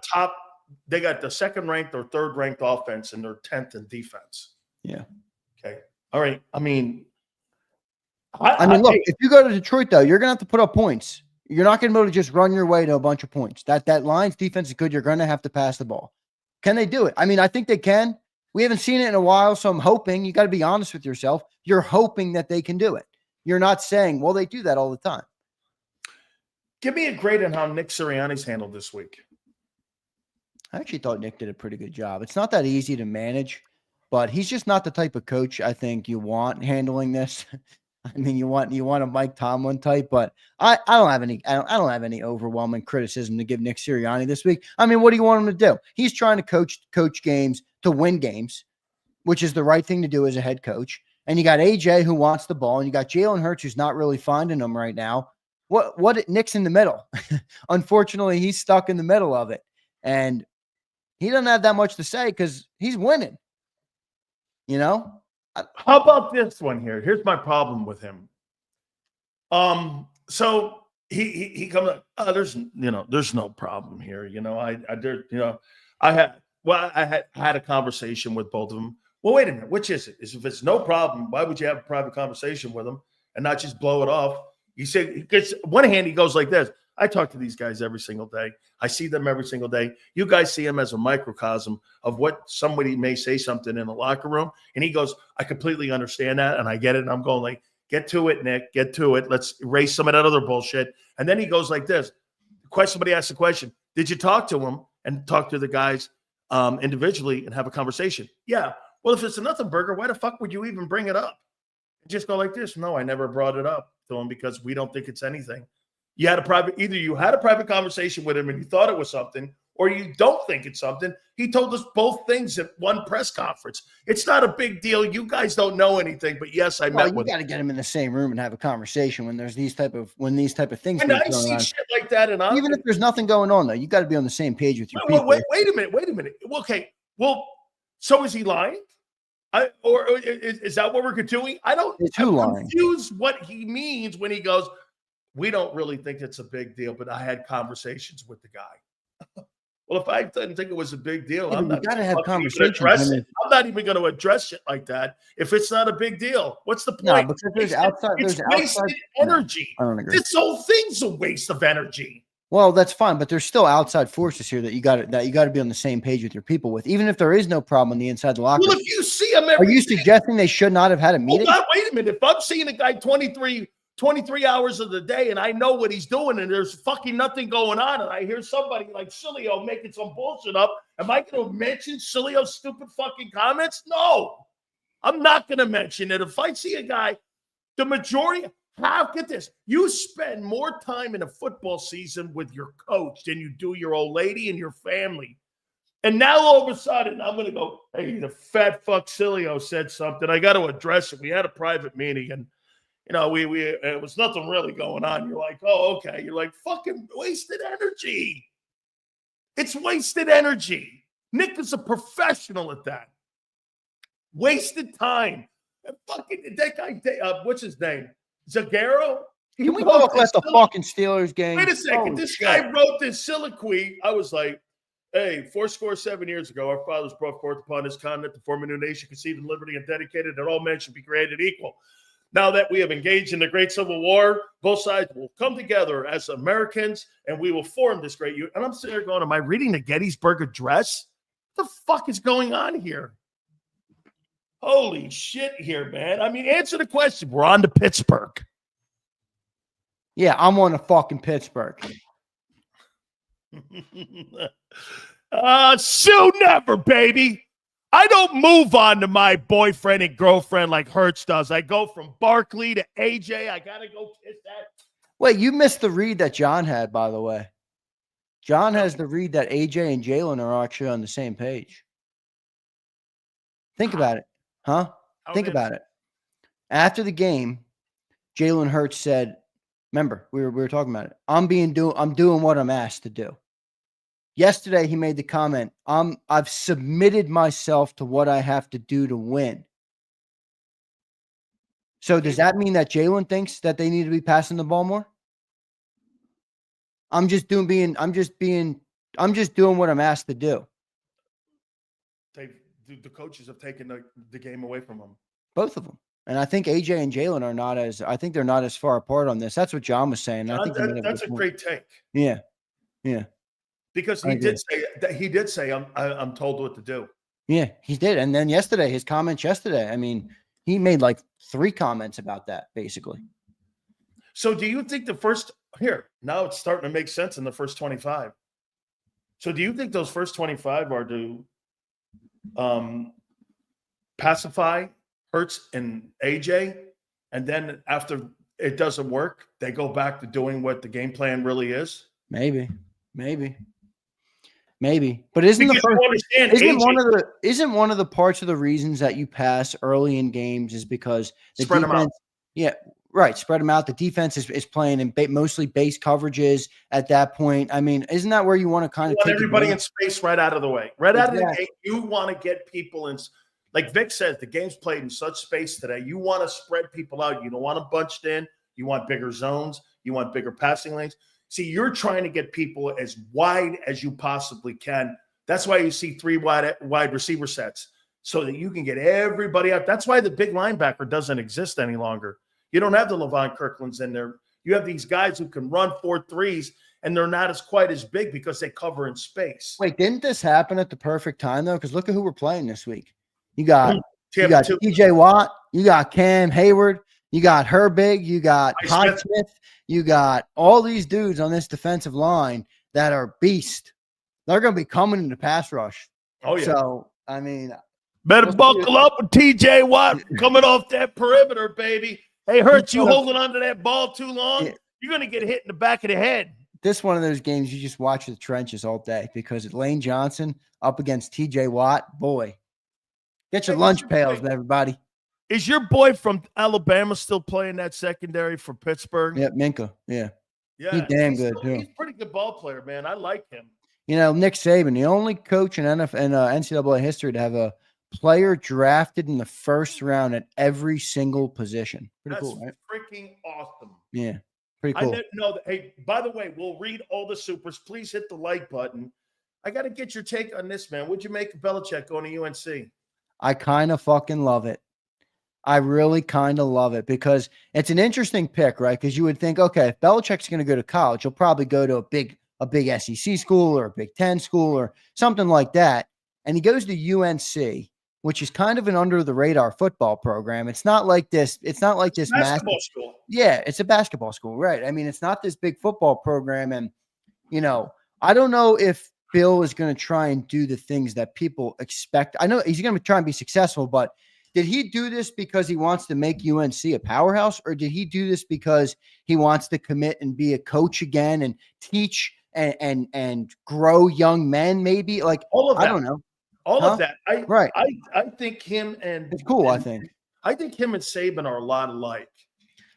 they got the 2nd ranked or 3rd ranked offense, and they're 10th in defense. Yeah. Okay. All right. I mean, look, if you go to Detroit though, you're gonna have to put up points. You're not gonna be able to just run your way to a bunch of points. That Lions defense is good. You're gonna have to pass the ball. Can they do it? I mean, I think they can. We haven't seen it in a while, so I'm hoping. You got to be honest with yourself. You're hoping that they can do it. You're not saying, well, they do that all the time. Give me a grade on how Nick Sirianni's handled this week. I actually thought Nick did a pretty good job. It's not that easy to manage, but he's just not the type of coach I think you want handling this. I mean, you want a Mike Tomlin type, but I don't have any overwhelming criticism to give Nick Sirianni this week. I mean, what do you want him to do? He's trying to coach games to win games, which is the right thing to do as a head coach. And you got AJ who wants the ball, and you got Jalen Hurts who's not really finding them right now. Nick's in the middle. Unfortunately, he's stuck in the middle of it, and he doesn't have that much to say because he's winning. How about this one here? Here's my problem with him. So he comes up, there's no problem here. I had a conversation with both of them. Well, wait a minute, which is it? If it's no problem, why would you have a private conversation with them and not just blow it off? You say, because one hand he goes like this. I talk to these guys every single day. I see them every single day. You guys see them as a microcosm of what somebody may say something in the locker room. And he goes, I completely understand that. And I get it. And I'm going like, get to it, Nick, get to it. Let's erase some of that other bullshit. And then he goes like this. Somebody asked the question, did you talk to him and talk to the guys individually and have a conversation? Yeah. Well, if it's a nothing burger, why the fuck would you even bring it up? Just go like this. No, I never brought it up to him because we don't think it's anything. Either you had a private conversation with him and you thought it was something, or you don't think it's something. He told us both things at one press conference. It's not a big deal. You guys don't know anything, but yes, I met with him. You got to get him in the same room and have a conversation when there's these type of things. And I see shit like that, and even if there's nothing going on, though, you got to be on the same page with your people. Wait a minute. Okay, well, so is he lying? Or is that what we're doing? I'm confused what he means when he goes, we don't really think it's a big deal, but I had conversations with the guy. Well, if I didn't think it was a big deal, I'm not going to have conversations. I'm not even going to address shit like that if it's not a big deal. What's the point? No, because it's wasted energy. No, I don't agree. This whole thing's a waste of energy. Well, that's fine, but there's still outside forces here that you got to be on the same page with your people with, even if there is no problem on the inside the locker room. Well, if you see them, are you suggesting they should not have had a meeting? Hold on, wait a minute. If I'm seeing a guy 23 hours of the day and I know what he's doing and there's fucking nothing going on and I hear somebody like Sileo making some bullshit up, am I going to mention Sileo's stupid fucking comments? No, I'm not going to mention it. If I see a guy, the majority, get this, you spend more time in a football season with your coach than you do your old lady and your family. And now all of a sudden I'm going to go, hey, the fat fuck Sileo said something. I got to address it. We had a private meeting and it was nothing really going on. You're like, oh, okay. You're like, fucking wasted energy. It's wasted energy. Nick is a professional at that. Wasted time. And fucking that guy, what's his name? Zaguero? Can we talk about the fucking Steelers game? Wait a second. This guy wrote this soliloquy. I was like, hey, 7 years ago, our fathers brought forth upon this continent to form a new nation, conceived in liberty and dedicated that all men should be created equal. Now that we have engaged in the great Civil War, both sides will come together as Americans and we will form this great union. And I'm sitting there going, am I reading the Gettysburg Address? What the fuck is going on here? Holy shit here, man. I mean, answer the question. We're on to Pittsburgh. Yeah, I'm on to fucking Pittsburgh. Sue never, baby. I don't move on to my boyfriend and girlfriend like Hurts does. I go from Barkley to AJ. I got to go kiss that. Wait, you missed the read that John had, by the way. John has the read that AJ and Jalen are actually on the same page. Think about it. Huh? Think about it. After the game, Jalen Hurts said, remember, we were talking about it. I'm doing what I'm asked to do. Yesterday, he made the comment, I've submitted myself to what I have to do to win. So does that mean that Jalen thinks that they need to be passing the ball more? I'm just doing what I'm asked to do. The coaches have taken the game away from them. Both of them. And I think AJ and Jalen are not as, I think they're not as far apart on this. That's what John was saying. I think that's a great take. Yeah. Yeah. Because he did say I'm told what to do. Yeah, he did. And then yesterday, his comments yesterday, I mean, he made like 3 comments about that, basically. So do you think now it's starting to make sense in the first 25. So do you think those first 25 are to pacify Hurts and AJ, and then after it doesn't work, they go back to doing what the game plan really is? Maybe. But isn't one of the parts of the reasons that you pass early in games is because the spread defense, them out. Yeah, right. Spread them out. The defense is playing in mostly base coverages at that point. I mean, isn't that where you want to kind of take everybody in space right out of the way? Right out of the gate, you want to get people in. Like Vic says, the game's played in such space today. You want to spread people out. You don't want them bunched in. You want bigger zones. You want bigger passing lanes. See, you're trying to get people as wide as you possibly can. That's why you see 3 wide receiver sets so that you can get everybody out. That's why the big linebacker doesn't exist any longer. You don't have the Levon Kirklands in there. You have these guys who can run 4.3s, and they're not quite as big because they cover in space. Wait, didn't this happen at the perfect time, though? Because look at who we're playing this week. You got TJ Watt. You got Cam Hayward. You got Herbig. You got Highsmith. You got all these dudes on this defensive line that are beasts. They're going to be coming in the pass rush. Oh, yeah. So, I mean, better buckle up with TJ Watt coming off that perimeter, baby. Hey, Hurts, you holding onto that ball too long, you're going to get hit in the back of the head. This one of those games you just watch the trenches all day because it's Lane Johnson up against TJ Watt. Boy, get your lunch pails, everybody. Is your boy from Alabama still playing that secondary for Pittsburgh? Yeah, Minka. Yeah. Yeah. He's damn good, too. He's a pretty good ball player, man. I like him. You know, Nick Saban, the only coach in NCAA history to have a player drafted in the first round at every single position. Pretty cool, right? Freaking awesome. Yeah, pretty cool. I know that. Hey, by the way, we'll read all the supers. Please hit the like button. I got to get your take on this, man. What'd you make of Belichick going to UNC? I kind of fucking love it. I really kind of love it because it's an interesting pick, right? Because you would think, okay, if Belichick's going to go to college, he'll probably go to a big SEC school or a Big Ten school or something like that. And he goes to UNC, which is kind of an under the radar football program. It's not like this. It's not like this basketball school. Yeah, it's a basketball school, right? I mean, it's not this big football program. And, you know, I don't know if Bill is going to try and do the things that people expect. I know he's going to try and be successful, but did he do this because he wants to make UNC a powerhouse, or did he do this because he wants to commit and be a coach again and teach and grow young men? Maybe like all of that. I don't know. All of that. I think him and it's cool. I think him and Saban are a lot alike.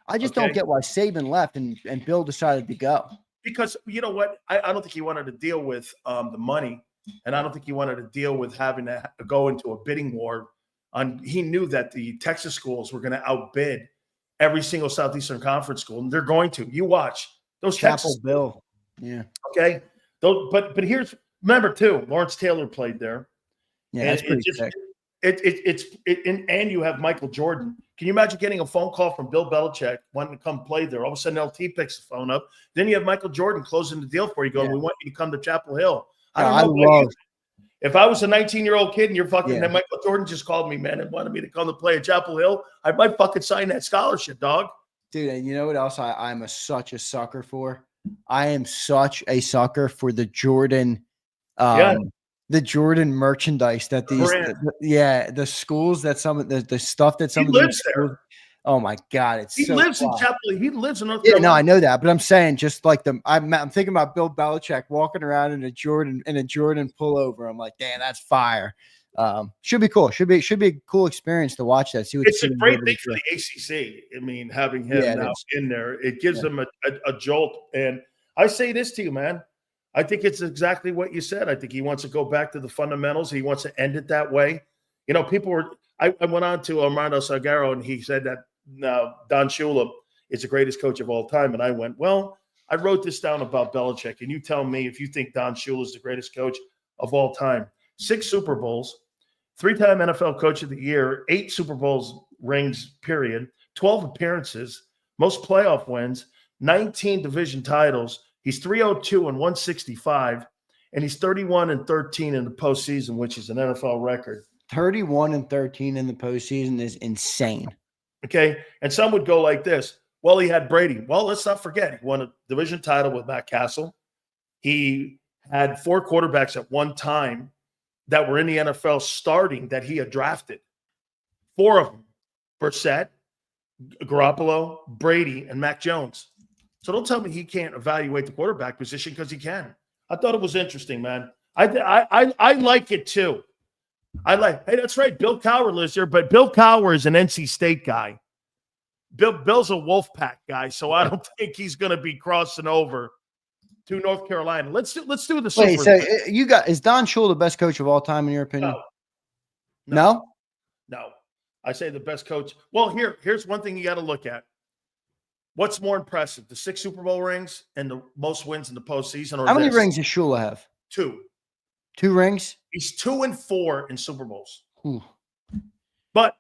I just don't get why Saban left and Bill decided to go. Because you know what? I don't think he wanted to deal with the money, and I don't think he wanted to deal with having to go into a bidding war. He knew that the Texas schools were going to outbid every single Southeastern Conference school, and they're going to. You watch those Texas Bill. Yeah. Okay. But remember too, Lawrence Taylor played there. Yeah, that's pretty sick. And you have Michael Jordan. Can you imagine getting a phone call from Bill Belichick wanting to come play there? All of a sudden, LT picks the phone up. Then you have Michael Jordan closing the deal for you, going, "We want you to come to Chapel Hill." If I was a 19-year-old kid and you're fucking, Yeah. then Michael Jordan just called me, man, and wanted me to come to play at Chapel Hill, I might fucking sign that scholarship, dog. Dude, and you know what else I'm such a sucker for? I am such a sucker for the Jordan, the Jordan merchandise that the schools that some of the stuff that some he of lives these there. schools, oh my God, it's He so lives fun. in Chapel. He lives in North Yeah, Carolina. no, I know that, but I'm saying just like I'm thinking about Bill Belichick walking around in a Jordan pullover. I'm like, damn, that's fire. Should be cool. Should be a cool experience to watch that. See what It's a great thing for the ACC. I mean, having him now in there, it gives them a jolt. And I say this to you, man. I think it's exactly what you said. I think he wants to go back to the fundamentals. He wants to end it that way. You know, people were. I went on to Armando Salguero, and he said that Don Shula is the greatest coach of all time. And I went, well, I wrote this down about Belichick, and you tell me if you think Don Shula is the greatest coach of all time. 6 Super Bowls. 3-time NFL Coach of the Year, 8 Super Bowls rings, period, 12 appearances, most playoff wins, 19 division titles. He's 302 and 165, and he's 31-13 in the postseason, which is an NFL record. 31-13 in the postseason is insane. Okay, and some would go like this. Well, he had Brady. Well, let's not forget, he won a division title with Matt Castle. He had 4 quarterbacks at one time that were in the NFL starting that he had drafted. 4 of them: Brissett, Garoppolo, Brady, and Mac Jones. So don't tell me he can't evaluate the quarterback position, because he can. I thought it was interesting, man. I like it too. Hey, that's right. Bill Cowher lives here, but Bill Cowher is an NC State guy. Bill's a Wolfpack guy, so I don't think he's going to be crossing over to North Carolina. Let's do the Super. Wait, so is Don Shula the best coach of all time in your opinion? No. I say the best coach. Well, here's one thing you got to look at. What's more impressive, the 6 Super Bowl rings and the most wins in the postseason? Or how many rings does Shula have? 2. 2 rings? He's 2-4 in Super Bowls. Ooh. But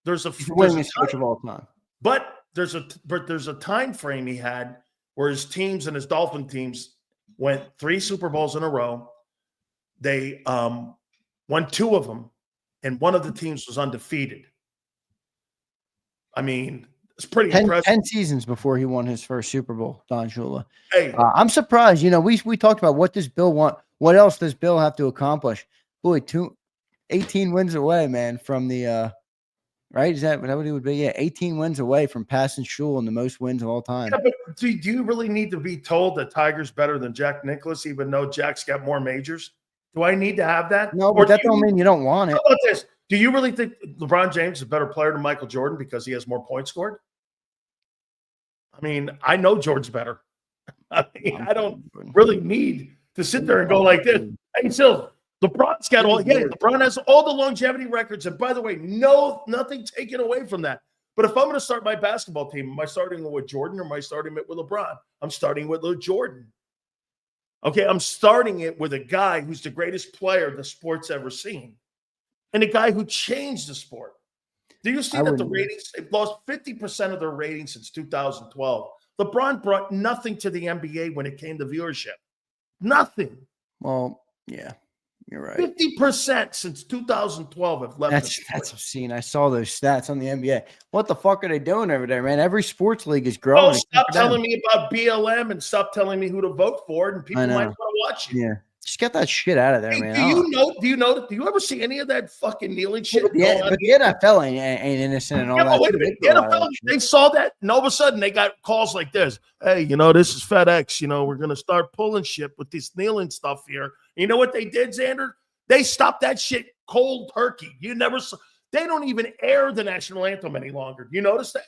there's a winningest coach of all time. But there's a time frame he had where his teams and his Dolphin teams went 3 Super Bowls in a row. They won 2 of them, and one of the teams was undefeated. I mean, it's pretty impressive. 10 seasons before he won his first Super Bowl, Don Shula. Hey, I'm surprised. You know, we talked about what does Bill want? What else does Bill have to accomplish? Boy, 18 wins away, man, from the right? Is that what he would be? Yeah, 18 wins away from passing Shula and the most wins of all time. Yeah, but do you really need to be told that Tiger's better than Jack Nicklaus, even though Jack's got more majors? Do I need to have that? No, but that don't mean you don't want it. How about this? Do you really think LeBron James is a better player than Michael Jordan because he has more points scored? I mean, I know Jordan's better. I mean, I don't really need to sit there and go like this. Hey, still, LeBron's got LeBron has all the longevity records. And by the way, nothing taken away from that. But if I'm going to start my basketball team, am I starting with Jordan or am I starting it with LeBron? I'm starting with Jordan. Okay, I'm starting it with a guy who's the greatest player the sport's ever seen. And a guy who changed the sport. Do you see that the ratings, they've lost 50% of their ratings since 2012. LeBron brought nothing to the NBA when it came to viewership. Nothing. Well, yeah, you're right. 50% since 2012 have left. That's obscene. I saw those stats on the NBA. What the fuck are they doing over there, man? Every sports league is growing. Oh, stop telling me about BLM and stop telling me who to vote for, and people might want to watch you. Yeah. Just get that shit out of there, man. Do you ever see any of that fucking kneeling shit? Yeah, but the NFL ain't innocent and all that. Wait a minute. The NFL, they saw that, and all of a sudden they got calls like this. Hey, this is FedEx. We're going to start pulling shit with this kneeling stuff here. You know what they did, Xander? They stopped that shit cold turkey. They don't even air the national anthem any longer. You notice that?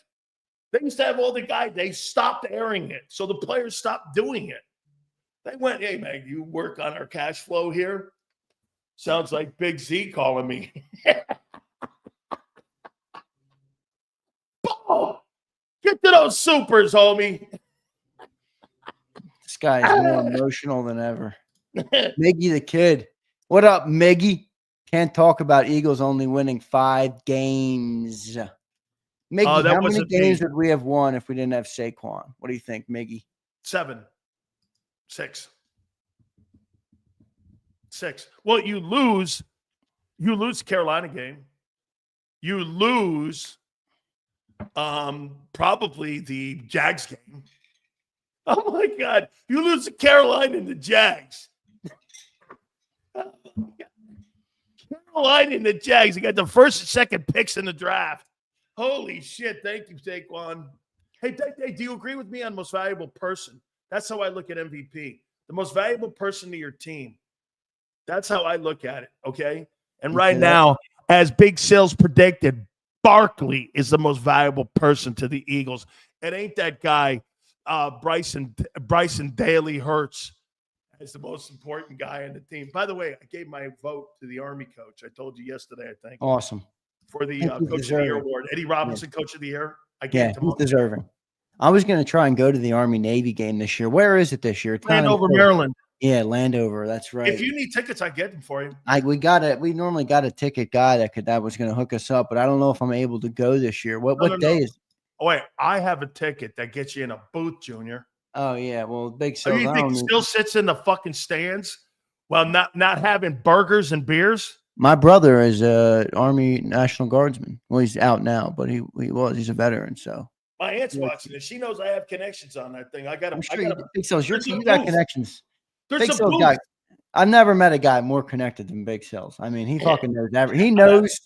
They used to have all the guys. They stopped airing it, so the players stopped doing it. They went, hey, man, you work on our cash flow here? Sounds like Big Z calling me. Oh, get to those supers, homie. This guy is more emotional than ever. Miggy the Kid. What up, Miggy? Can't talk about Eagles only winning 5 games. Miggy, how many games would we have won if we didn't have Saquon? What do you think, Miggy? 7. 6. 6. Well, you lose Carolina game. You lose probably the Jags game. Oh my God. You lose to Carolina and the Jags. Carolina and the Jags. You got the first and second picks in the draft. Holy shit. Thank you, Saquon. Hey, do you agree with me on most valuable person? That's how I look at MVP. The most valuable person to your team. That's how I look at it, okay? And right now, as Big Sales predicted, Barkley is the most valuable person to the Eagles. It ain't that guy, Bryson Daly Hurts, as the most important guy on the team. By the way, I gave my vote to the Army coach. I told you yesterday, I think. Awesome. For the Coach of the Year award. Eddie Robinson, Coach of the Year. I gave it to him. He's deserving. I was going to try and go to the Army-Navy game this year. Where is it this year? It's Landover, Maryland. Yeah, Landover. That's right. If you need tickets, I get them for you. We normally got a ticket guy that was going to hook us up, but I don't know if I'm able to go this year. What day is it? Oh, wait, I have a ticket that gets you in a booth, Junior. Oh yeah, well, Big Sales. You think still sits in the fucking stands while not having burgers and beers? My brother is a Army National Guardsman. Well, he's out now, but he's a veteran. So my aunt's watching this. She knows I have connections on that thing. I'm sure Big Sales. You got connections. There's a booth. Guy. I've never met a guy more connected than Big Sales. I mean, he fucking knows everybody. He knows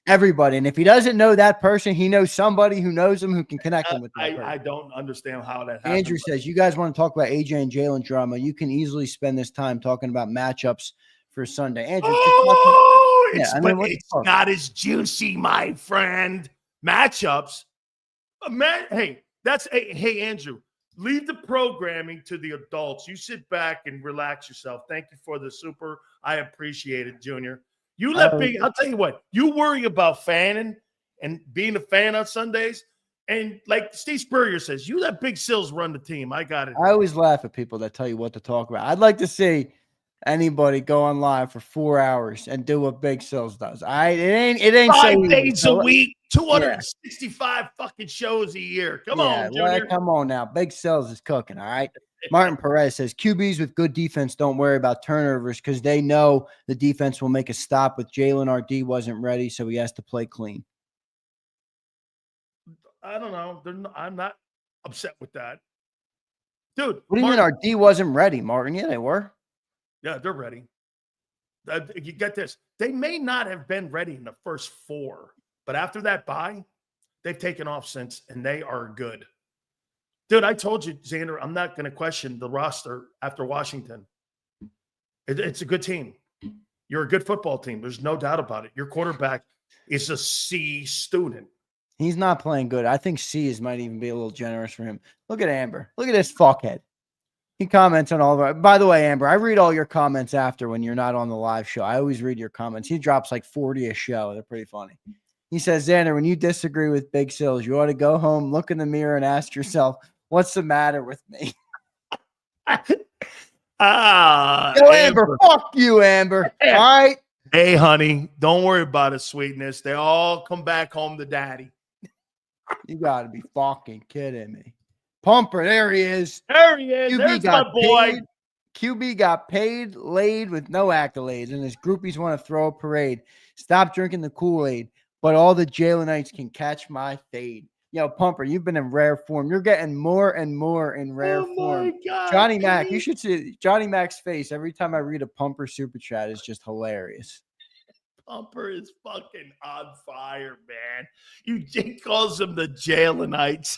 everybody, and if he doesn't know that person, he knows somebody who knows him who can connect him with that person. I don't understand how that happens. Andrew says, you guys want to talk about AJ and Jalen drama? You can easily spend this time talking about matchups for Sunday. Andrew, it's not as juicy, my friend. Matchups. Hey, Andrew. Leave the programming to the adults. You sit back and relax yourself. Thank you for the super. I appreciate it, Junior. I'll tell you what, you worry about fanning and being a fan on Sundays. And like Steve Spurrier says, you let Big Sills run the team. I got it. I always laugh at people that tell you what to talk about. I'd like to see anybody go on live for 4 hours and do what Big Sills does. It ain't 5 days a week, 265 fucking shows a year. Come on, Junior. Come on now. Big Sills is cooking, all right? Martin Perez says, QBs with good defense don't worry about turnovers because they know the defense will make a stop with Jalen. Our D wasn't ready, so he has to play clean. I don't know. I'm not upset with that. Dude. What do you mean our D wasn't ready, Martin? Yeah, they were. Yeah, they're ready. You get this. They may not have been ready in the first 4, but after that bye, they've taken off since, and they are good. Dude, I told you, Xander, I'm not going to question the roster after Washington. It's a good team. You're a good football team. There's no doubt about it. Your quarterback is a C student. He's not playing good. I think C's might even be a little generous for him. Look at Amber. Look at this fuckhead. He comments on all of our. By the way, Amber, I read all your comments after when you're not on the live show. I always read your comments. He drops like 40 a show. They're pretty funny. He says, Xander, when you disagree with Big Sills, you ought to go home, look in the mirror, and ask yourself, what's the matter with me? Amber, fuck you, Amber. All right. Hey, honey, don't worry about it, sweetness. They all come back home to daddy. You got to be fucking kidding me. Pumper, there he is. There he is. There's my boy. QB got paid, laid with no accolades, and his groupies want to throw a parade. Stop drinking the Kool-Aid, but all the Jalenites can catch my fade. Yo, Pumper, you've been in rare form. You're getting more and more in rare form. God, Johnny Mac, you should see Johnny Mac's face every time I read a Pumper super chat is just hilarious. Pumper is fucking on fire, man. He calls them the Jalenites.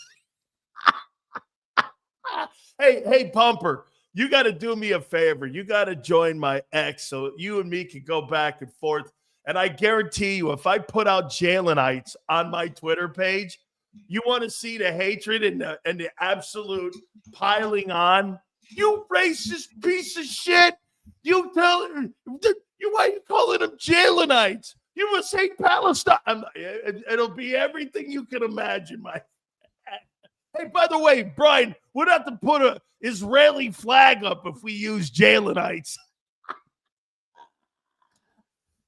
Hey, Pumper, you got to do me a favor. You got to join my ex so you and me can go back and forth. And I guarantee you, if I put out Jalenites on my Twitter page, you want to see the hatred and the absolute piling on? You racist piece of shit. Why are you calling them Jalenites? You must hate Palestine. It'll be everything you can imagine, my. Hey, by the way, Brian, we'd have to put an Israeli flag up if we use Jalenites.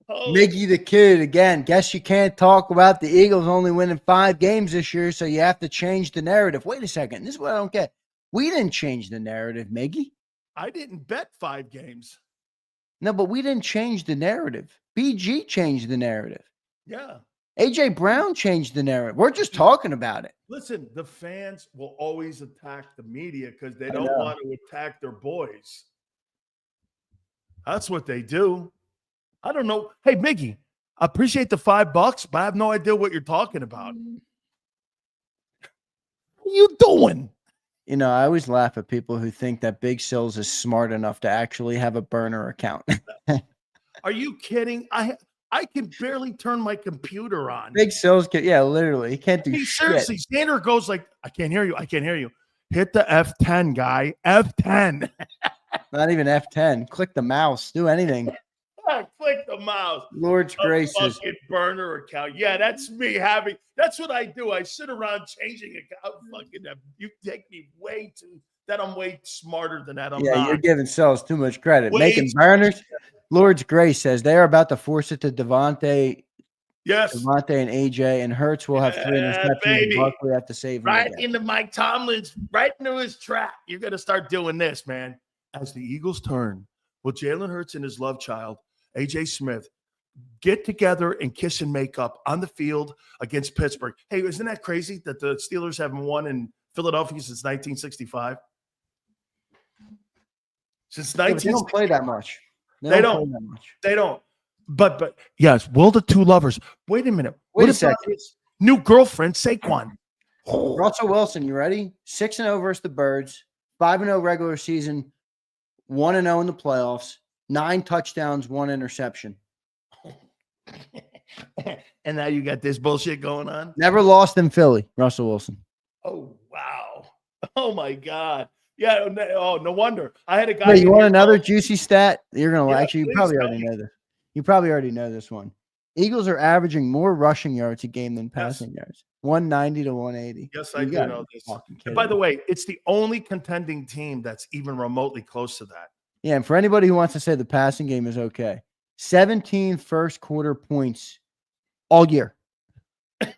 Miggy the Kid, again, guess you can't talk about the Eagles only winning 5 games this year, so you have to change the narrative. Wait a second. This is what I don't get. We didn't change the narrative, Miggy. I didn't bet 5 games. No, but we didn't change the narrative. BG changed the narrative. Yeah. AJ Brown changed the narrative. We're just talking about it. Listen, the fans will always attack the media because they don't want to attack their boys. That's what they do. I don't know. Hey, Miggy, I appreciate the $5, but I have no idea what you're talking about. What are you doing? You know, I always laugh at people who think that Big Sills is smart enough to actually have a burner account. Are you kidding? I can barely turn my computer on. Big Sills can, yeah, literally. He can't do shit. Seriously, Xander goes like, I can't hear you. I can't hear you. Hit the F10, guy. F10. Not even F10. Click the mouse. Do anything. Click the mouse. Lord's graces. Fucking burner account. Yeah, that's me having. That's what I do. I sit around changing account. Fucking, you take me way too. That I'm way smarter than that. I'm not. You're giving Sills too much credit. Making burners. Lord's grace says they are about to force it to Devontae. Yes. Devontae and AJ, and Hurts will have 3 interceptions. Barkley have to save him right into Mike Tomlin's, right into his trap. You're going to start doing this, man. As the Eagles turn, will Jalen Hurts and his love child, AJ Smith, get together and kiss and make up on the field against Pittsburgh? Hey, isn't that crazy that the Steelers haven't won in Philadelphia since 1965? Since 1965. They don't play that much. They don't. Play that much. They don't. But yes, will the two lovers? Wait a minute. Wait a second. New girlfriend, Saquon. Russell Wilson, you ready? 6-0 versus the Birds, 5-0 regular season, 1-0 in the playoffs, 9 touchdowns, 1 interception. And now you got this bullshit going on? Never lost in Philly, Russell Wilson. Oh, wow. Oh, my God. Yeah. Oh, no wonder. I had a guy. Wait, you want another juicy stat? You're going to actually, you probably already know this. You probably already know this one. Eagles are averaging more rushing yards a game than passing yards. 190 to 180. Yes, I do know this. And by the way, it's the only contending team that's even remotely close to that. Yeah, and for anybody who wants to say the passing game is okay, 17 first quarter points all year.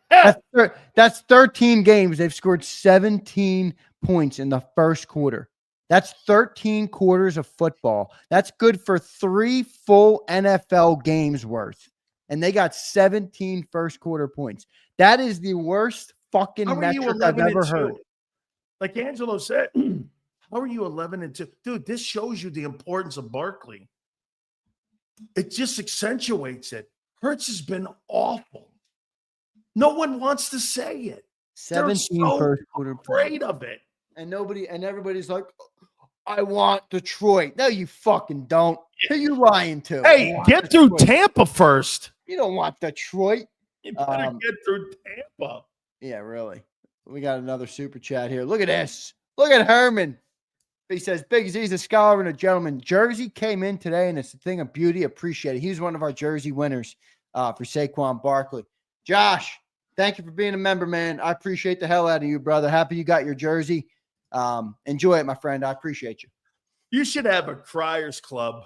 That's 13 games. They've scored 17 points in the first quarter. That's 13 quarters of football. That's good for 3 full NFL games worth. And they got 17 first quarter points. That is the worst fucking metric I've ever heard. Like Angelo said, how are you 11-2? Dude, this shows you the importance of Barkley. It just accentuates it. Hurts has been awful. No one wants to say it. 17 first quarter points. Afraid of it. And everybody's like, I want Detroit. No, you fucking don't. Who you lying to? Hey, get through Tampa first. You don't want Detroit. You better get through Tampa. Yeah, really. We got another super chat here. Look at this. Look at Herman. He says, Big Z's a scholar and a gentleman. Jersey came in today, and it's a thing of beauty. Appreciate it. He's one of our Jersey winners for Saquon Barkley. Josh, thank you for being a member, man. I appreciate the hell out of you, brother. Happy you got your jersey. Enjoy it, my friend. I appreciate you. You should have a Criers Club,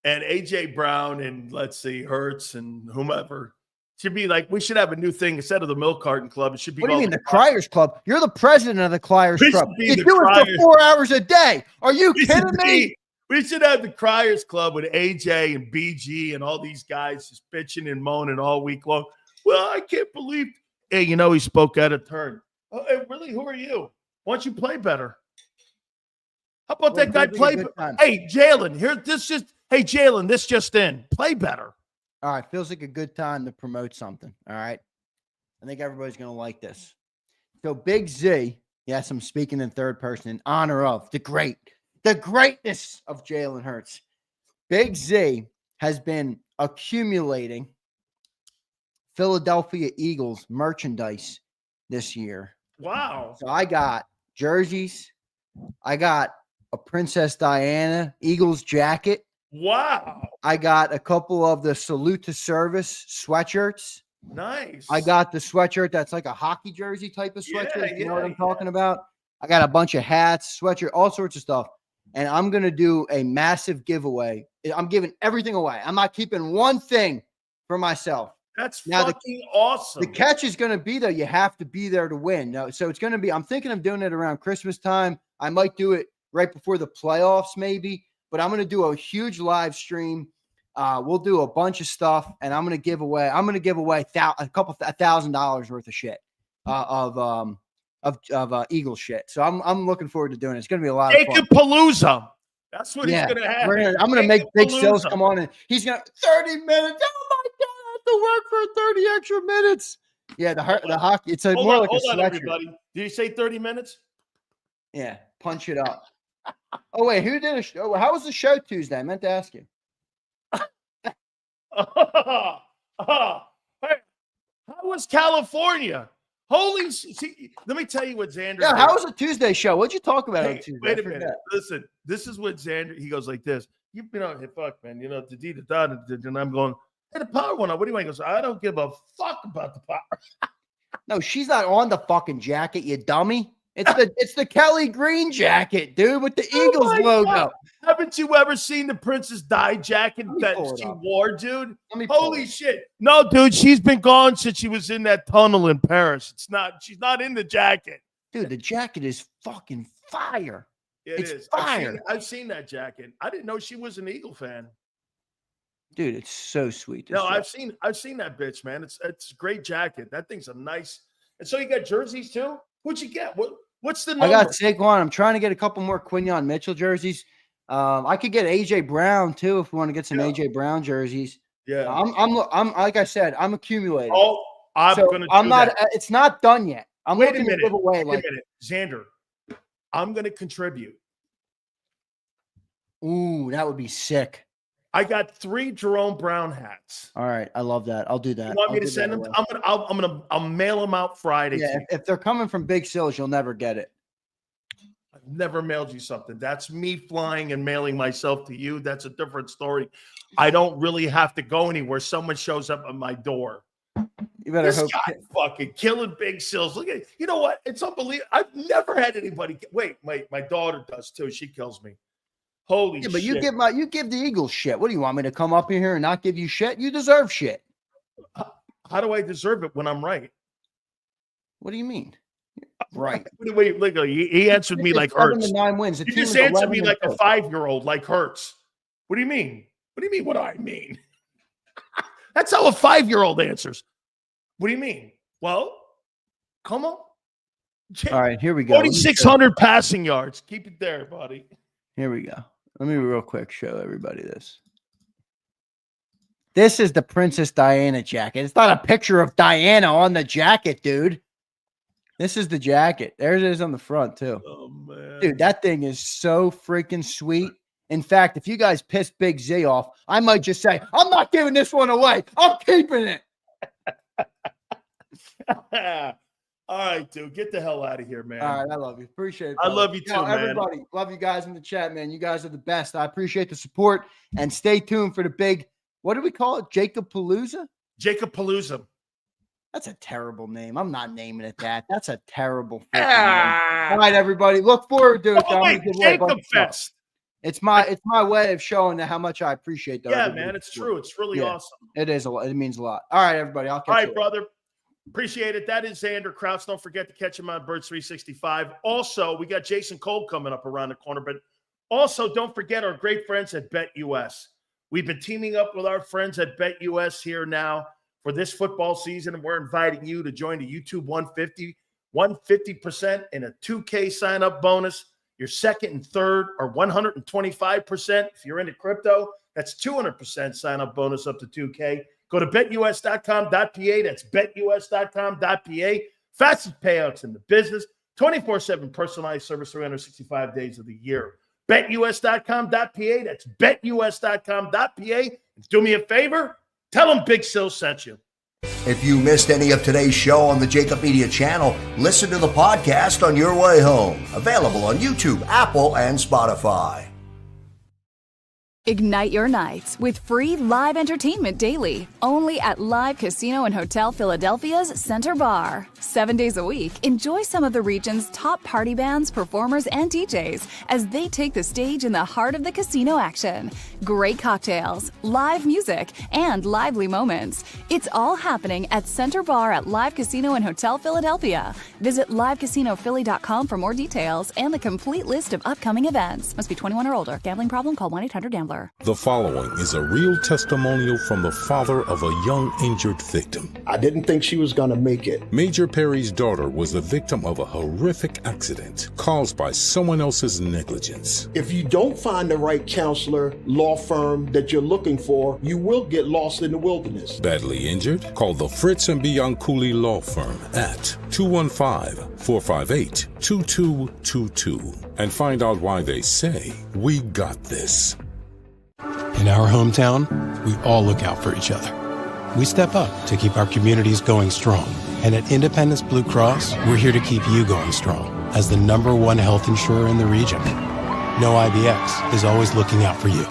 and AJ Brown and let's see, Hurts and whomever should be like. We should have a new thing instead of the Milk Carton Club. It should be. What do you mean the Criers Club? You're the president of the Criers Club. You do it for 4 hours a day. Are you kidding me? We should have the Criers Club with AJ and BG and all these guys just bitching and moaning all week long. Well, I can't believe. Hey, you know he spoke out of turn. Oh, hey, really? Who are you? Why don't you play better? How about that guy play? Hey, Jalen, hey, Jalen, this just in. Play better. All right. Feels like a good time to promote something. All right. I think everybody's going to like this. So Big Z, yes, I'm speaking in third person in honor of the greatness of Jalen Hurts. Big Z has been accumulating Philadelphia Eagles merchandise this year. Wow. So I got jerseys. I got a Princess Diana Eagles jacket. Wow. I got a couple of the Salute to Service sweatshirts. Nice. I got the sweatshirt that's like a hocky jersey type of sweatshirt. You know what I'm talking about? I got a bunch of hats, sweatshirt, all sorts of stuff. And I'm going to do a massive giveaway. I'm giving everything away. I'm not keeping one thing for myself. That's fucking awesome. The catch is going to be, though, you have to be there to win. No, so it's going to be, I'm thinking of doing it around Christmas time. I might do it right before the playoffs, maybe. but I'm going to do a huge live stream. We'll do a bunch of stuff, and I'm going to give away $1,000 worth of shit of Eagle shit. So I'm looking forward to doing it. It's going to be a lot of fun. JAKIB Palooza. That's what he's going to have. I'm going to make Big Sills come on, and he's going to 30 minutes. Oh my God, I have to work for 30 extra minutes. Yeah, the hockey. It's more like a sweatshirt. Everybody. Did you say 30 minutes? Yeah, punch it up. Oh wait, who did a show? How was the show Tuesday? I meant to ask you. How was California? Holy see, let me tell you what Xander. Yeah, how was the Tuesday show? What'd you talk about on Tuesday? Wait a minute. Listen, this is what Xander. He goes like this. You've been on. Hey, fuck, man. You know, and I'm going. Hey, the power went on. What do you want? He goes, I don't give a fuck about the power. No, she's not on the fucking jacket, you dummy. It's the Kelly Green jacket, dude, with the Eagles logo. God. Haven't you ever seen the Princess Di jacket that she wore, dude? Holy shit. No, dude, she's been gone since she was in that tunnel in Paris. She's not in the jacket. Dude, the jacket is fucking fire. It's fire. I've seen that jacket. I didn't know she was an Eagle fan. Dude, it's so sweet. No, I've seen that bitch, man. It's a great jacket. That thing's a nice. And so you got jerseys too? What'd you get? What's the number? I got Saquon. I'm trying to get a couple more Quinyon Mitchell jerseys. I could get AJ Brown too if we want to get some AJ Brown jerseys. Yeah. I'm like I said, I'm accumulating. Oh, I'm not. It's not done yet. I'm looking to give away. Wait a minute, Xander. I'm going to contribute. Ooh, that would be sick. I got 3 Jerome Brown hats. All right, I love that. I'll do that. You want me to send them? I'll mail them out Friday. Yeah, if they're coming from Big Sills, you'll never get it. I've never mailed you something. That's me flying and mailing myself to you. That's a different story. I don't really have to go anywhere. Someone shows up at my door. You better hope. Guy fucking killing Big Sills. Look at you know what? It's unbelievable. I've never had anybody. Wait, my daughter does too. She kills me. Holy shit. But you give the Eagles shit. What do you want me to come up here and not give you shit? You deserve shit. How do I deserve it when I'm right? What do you mean? Right. Wait, look, he answered me like Hurts. 7-9 wins. You just answered me like a 5-year-old, like Hurts. What do you mean? What do you mean? What do I mean? That's how a 5-year-old answers. What do you mean? Well, come on. All right, here we go. 4,600 passing yards. Keep it there, buddy. Here we go. Let me real quick show everybody this. This is the Princess Diana jacket. It's not a picture of Diana on the jacket, dude. This is the jacket. There it is on the front, too. Oh, man. Dude, that thing is so freaking sweet. In fact, if you guys piss Big Z off, I might just say, I'm not giving this one away. I'm keeping it. All right, dude. Get the hell out of here, man. All right. I love you. Appreciate it. I love you too, man. Everybody, love you guys in the chat, man. You guys are the best. I appreciate the support. And stay tuned for the big, what do we call it? JAKIB Palooza? JAKIB Palooza. That's a terrible name. I'm not naming it that. That's a terrible name. All right, everybody. Look forward to it. JAKIB Fest. It's my way of showing how much I appreciate those. Yeah, man. It's true. It's really awesome. It is a lot. It means a lot. All right, everybody. I'll catch you. All right, brother. Appreciate it. That is Xander Krauts. Don't forget to catch him on Birds 365. Also, we got Jason Cole coming up around the corner. But also, don't forget our great friends at BetUS. We've been teaming up with our friends at BetUS here now for this football season, and we're inviting you to join the YouTube 150% in a 2K sign-up bonus. Your second and third are 125%. If you're into crypto, that's 200% sign-up bonus up to 2K. Go to betus.com.pa. That's betus.com.pa. Fastest payouts in the business. 24/7 personalized service 365 days of the year. betus.com.pa. That's betus.com.pa. Do me a favor. Tell them Big Sil sent you. If you missed any of today's show on the JAKIB Media channel, listen to the podcast on your way home. Available on YouTube, Apple, and Spotify. Ignite your nights with free live entertainment daily, only at Live Casino and Hotel Philadelphia's Center Bar. 7 days a week, enjoy some of the region's top party bands, performers, and DJs as they take the stage in the heart of the casino action. Great cocktails, live music, and lively moments. It's all happening at Center Bar at Live Casino and Hotel Philadelphia. Visit livecasinophilly.com for more details and the complete list of upcoming events. Must be 21 or older. Gambling problem? Call 1-800-GAMBLER. The following is a real testimonial from the father of a young injured victim. I didn't think she was going to make it. Major Perry's daughter was the victim of a horrific accident caused by someone else's negligence. If you don't find the right counselor, law firm that you're looking for, you will get lost in the wilderness. Badly injured? Call the Fritz and Bianculli Law Firm at 215-458-2222 and find out why they say, "We got this." In our hometown, we all look out for each other. We step up to keep our communities going strong. And at Independence Blue Cross, we're here to keep you going strong as the #1 health insurer in the region. No IBX is always looking out for you.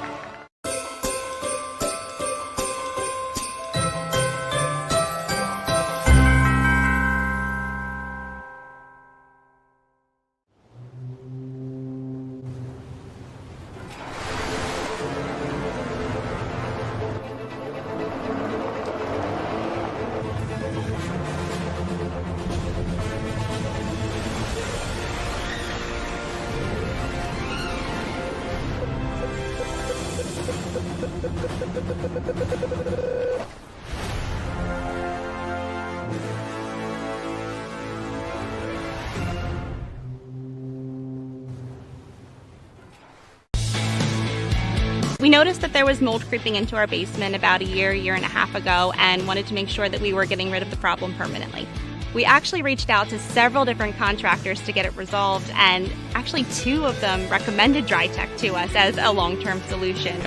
We noticed that there was mold creeping into our basement about a year and a half ago, and wanted to make sure that we were getting rid of the problem permanently. We actually reached out to several different contractors to get it resolved, and actually 2 of them recommended DryTech to us as a long-term solution.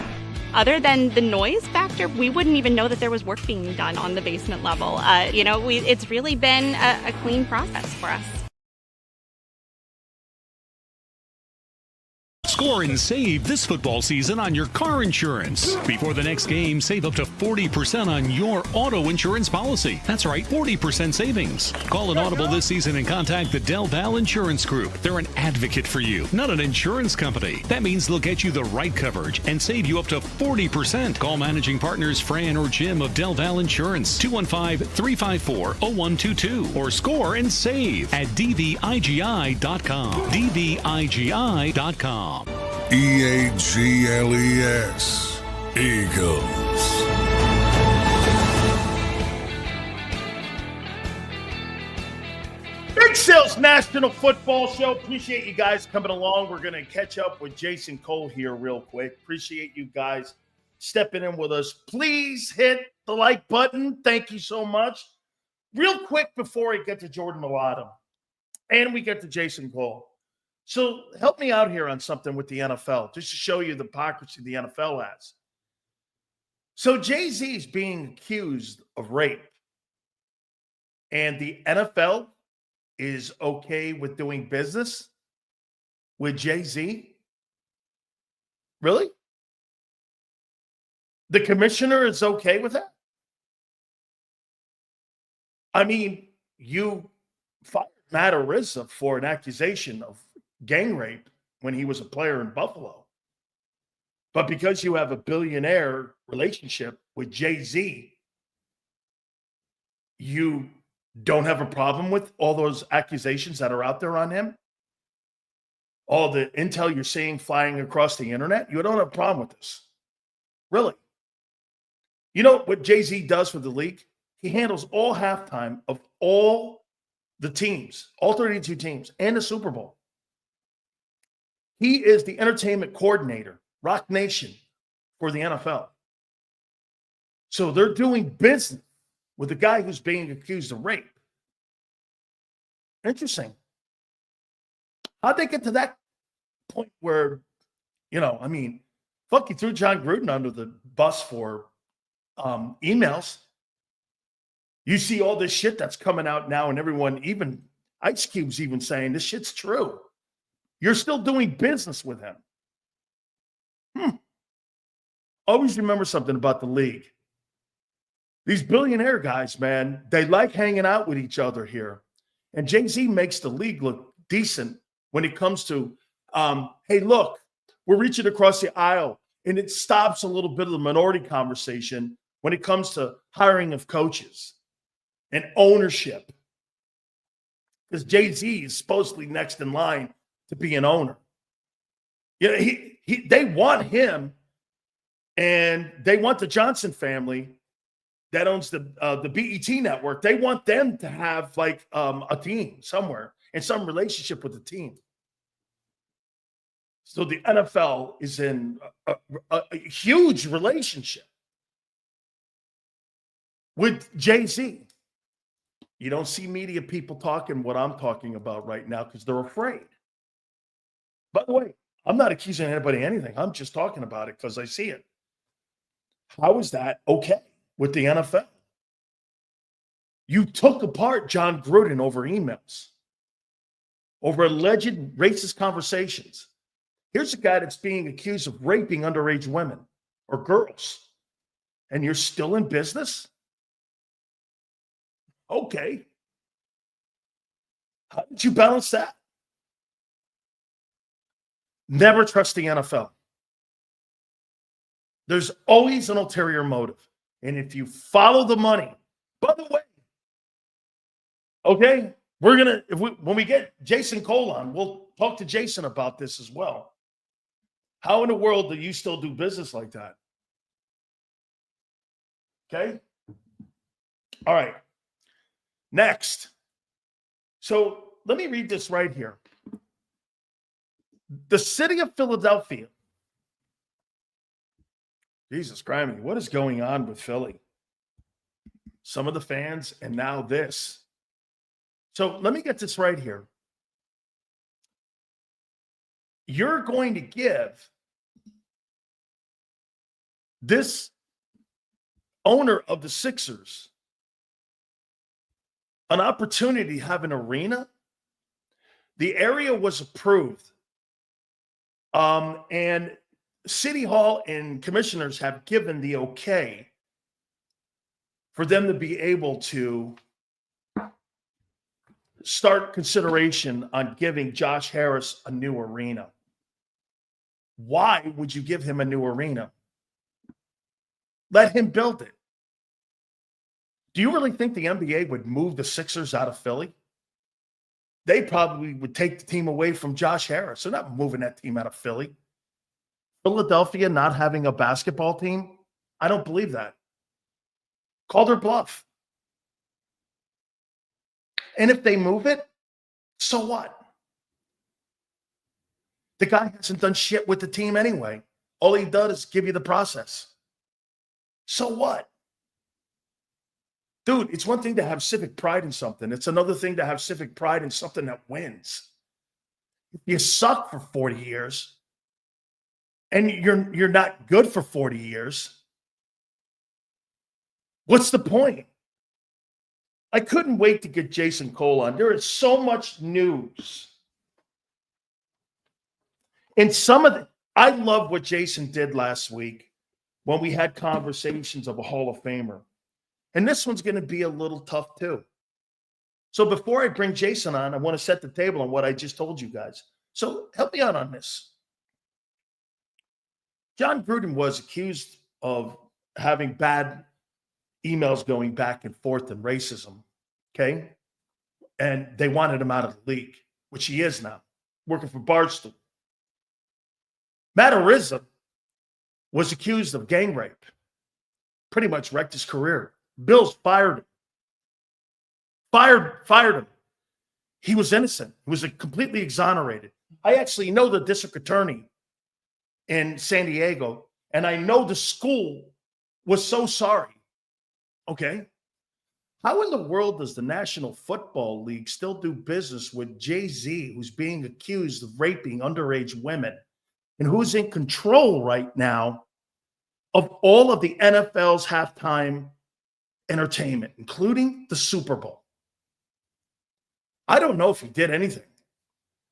Other than the noise factor, we wouldn't even know that there was work being done on the basement level. It's really been a clean process for us. Score and save this football season on your car insurance. Before the next game, save up to 40% on your auto insurance policy. That's right, 40% savings. Call an audible this season and contact the Del Val Insurance Group. They're an advocate for you, not an insurance company. That means they'll get you the right coverage and save you up to 40%. Call managing partners Fran or Jim of Del Val Insurance, 215-354-0122, or score and save at dvigi.com. dvigi.com. EAGLES, Eagles. Big Sales National Football Show. Appreciate you guys coming along. We're going to catch up with Jason Cole here real quick. Appreciate you guys stepping in with us. Please hit the like button. Thank you so much. Real quick before I get to Jordan Mailata and we get to Jason Cole. So help me out here on something with the NFL, just to show you the hypocrisy the NFL has. So Jay-Z is being accused of rape, and the NFL is okay with doing business with Jay-Z? Really? The commissioner is okay with that? I mean, you fired Matt Araiza for an accusation of gang rape when he was a player in Buffalo. But because you have a billionaire relationship with Jay-Z, you don't have a problem with all those accusations that are out there on him? All the intel you're seeing flying across the internet? You don't have a problem with this. Really? You know what Jay-Z does for the league? He handles all halftime of all the teams, all 32 teams, and the Super Bowl. He is the entertainment coordinator, Rock Nation, for the NFL. So they're doing business with the guy who's being accused of rape. Interesting. How'd they get to that point where, fuck, you threw John Gruden under the bus for emails. You see all this shit that's coming out now, and everyone, even Ice Cube's even saying this shit's true. You're still doing business with him. always remember something about the league. These billionaire guys, man, they like hanging out with each other here. And Jay-Z makes the league look decent when it comes to, hey, look, we're reaching across the aisle. And it stops a little bit of the minority conversation when it comes to hiring of coaches and ownership. Because Jay-Z is supposedly next in line to be an owner. You know, they want him, and they want the Johnson family that owns the BET network. They want them to have like a team somewhere and some relationship with the team. So the NFL is in a huge relationship with Jay-Z. You don't see media people talking what I'm talking about right now because they're afraid. By the way, I'm not accusing anybody of anything. I'm just talking about it because I see it. How is that okay with the NFL? You took apart John Gruden over emails, over alleged racist conversations. Here's a guy that's being accused of raping underage women or girls, and you're still in business? Okay. How did you balance that? Never trust the NFL. There's always an ulterior motive. And if you follow the money, by the way, okay, when we get Jason Cole on, we'll talk to Jason about this as well. How in the world do you still do business like that? Okay. All right. Next. So let me read this right here. The city of Philadelphia. Jesus Christ, what is going on with Philly? Some of the fans, and now this. So let me get this right here. You're going to give this owner of the Sixers an opportunity to have an arena. The area was approved. And City Hall and commissioners have given the okay for them to be able to start consideration on giving Josh Harris a new arena. Why would you give him a new arena? Let him build it. Do you really think the NBA would move the Sixers out of Philly? They probably would take the team away from Josh Harris. They're not moving that team out of Philly. Philadelphia not having a basketball team? I don't believe that. Call their bluff. And if they move it, so what? The guy hasn't done shit with the team anyway. All he does is give you the process. So what? Dude, it's one thing to have civic pride in something. It's another thing to have civic pride in something that wins. If you suck for 40 years and you're not good for 40 years, what's the point? I couldn't wait to get Jason Cole on. There is so much news. And I love what Jason did last week when we had conversations of a Hall of Famer. And this one's going to be a little tough too. So before I bring Jason on, I want to set the table on what I just told you guys. So help me out on this. John Gruden was accused of having bad emails going back and forth and racism, okay? And they wanted him out of the league, which he is now, working for Barstool. Matt Araiza was accused of gang rape. Pretty much wrecked his career. Bills fired him. Fired him. He was innocent. He was completely exonerated. I actually know the district attorney in San Diego, and I know the school was so sorry. Okay? How in the world does the National Football League still do business with Jay-Z, who's being accused of raping underage women, and who's in control right now of all of the NFL's halftime entertainment, including the Super Bowl? I don't know if he did anything.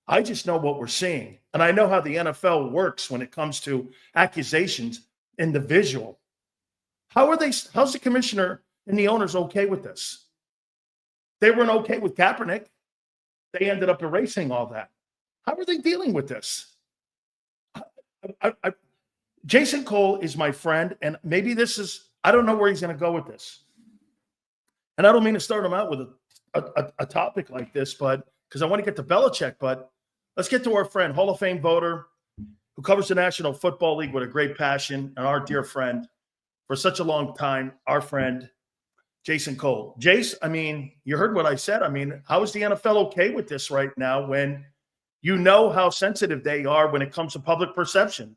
I just know what we're seeing. And I know how the NFL works when it comes to accusations. individual. How's the commissioner and the owners okay with this? They weren't okay with Kaepernick. They ended up erasing all that. How are they dealing with this? Jason Cole is my friend, and maybe I don't know where he's going to go with this. And I don't mean to start him out with a topic like this, but because I want to get to Belichick, but let's get to our friend, Hall of Fame voter, who covers the National Football League with a great passion, and our dear friend for such a long time, our friend, Jason Cole. Jace, I mean, you heard what I said. I mean, how is the NFL okay with this right now when you know how sensitive they are when it comes to public perception?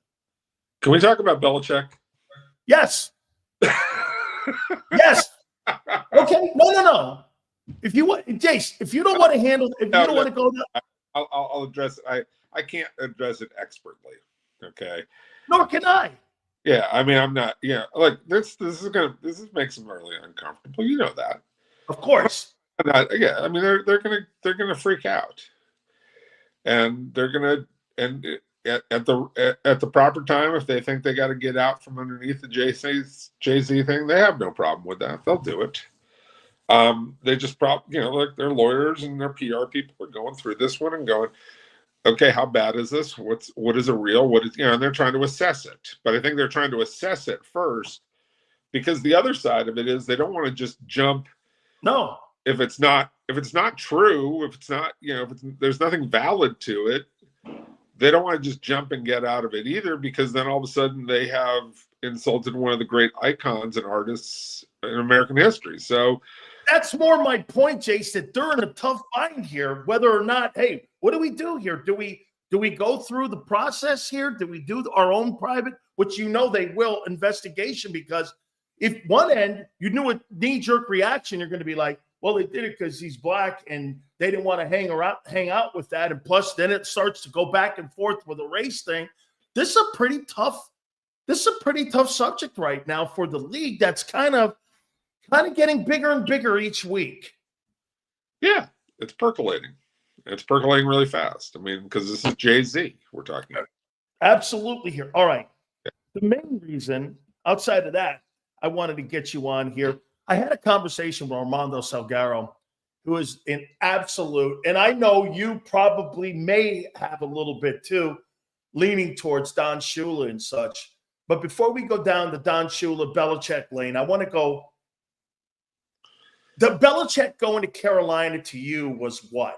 Can we talk about Belichick? Yes. Yes. Okay. No. If you want, Jace, if you don't want to handle, if you don't want to go, I'll address it. I can't address it expertly. Okay. Nor can I. Yeah, I mean, I'm not. Yeah, like this makes them really uncomfortable. You know that. Of course. I mean, they're gonna freak out, and they're gonna at the proper time, if they think they got to get out from underneath the Jay-Z thing, they have no problem with that. They'll do it. They just like their lawyers and their PR people are going through this one and going, okay, how bad is this? What is a real? What is, and they're trying to assess it. But I think they're trying to assess it first, because the other side of it is they don't want to just jump. No. If it's not true, if it's not, there's nothing valid to it, they don't want to just jump and get out of it either, because then all of a sudden they have insulted one of the great icons and artists in American history. So that's more my point, Jace, that they're in a tough bind here, whether or not, hey, what do we do here? Do we go through the process here? Do we do our own private, which they will, investigation? Because if one end, you knew a knee-jerk reaction, you're going to be like, well, they did it because he's black and they didn't want to hang out with that. And plus, then it starts to go back and forth with a race thing. This is a pretty tough subject right now for the league. That's kind of getting bigger and bigger each week. Yeah, it's percolating. It's percolating really fast. I mean, because this is Jay-Z we're talking about. Absolutely here. All right. Yeah. The main reason, outside of that, I wanted to get you on here. I had a conversation with Armando Salguero, who is an absolute, and I know you probably may have a little bit too, leaning towards Don Shula and such. But before we go down the Don Shula, Belichick lane, I want to go. The Belichick going to Carolina to you was what?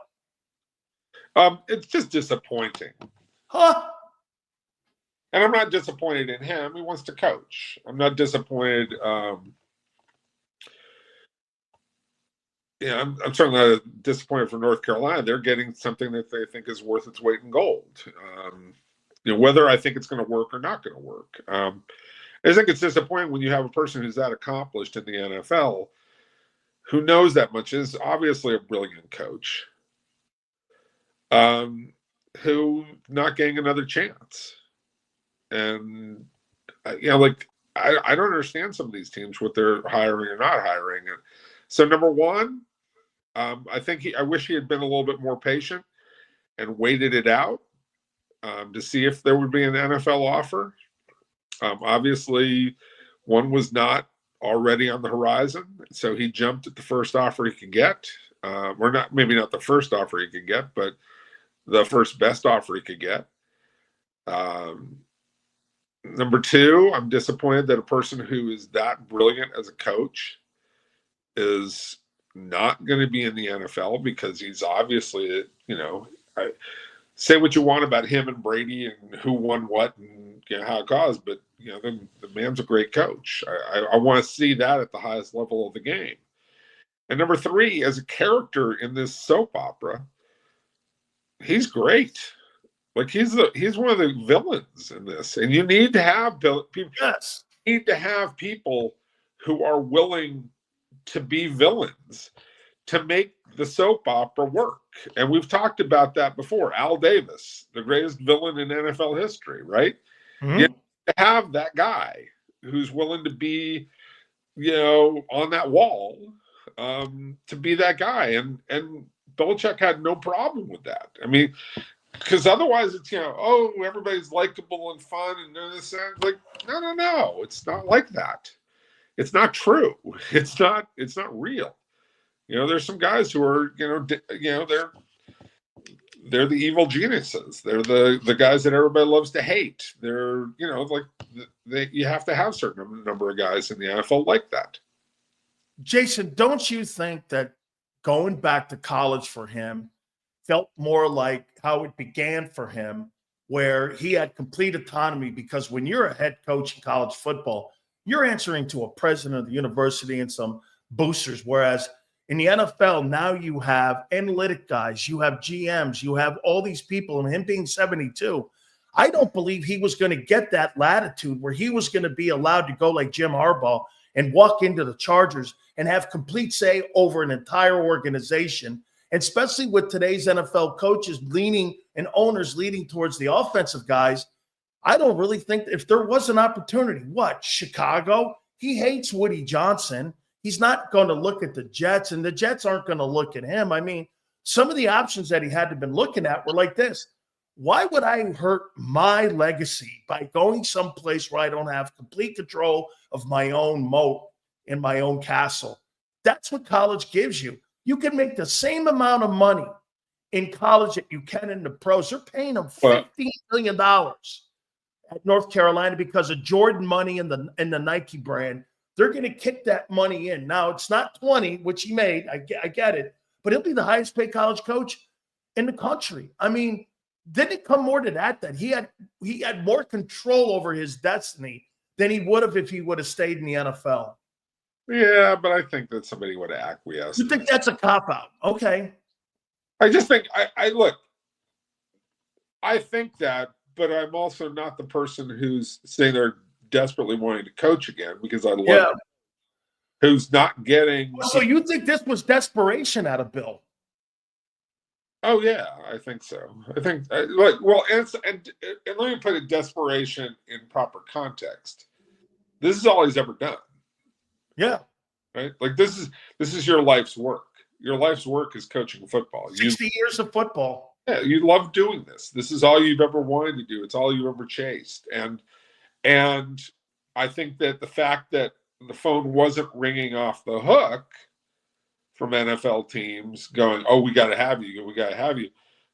It's just disappointing. Huh? And I'm not disappointed in him. He wants to coach. I'm not disappointed. I'm certainly not disappointed for North Carolina. They're getting something that they think is worth its weight in gold. Whether I think it's going to work or not going to work. I think it's disappointing when you have a person who's that accomplished in the NFL, who knows that much, is obviously a brilliant coach, who not getting another chance. And, I don't understand some of these teams, what they're hiring or not hiring. And so, number one, I wish he had been a little bit more patient and waited it out to see if there would be an NFL offer. Obviously, one was not already on the horizon, so he jumped at the first offer he could get. Maybe not the first offer he could get, but the first best offer he could get. Number two, I'm disappointed that a person who is that brilliant as a coach is not going to be in the NFL, because he's obviously, say what you want about him and Brady and who won what and how it caused, but the man's a great coach. I want to see that at the highest level of the game. And number three, as a character in this soap opera, he's great. Like he's one of the villains in this, and you need to have people. Yes, you need to have people who are willing to be villains to make the soap opera work. And we've talked about that before. Al Davis, the greatest villain in NFL history, right? Mm-hmm. You have that guy who's willing to be, on that wall, to be that guy. And Belichick had no problem with that. I mean, Because otherwise it's, oh, everybody's likable and fun and this and like, no. It's not like that. It's not true. It's not real. There's some guys who are, they're the evil geniuses. They're the guys that everybody loves to hate. They're, you have to have a certain number of guys in the NFL like that. Jason, don't you think that going back to college for him felt more like how it began for him, where he had complete autonomy? Because when you're a head coach in college football, you're answering to a president of the university and some boosters, whereas in the NFL, now you have analytic guys, you have GMs, you have all these people, and him being 72, I don't believe he was going to get that latitude where he was going to be allowed to go like Jim Harbaugh and walk into the Chargers and have complete say over an entire organization, and especially with today's NFL coaches leaning and owners leading towards the offensive guys. I don't really think if there was an opportunity, Chicago? He hates Woody Johnson. He's not going to look at the Jets, and the Jets aren't going to look at him. I mean, some of the options that he had to been looking at were like this. Why would I hurt my legacy by going someplace where I don't have complete control of my own moat and my own castle? That's what college gives you. You can make the same amount of money in college that you can in the pros. They're paying them $15 million at North Carolina because of Jordan money and the Nike brand. They're going to kick that money in. Now, it's not 20, which he made. I get it. But he'll be the highest paid college coach in the country. I mean, didn't it come more to that he had more control over his destiny than he would have if he would have stayed in the NFL? Yeah, but I think that somebody would have acquiesced. You think that's a cop-out? Okay. I just think, I think that, but I'm also not the person who's saying they're desperately wanting to coach again because I love him. Who's not getting. So you think this was desperation out of Bill? Oh yeah, I think so. I think and let me put a desperation in proper context. This is all he's ever done. Yeah. Right. Like this is your life's work. Your life's work is coaching football. 60 years of football. Yeah, you love doing this. This is all you've ever wanted to do. It's all you've ever chased. And I think that the fact that the phone wasn't ringing off the hook from NFL teams going, oh, we got to have you,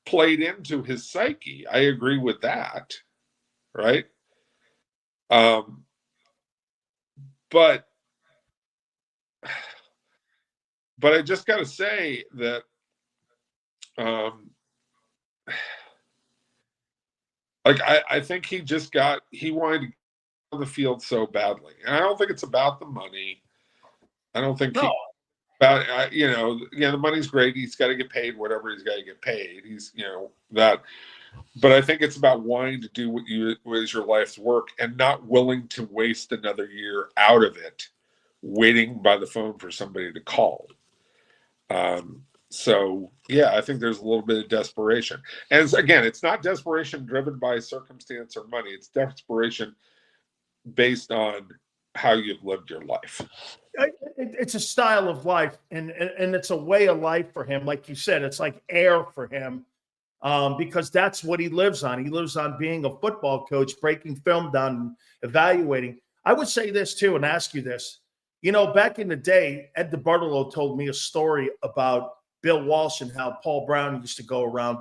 played into his psyche. I agree with that, right? But I just got to say that I think he wanted to get on the field so badly. And I don't think it's about the money. I don't think the money's great. He's got to get paid whatever he's got to get paid. He's, that. But I think it's about wanting to do what is your life's work and not willing to waste another year out of it, waiting by the phone for somebody to call. So, yeah, I think there's a little bit of desperation. And again, it's not desperation driven by circumstance or money. It's desperation based on how you've lived your life. It's a style of life, and it's a way of life for him. Like you said, it's like air for him because that's what he lives on. He lives on being a football coach, breaking film down, evaluating. I would say this, too, and ask you this. Back in the day, Ed DeBartolo told me a story about Bill Walsh and how Paul Brown used to go around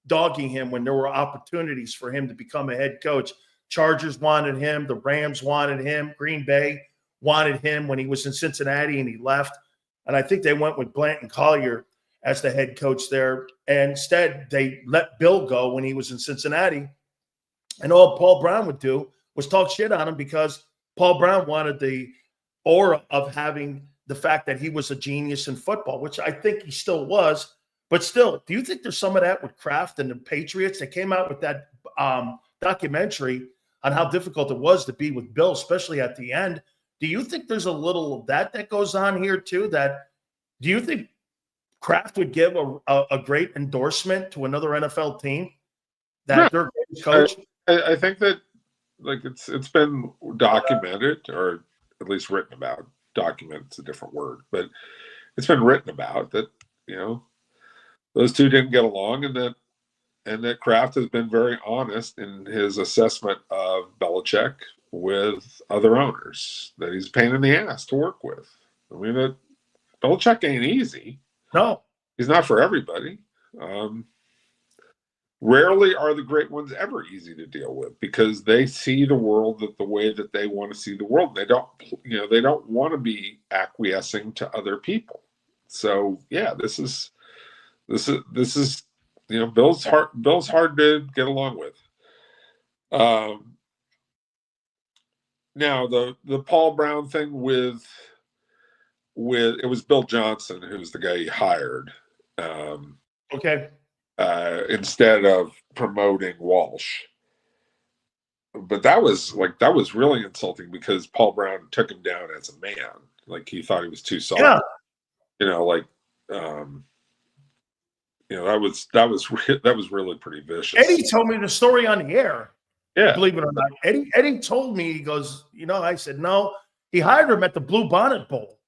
dogging him when there were opportunities for him to become a head coach. Chargers wanted him. The Rams wanted him. Green Bay wanted him when he was in Cincinnati and he left. And I think they went with Blanton Collier as the head coach there. And instead, they let Bill go when he was in Cincinnati. And all Paul Brown would do was talk shit on him because Paul Brown wanted the aura of having the fact that he was a genius in football, which I think he still was. But still, do you think there's some of that with Kraft and the Patriots? They came out with that documentary on how difficult it was to be with Bill, especially at the end. Do you think there's a little of that goes on here too? Do you think Kraft would give a great endorsement to another NFL team that their coach? I think that it's been documented, or at least written about. Document's a different word, but it's been written about that, those two didn't get along and that, and that Kraft has been very honest in his assessment of Belichick with other owners, that he's a pain in the ass to work with. I mean, Belichick ain't easy. No. He's not for everybody. Rarely are the great ones ever easy to deal with because they see the world the way that they want to see the world. They don't want to be acquiescing to other people. So yeah, this is Bill's hard to get along with. Now the Paul Brown thing with it was Bill Johnson who's the guy he hired. Okay. Instead of promoting Walsh. But that was really insulting because Paul Brown took him down as a man. Like he thought he was too soft. Yeah. That was really pretty vicious. Eddie told me the story on the air. Yeah. Believe it or not. Eddie told me, he goes, I said, no, he hired him at the Blue Bonnet Bowl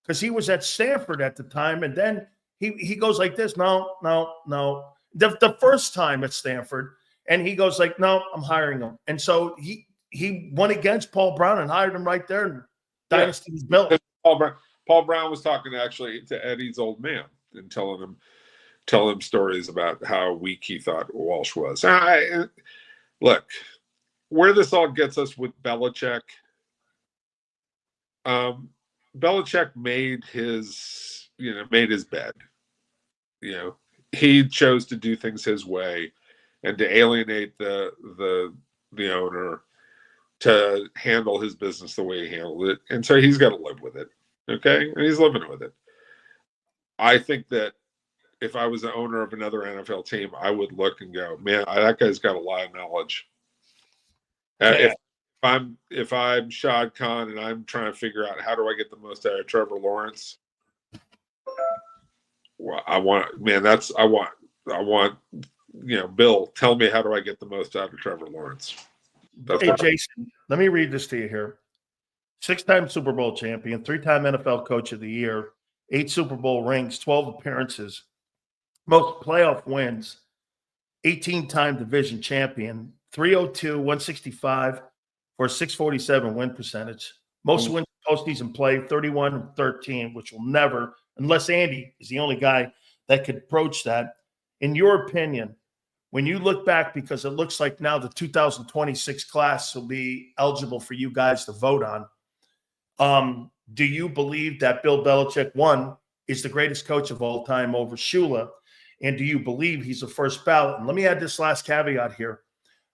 because he was at Stanford at the time. And then he goes like this, no. The first time at Stanford, and he goes like, no, I'm hiring him. And so he went against Paul Brown and hired him right there, and dynasty was built. Paul Brown was talking actually to Eddie's old man and telling him stories about how weak he thought Walsh was. Look, where this all gets us with Belichick, Belichick made his bed. He chose to do things his way and to alienate the owner to handle his business the way he handled it. And so he's got to live with it. Okay. And he's living with it. I think that if I was the owner of another NFL team, I would look and go, man, that guy's got a lot of knowledge. Yeah. If I'm Shad Khan and I'm trying to figure out how do I get the most out of Trevor Lawrence, well, I want, Bill, tell me how do I get the most out of Trevor Lawrence? Jason, let me read this to you here. 6-time Super Bowl champion, 3-time NFL Coach of the Year, 8 Super Bowl rings, 12 appearances, most playoff wins, 18-time division champion, 302, 165 for a 647 win percentage. Most wins postseason play, 31-13, which will never, unless Andy is the only guy that could approach that. In your opinion, when you look back, because it looks like now the 2026 class will be eligible for you guys to vote on, do you believe that Bill Belichick, one, is the greatest coach of all time over Shula? And do you believe he's the first ballot? And let me add this last caveat here.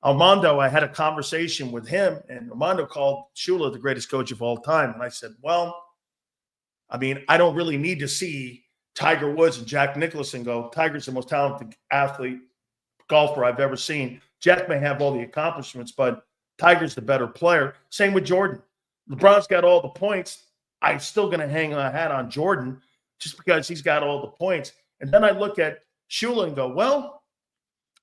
Armando, I had a conversation with him, and Armando called Shula the greatest coach of all time. And I said, well, I mean, I don't really need to see Tiger Woods and Jack Nicklaus go, Tiger's the most talented golfer I've ever seen. Jack may have all the accomplishments, but Tiger's the better player. Same with Jordan. LeBron's got all the points. I'm still going to hang my hat on Jordan just because he's got all the points. And then I look at Shula and go, well,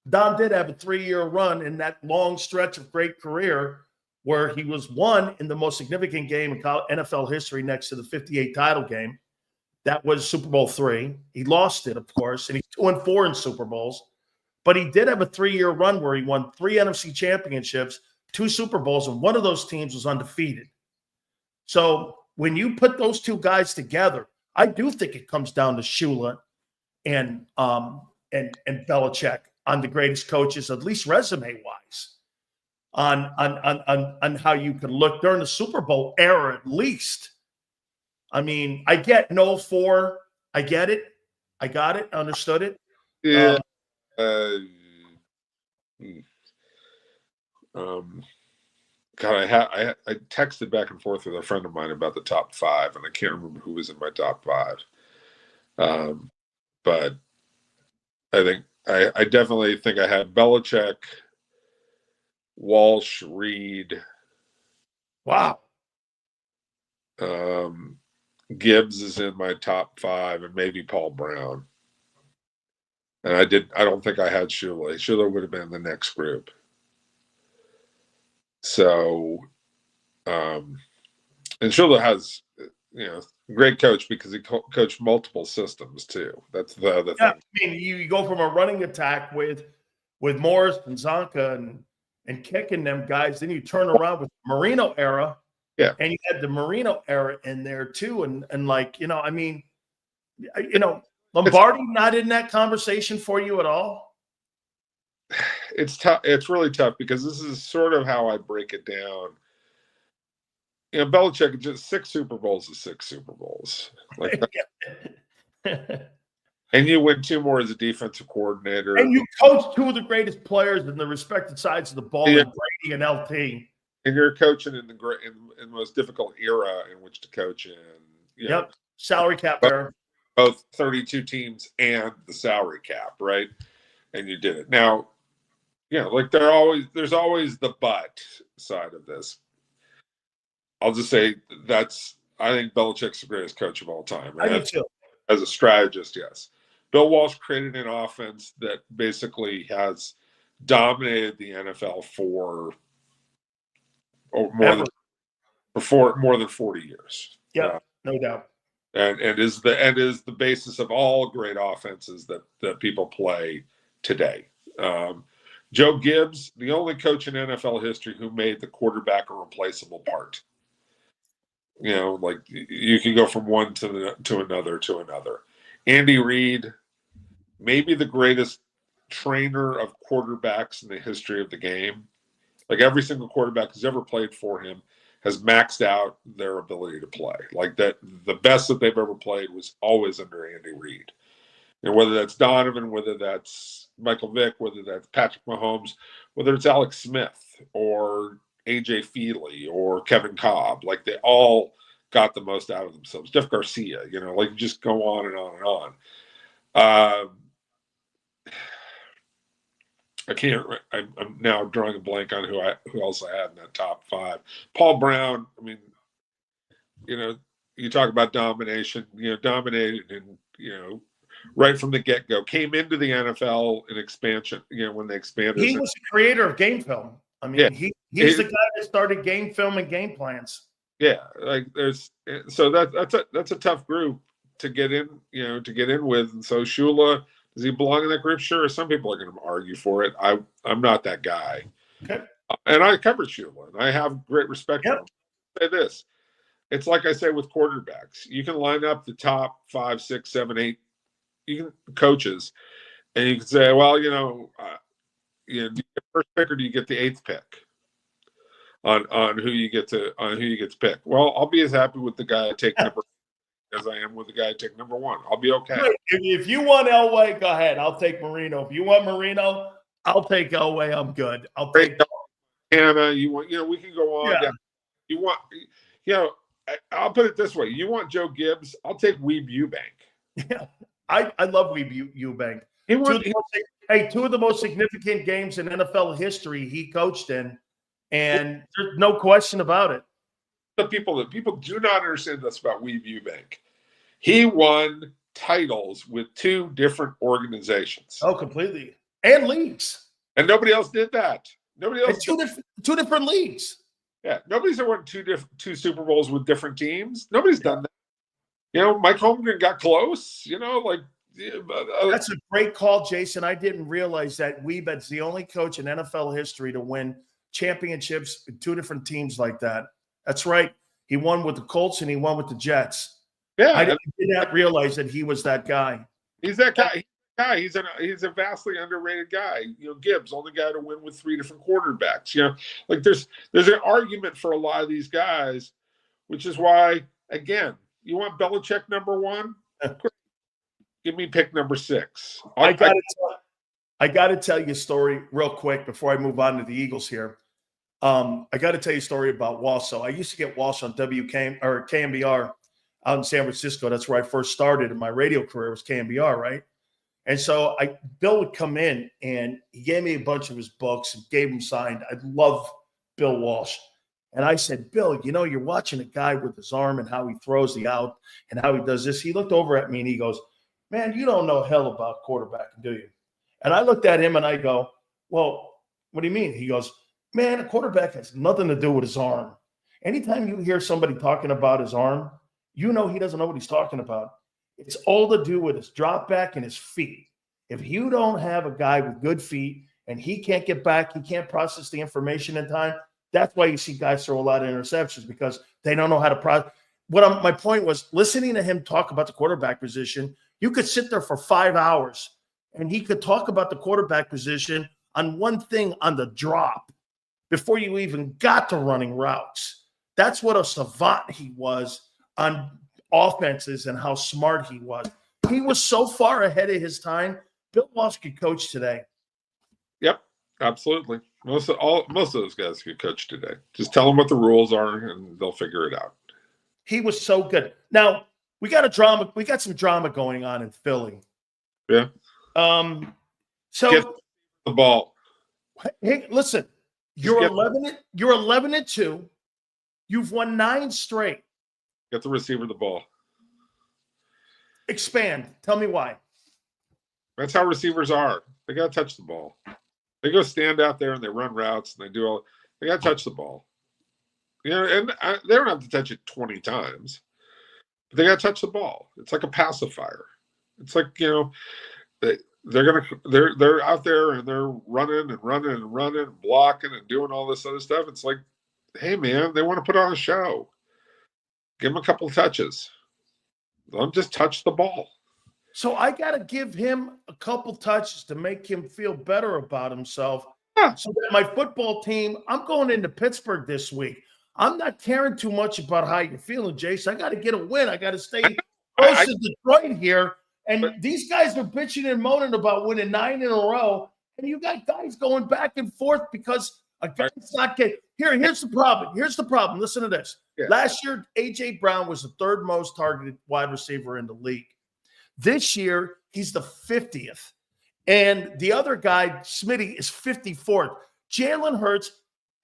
Don did have a 3-year run in that long stretch of great career where he was one in the most significant game in NFL history next to the 58 title game. That was Super Bowl III. He lost it, of course, and he's 2-4 in Super Bowls. But he did have a 3-year run where he won 3 NFC championships, 2 Super Bowls, and one of those teams was undefeated. So when you put those two guys together, I do think it comes down to Shula and Belichick on the greatest coaches, at least resume-wise, on how you can look during the Super Bowl era, at least. I mean, I get no 4. I get it. I got it. Understood it. Yeah. God, I texted back and forth with a friend of mine about the top 5, and I can't remember who was in my top 5. But I think I definitely think I had Belichick, Walsh, Reed. Wow. Gibbs is in my top 5, and maybe Paul Brown. And I don't think I had Shula. Shula would have been in the next group. So, and Shula has, great coach because he coached multiple systems too. That's the other thing. I mean, you go from a running attack with with Morris and Zonka and kicking them guys. Then you turn around with Marino era. Yeah. And you had the Marino era in there too. And like, Lombardi not in that conversation for you at all? It's tough. It's really tough because this is sort of how I break it down. Belichick, just 6 Super Bowls is 6 Super Bowls. Like and you win 2 more as a defensive coordinator. And you coach 2 of the greatest players in the respected sides of the ball, in Brady and LT. And you're coaching in the most difficult era in which to coach in. Yep. Salary cap era. Both 32 teams and the salary cap, right? And you did it. Now, like there's always the but side of this. I'll just say I think Belichick's the greatest coach of all time. Right? I do too. As a strategist, yes. Bill Walsh created an offense that basically has dominated the NFL for more than 40 years. Yeah, no doubt. And is the basis of all great offenses that people play today. Joe Gibbs, the only coach in NFL history who made the quarterback a replaceable part. Like you can go from one to another. Andy Reid, maybe the greatest trainer of quarterbacks in the history of the game. Like every single quarterback who's ever played for him has maxed out their ability to play. Like that, the best that they've ever played was always under Andy Reid. And whether that's Donovan, whether that's Michael Vick, whether that's Patrick Mahomes, whether it's Alex Smith or AJ Feely or Kevin Cobb, like they all got the most out of themselves. Jeff Garcia, like just go on and on and on. I'm now drawing a blank on who else I had in that top 5. Paul Brown. I mean, you talk about domination. Dominated and right from the get-go. Came into the NFL in expansion. When they expanded. He was the creator of game film. I mean, he's the guy that started game film and game plans. Yeah, like that's a tough group to get in. To get in with. And so Shula. Does he belong in that group? Sure. Some people are going to argue for it. I'm not that guy. Okay. And I covered Shula, and I have great respect for him. I'll say this. It's like I say with quarterbacks. You can line up the top 5, 6, 7, 8 coaches, and you can say, well, do you get first pick or do you get the 8th pick on who you get to pick? Well, I'll be as happy with the guy I take number as I am with the guy I take number 1. I'll be okay. If you want Elway, go ahead. I'll take Marino. If you want Marino, I'll take Elway. I'm good. I'll take Hannah. You want, we can go on. Yeah. You want, I'll put it this way. You want Joe Gibbs? I'll take Weeb Eubank. Yeah, I love Weeb Eubank. Two of the most significant games in NFL history he coached in, and there's no question about it. The people do not understand this about Weeb Eubank. He won titles with 2 different organizations. Oh, completely. And leagues. And nobody else did that. Nobody else. Two different leagues. Yeah, nobody's ever won 2 Super Bowls with different teams. Nobody's done that. Mike Holmgren got close. That's a great call, Jason. I didn't realize that Weeb's the only coach in NFL history to win championships with 2 different teams like that. That's right. He won with the Colts and he won with the Jets. Yeah, I did not realize that he was that guy. He's that guy. He's a vastly underrated guy. Gibbs, only guy to win with 3 different quarterbacks. Like there's an argument for a lot of these guys, which is why, again, you want Belichick number 1? Give me pick number 6. I got to tell you a story real quick before I move on to the Eagles here. I got to tell you a story about Walsh. So I used to get Walsh on KMBR out in San Francisco. That's where I first started in my radio career, was KMBR, right? And so Bill would come in and he gave me a bunch of his books and gave them signed. I love Bill Walsh. And I said, Bill, you're watching a guy with his arm and how he throws the out and how he does this. He looked over at me and he goes, man, you don't know hell about quarterbacking, do you? And I looked at him and I go, well, what do you mean? He goes, man, a quarterback has nothing to do with his arm. Anytime you hear somebody talking about his arm, he doesn't know what he's talking about. It's all to do with his drop back and his feet. If you don't have a guy with good feet and he can't get back, he can't process the information in time. That's why you see guys throw a lot of interceptions, because they don't know how to process. My point was, listening to him talk about the quarterback position, you could sit there for 5 hours and he could talk about the quarterback position on one thing on the drop before you even got to running routes. That's what a savant he was on offenses and how smart he was. He was so far ahead of his time. Bill Walsh could coach today. Yep, absolutely. Most of those guys could coach today. Just tell them what the rules are and they'll figure it out. He was so good. Now, we got some drama going on in Philly. Yeah. So get the ball. Hey, listen, you're 11-2. You've won 9 straight. Get the receiver the ball. Expand. Tell me why. That's how receivers are. They got to touch the ball. They go stand out there and they run routes and they got to touch the ball. You know, and they don't have to touch it 20 times, but they got to touch the ball. It's like a pacifier. It's like, you know, they're out there and they're running and blocking and doing all this other stuff. It's like, hey man, they want to put on a show. Give them a couple of touches. Let them just touch the ball. So I got to give him a couple touches to make him feel better about himself. Yeah. So that my football team, I'm going into Pittsburgh this week. I'm not caring too much about how you're feeling, Jason. I got to get a win. I got to stay close to Detroit here. And these guys are bitching and moaning about winning 9 in a row. And you got guys going back and forth because a guy's not getting – here's the problem. Here's the problem. Listen to this. Yeah. Last year, A.J. Brown was the 3rd most targeted wide receiver in the league. This year, he's the 50th. And the other guy, Smitty, is 54th. Jalen Hurts,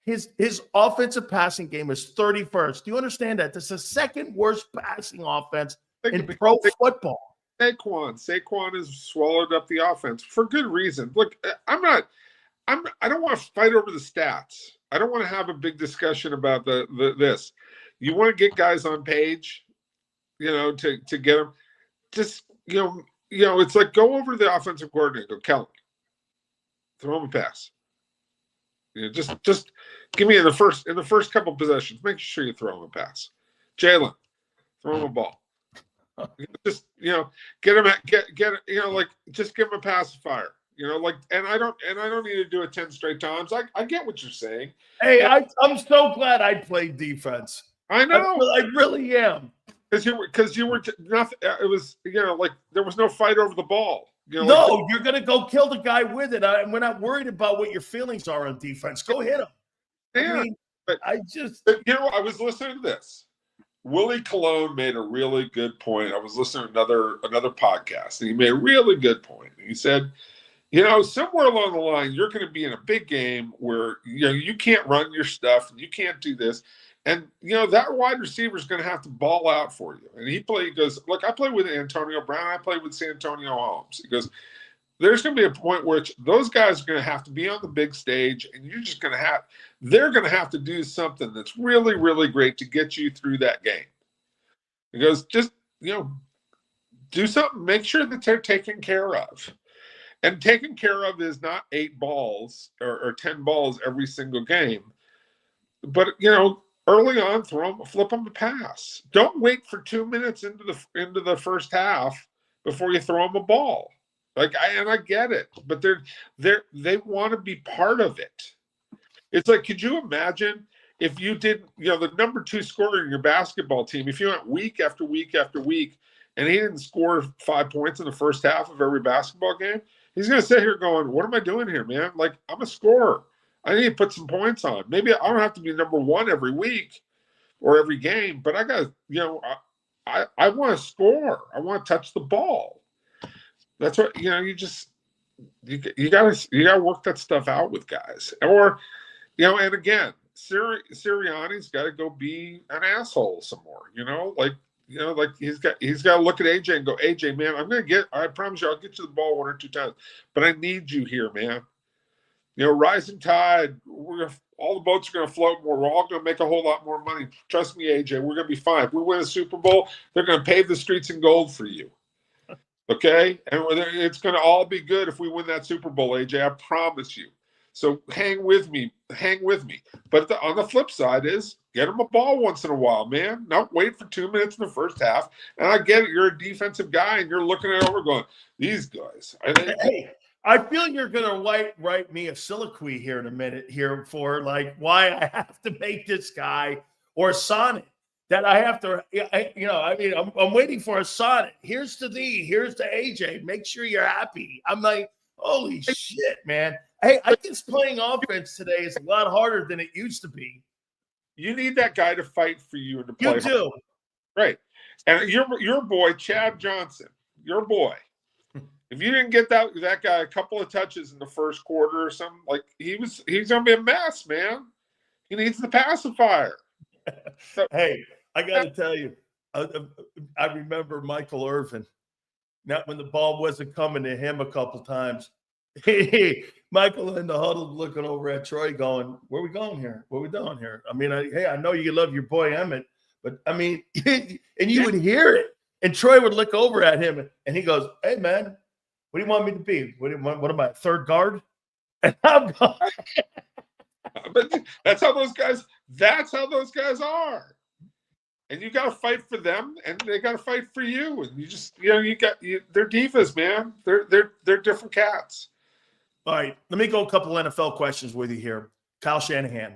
his offensive passing game is 31st. Do you understand that? This is the 2nd worst passing offense in pro football. Saquon has swallowed up the offense for good reason. Look, I don't want to fight over the stats. I don't want to have a big discussion about this. You want to get guys on page, you know, to get them. Just, you know, it's like go over the offensive coordinator, go, Kellen, throw him a pass. You know, just give me in the first couple of possessions, make sure you throw him a pass. Jalen, throw him a ball. Just, you know, get him you know, like just give him a pacifier. You know, like, and I don't need to do it 10 straight times. I get what you're saying. Hey, I'm so glad I played defense. I know. I really am. Because you were nothing. It was, you know, like there was no fight over the ball. You know, no, like, you're gonna go kill the guy with it. We're not worried about what your feelings are on defense. Go hit him. Yeah, I mean, but you know, I was listening to this. Willie Colon made a really good point. I was listening to another podcast, and he made a really good point. He said, you know, somewhere along the line, you're going to be in a big game where, you know, you can't run your stuff and you can't do this. And, you know, that wide receiver is going to have to ball out for you. And he goes, look, I played with Antonio Brown. I played with Santonio Holmes. He goes, there's going to be a point where those guys are going to have to be on the big stage, and you're just going to they're going to have to do something that's really, really great to get you through that game. He goes, just, you know, do something, make sure that they're taken care of. And taken care of is not 8 balls or 10 balls every single game. But, you know, early on, flip them a pass. Don't wait for 2 minutes into the first half before you throw them a ball. I get it, but they want to be part of it. It's like, could you imagine if you did, you know, the number 2 scorer in your basketball team, if you went week after week after week and he didn't score 5 points in the first half of every basketball game, he's going to sit here going, what am I doing here, man? Like, I'm a scorer. I need to put some points on. Maybe I don't have to be number 1 every week or every game, but I got to, you know, I want to score. I want to touch the ball. That's what, you know, you got to work that stuff out with guys. Or, you know, and again, Sirianni's got to go be an asshole some more, you know, like he's got to look at AJ and go, AJ, man, I promise you, I'll get you the ball 1 or 2 times, but I need you here, man. You know, rising tide, all the boats are going to float more. We're all going to make a whole lot more money. Trust me, AJ, we're going to be fine. If we win a Super Bowl, they're going to pave the streets in gold for you. Okay? And it's going to all be good if we win that Super Bowl, AJ. I promise you. So hang with me. But on the flip side is get him a ball once in a while, man. Not wait for 2 minutes in the first half. And I get it. You're a defensive guy, and you're looking it over going, these guys. Hey, I feel you're going to write me a soliloquy here in a minute here for like why I have to make this guy or a sonnet that I have to, I'm waiting for a sonnet. Here's to thee. Here's to AJ. Make sure you're happy. I'm like, holy shit, man. Hey, I guess playing offense today is a lot harder than it used to be. You need that guy to fight for you and to play. You do. Right. And your boy, Chad Johnson, your boy, if you didn't get that guy a couple of touches in the first quarter or something, like he's going to be a mess, man. He needs the pacifier. Hey, I got to tell you, I remember Michael Irvin. Now, when the ball wasn't coming to him a couple times, Michael in the huddle looking over at Troy going, where we going here? What we doing here? I mean, I know you love your boy Emmett, but I mean, and you would hear it. And Troy would look over at him and he goes, hey, man, what do you want me to be? What am I, third guard? And I'm going. But that's how those guys are. And you got to fight for them, and they got to fight for you. And you just, they're divas, man. They're different cats. All right, let me go a couple NFL questions with you here. Kyle Shanahan.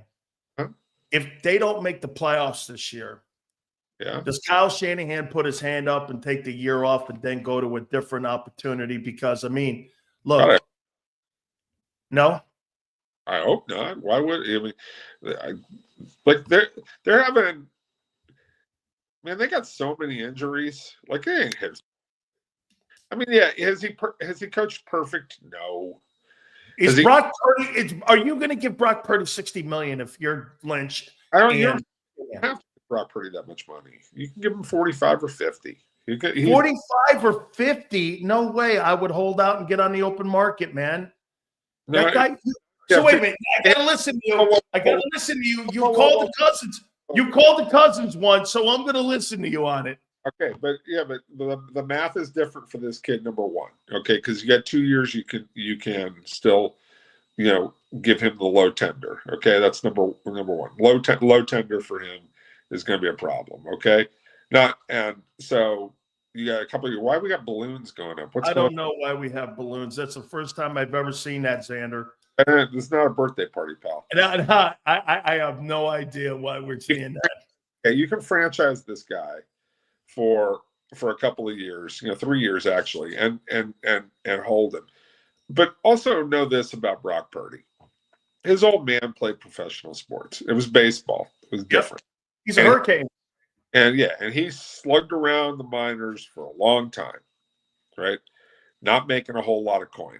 Huh? If they don't make the playoffs this year, does Kyle Shanahan put his hand up and take the year off and then go to a different opportunity? Because, I mean, look. No? I hope not. Why would they're having – man, they got so many injuries. Like, it ain't his. I mean, yeah, has he coached perfect? No. Brock Purdy? Are you going to give Brock Purdy $60 million if you're Lynch? I don't. You don't have to give Brock Purdy that much money. You can give him 45 or 50. 45 or 50? No way. I would hold out and get on the open market, man. No, that guy. So wait a minute. I got to listen to you. You called the Cousins. You called the Cousins once, so I'm going to listen to you on it. Okay, but the math is different for this kid. Number one, okay, because you got 2 years, you can still, give him the low tender. Okay, that's number one. Low tender for him is going to be a problem. Okay, so you got a couple of years. Why we got balloons going up? I don't know why we have balloons. That's the first time I've ever seen that, Xander. It's not a birthday party, pal. I have no idea why we're seeing that. Okay, you can franchise this guy for a couple of years, 3 years actually, and hold him. But also know this about Brock Purdy: his old man played professional sports. It was baseball. It was different. He's a hurricane. And he slugged around the minors for a long time, right? Not making a whole lot of coin.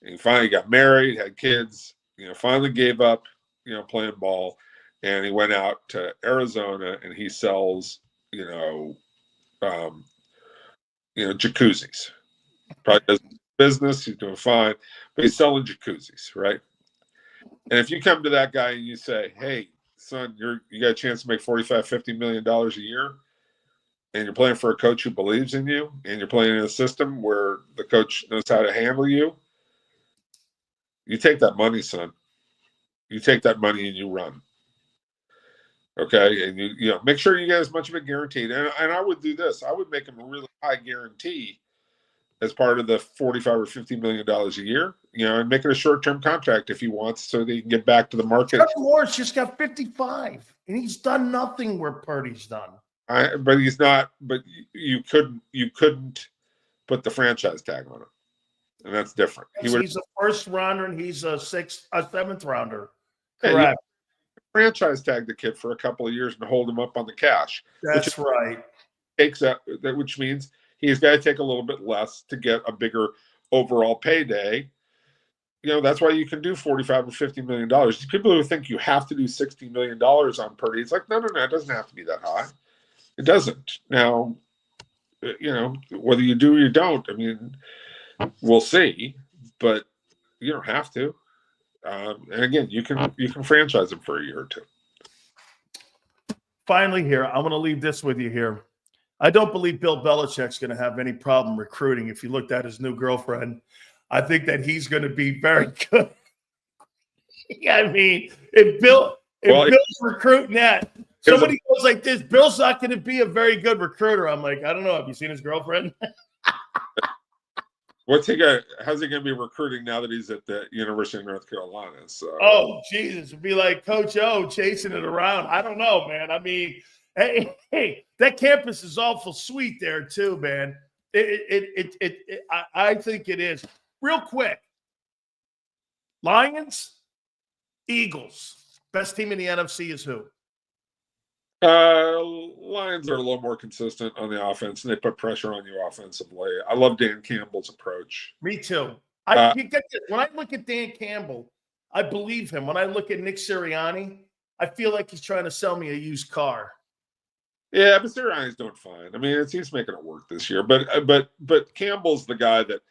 And he finally got married, had kids, finally gave up, playing ball. And he went out to Arizona and he sells, jacuzzis. Probably does business. He's doing fine, but he's selling jacuzzis, right? And if you come to that guy and you say, hey, son, you got a chance to make $45-50 million a year, and you're playing for a coach who believes in you, and you're playing in a system where the coach knows how to handle you, you take that money, son. You take that money and you run. Okay, and you make sure you get as much of it guaranteed. And I would do this. I would make him a really high guarantee as part of the $45 or $50 million a year, and make it a short-term contract if he wants, so that he can get back to the market. Kellen Moore's just got 55, and he's done nothing where Purdy's done. But he's not. But you couldn't put the franchise tag on him, and that's different. He's a first rounder, and he's a seventh rounder. Correct. Franchise tag the kid for a couple of years and hold him up on the cash. That's right. Which means he's got to take a little bit less to get a bigger overall payday. That's why you can do $45 or $50 million. People who think you have to do $60 million on Purdy, it's like, no, it doesn't have to be that high. It doesn't. Now, whether you do or you don't, I mean, we'll see, but you don't have to. And again, you can franchise him for a year or two. Finally, here, I'm going to leave this with you here. I don't believe Bill Belichick's going to have any problem recruiting. If you looked at his new girlfriend, I think that he's going to be very good I mean, if Bill's recruiting that, somebody goes like this, Bill's not going to be a very good recruiter. I'm like, I don't know. Have you seen his girlfriend? How's he going to be recruiting now that he's at the University of North Carolina? So. Oh, Jesus. It'd be like Coach O chasing it around. I don't know, man. I mean, hey, that campus is awful sweet there too, man. I think it is. Real quick. Lions, Eagles. Best team in the NFC is who? Lions are a little more consistent on the offense, and they put pressure on you offensively. I love Dan Campbell's approach. Me too. When I look at Dan Campbell, I believe him. When I look at Nick Sirianni, I feel like he's trying to sell me a used car. Yeah, but Sirianni's doing fine. I mean, he's making it work this year. But Campbell's the guy that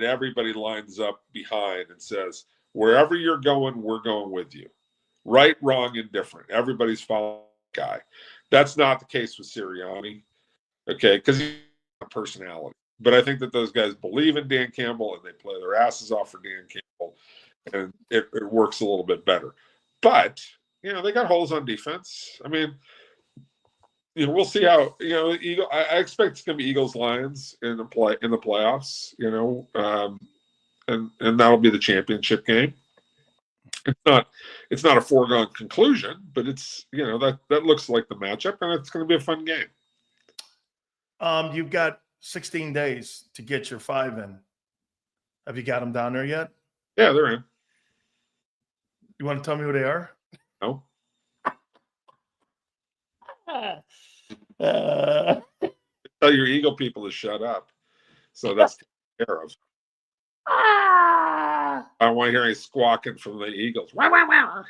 everybody lines up behind and says, wherever you're going, we're going with you. Right, wrong, indifferent. Everybody's following the guy. That's not the case with Sirianni, okay, because he's a personality. But I think that those guys believe in Dan Campbell and they play their asses off for Dan Campbell, and it works a little bit better. But, they got holes on defense. I mean, we'll see how, I expect it's going to be Eagles-Lions in the playoffs, and that'll be the championship game. It's not a foregone conclusion, but it's that looks like the matchup, and it's going to be a fun game. You've got 16 days to get your 5 in. Have you got them down there yet? Yeah, they're in. You want to tell me who they are? No. Tell your Eagle people to shut up. So that's taken care of. I don't want to hear any squawking from the Eagles. Wow,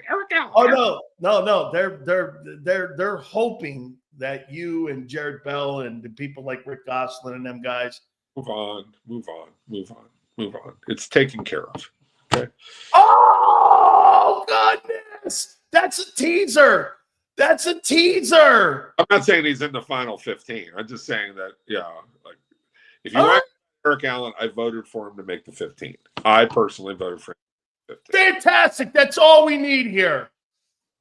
here we go. Oh no. They're hoping that you and Jared Bell and the people like Rick Gosselin and them guys move on. It's taken care of. Okay. Oh goodness, that's a teaser. I'm not saying he's in the final 15. I'm just saying that if you want Eric Allen, I voted for him to make the 15. I personally voted for him to make the 15. Fantastic. That's all we need here.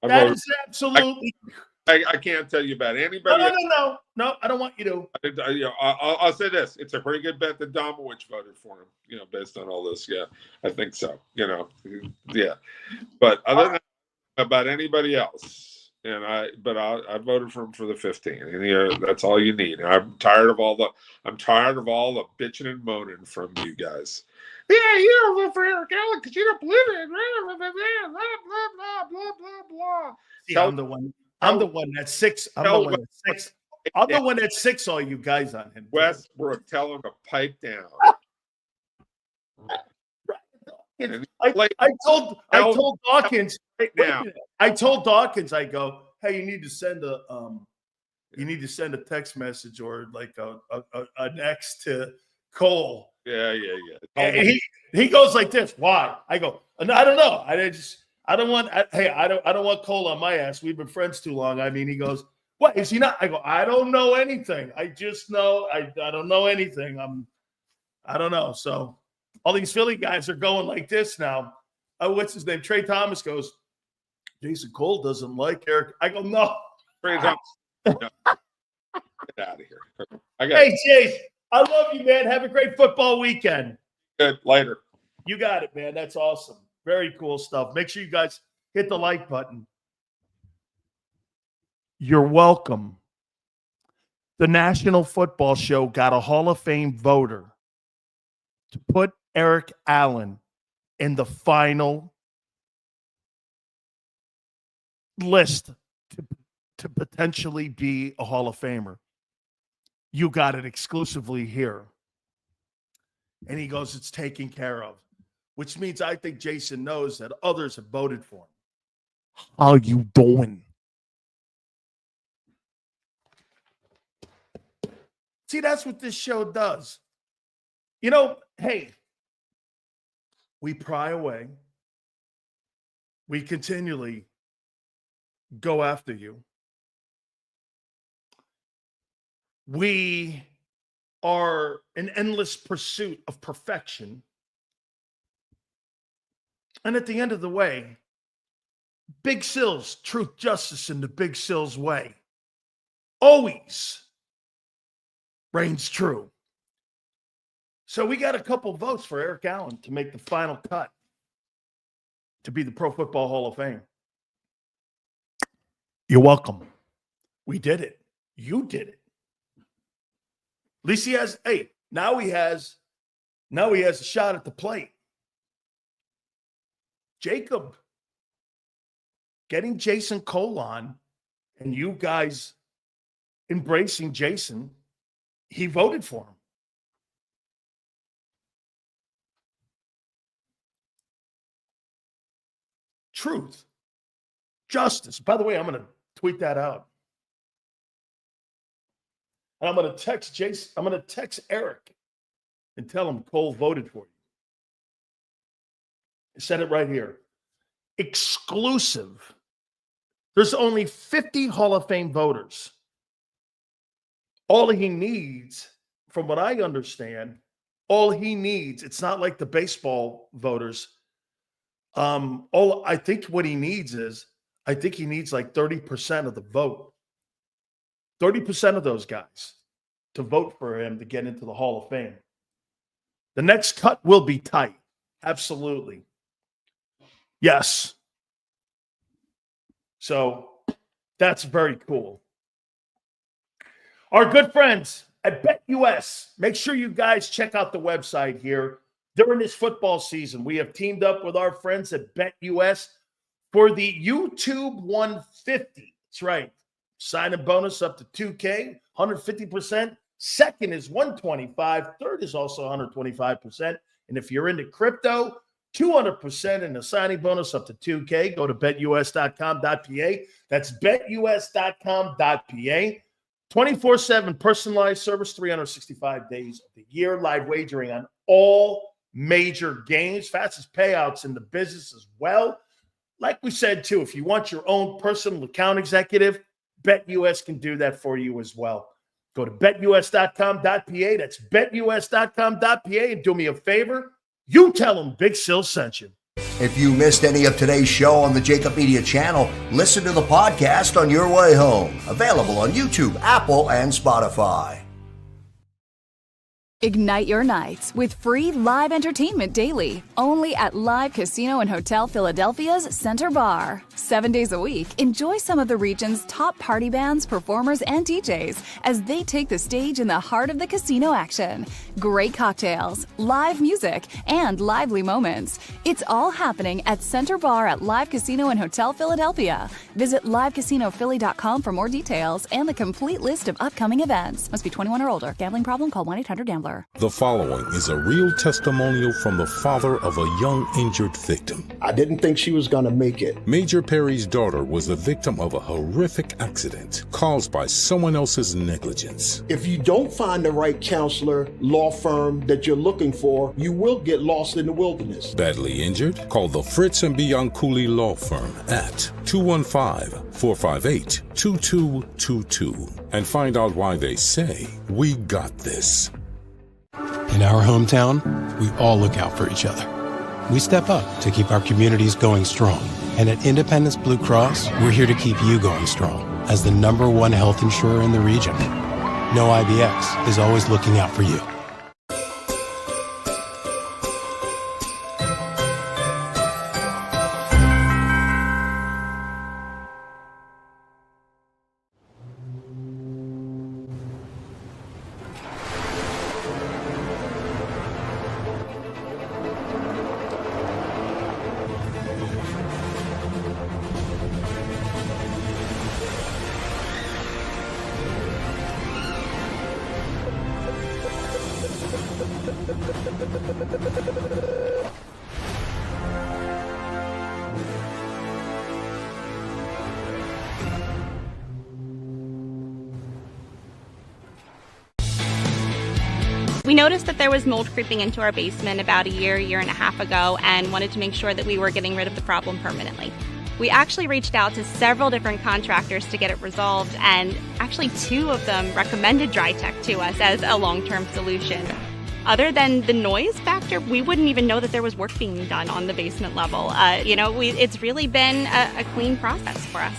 That is absolutely. I can't tell you about anybody. No. I don't want you to. I'll say this: it's a pretty good bet that Domowich voted for him. Based on all this, yeah, I think so. Yeah. But other than that, about anybody else. I voted for him for the 15, and that's all you need. And I'm tired of all the bitching and moaning from you guys. Yeah, you don't vote for Eric Allen because you don't believe it. Blah blah blah blah blah. See, I'm the one that's 6. I'm the one that's 6. All you guys on him. Westbrook, tell him to pipe down. I told Dawkins right now. I told Dawkins, I go, hey, you need to send a text message or like an X to Cole. Yeah. And he goes like this. Why? I go, I don't know. I don't want Cole on my ass. We've been friends too long. I mean, he goes, what is he not? I go, I don't know anything. I just know I don't know anything. I don't know. So all these Philly guys are going like this now. What's his name? Trey Thomas goes, Jason Cole doesn't like Eric. I go, no. Trey Thomas. No. Get out of here. Hey, Chase, I love you, man. Have a great football weekend. Good. Later. You got it, man. That's awesome. Very cool stuff. Make sure you guys hit the like button. You're welcome. The National Football Show got a Hall of Fame voter to put Eric Allen in the final list to potentially be a Hall of Famer. You got it exclusively here. And he goes, it's taken care of, which means I think Jason knows that others have voted for him. How you doing? See, that's what this show does. Hey, we pry away. We continually go after you. We are in endless pursuit of perfection. And at the end of the way, Big Sills, truth, justice in the Big Sills way, always reigns true. So we got a couple votes for Eric Allen to make the final cut to be the Pro Football Hall of Fame. You're welcome. We did it. You did it. At least he has, now he has a shot at the plate. JAKIB, getting Jason Cole on, and you guys embracing Jason, he voted for him. Truth, justice. By the way, I'm going to tweet that out. And I'm going to text Jason. I'm going to text Eric and tell him Cole voted for you. I said it right here. Exclusive. There's only 50 Hall of Fame voters. All he needs, from what I understand, it's not like the baseball voters. I think what he needs is, I think he needs like 30% of the vote. 30% of those guys to vote for him to get into the Hall of Fame. The next cut will be tight. Absolutely. Yes. So that's very cool. Our good friends at BetUS, make sure you guys check out the website here. During this football season, we have teamed up with our friends at BetUS for the YouTube 150. That's right. Sign-in bonus up to $2K, 150%. Second is 125. Third is also 125%. And if you're into crypto, 200% and a signing bonus up to $2K. Go to betus.com.pa. That's betus.com.pa. 24/7 personalized service, 365 days of the year. Live wagering on all major games. Fastest payouts in the business as well. Like we said, too, if you want your own personal account executive, BetUS can do that for you as well. Go to betus.com.pa. That's betus.com.pa. And do me a favor, you tell them Big Sil sent you. If you missed any of today's show on the JAKIB Media channel, listen to the podcast on your way home. Available on YouTube, Apple, and Spotify. Ignite your nights with free live entertainment daily, only at Live Casino and Hotel Philadelphia's Center Bar. 7 days a week, enjoy some of the region's top party bands, performers, and DJs as they take the stage in the heart of the casino action. Great cocktails, live music, and lively moments. It's all happening at Center Bar at Live Casino and Hotel Philadelphia. Visit livecasinophilly.com for more details and the complete list of upcoming events. Must be 21 or older. Gambling problem? Call 1-800-GAMBLER. The following is a real testimonial from the father of a young injured victim. I didn't think she was going to make it. Major Perry's daughter was the victim of a horrific accident caused by someone else's negligence. If you don't find the right counselor, law firm that you're looking for, you will get lost in the wilderness. Badly injured? Call the Fritz and Bianculli Law Firm at 215-458-2222 and find out why they say, "We got this." In our hometown, we all look out for each other. We step up to keep our communities going strong. And at Independence Blue Cross, we're here to keep you going strong as the #1 health insurer in the region. No IBX is always looking out for you. We noticed that there was mold creeping into our basement about a year and a half ago, and wanted to make sure that we were getting rid of the problem permanently. We actually reached out to several different contractors to get it resolved, and actually 2 of them recommended DryTech to us as a long-term solution. other than the noise factor, we wouldn't even know that there was work being done on the basement level. It's really been a clean process for us.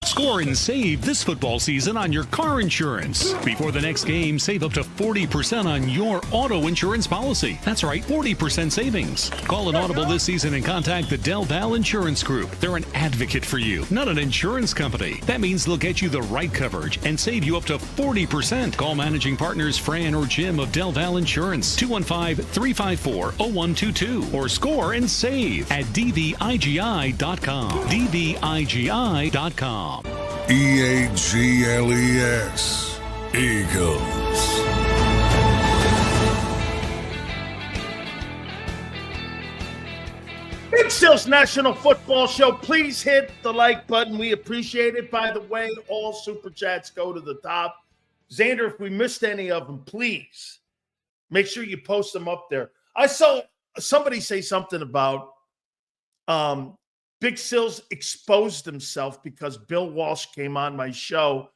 Score and save this football season on your car insurance. Before the next game, save up to 40% on your auto insurance policy. That's right, 40% savings. Call an Audible this season and contact the Del Val Insurance Group. They're an advocate for you, not an insurance company. That means they'll get you the right coverage and save you up to 40%. Call managing partners Fran or Jim of Del Val Insurance, 215-354-0122, or score and save at dvigi.com. dvigi.com. EAGLES, Eagles. Big Sil's National Football Show. Please hit the like button. We appreciate it. By the way, all super chats go to the top. Xander, if we missed any of them, please make sure you post them up there. I saw somebody say something about Big Sills exposed himself because Bill Walsh came on my show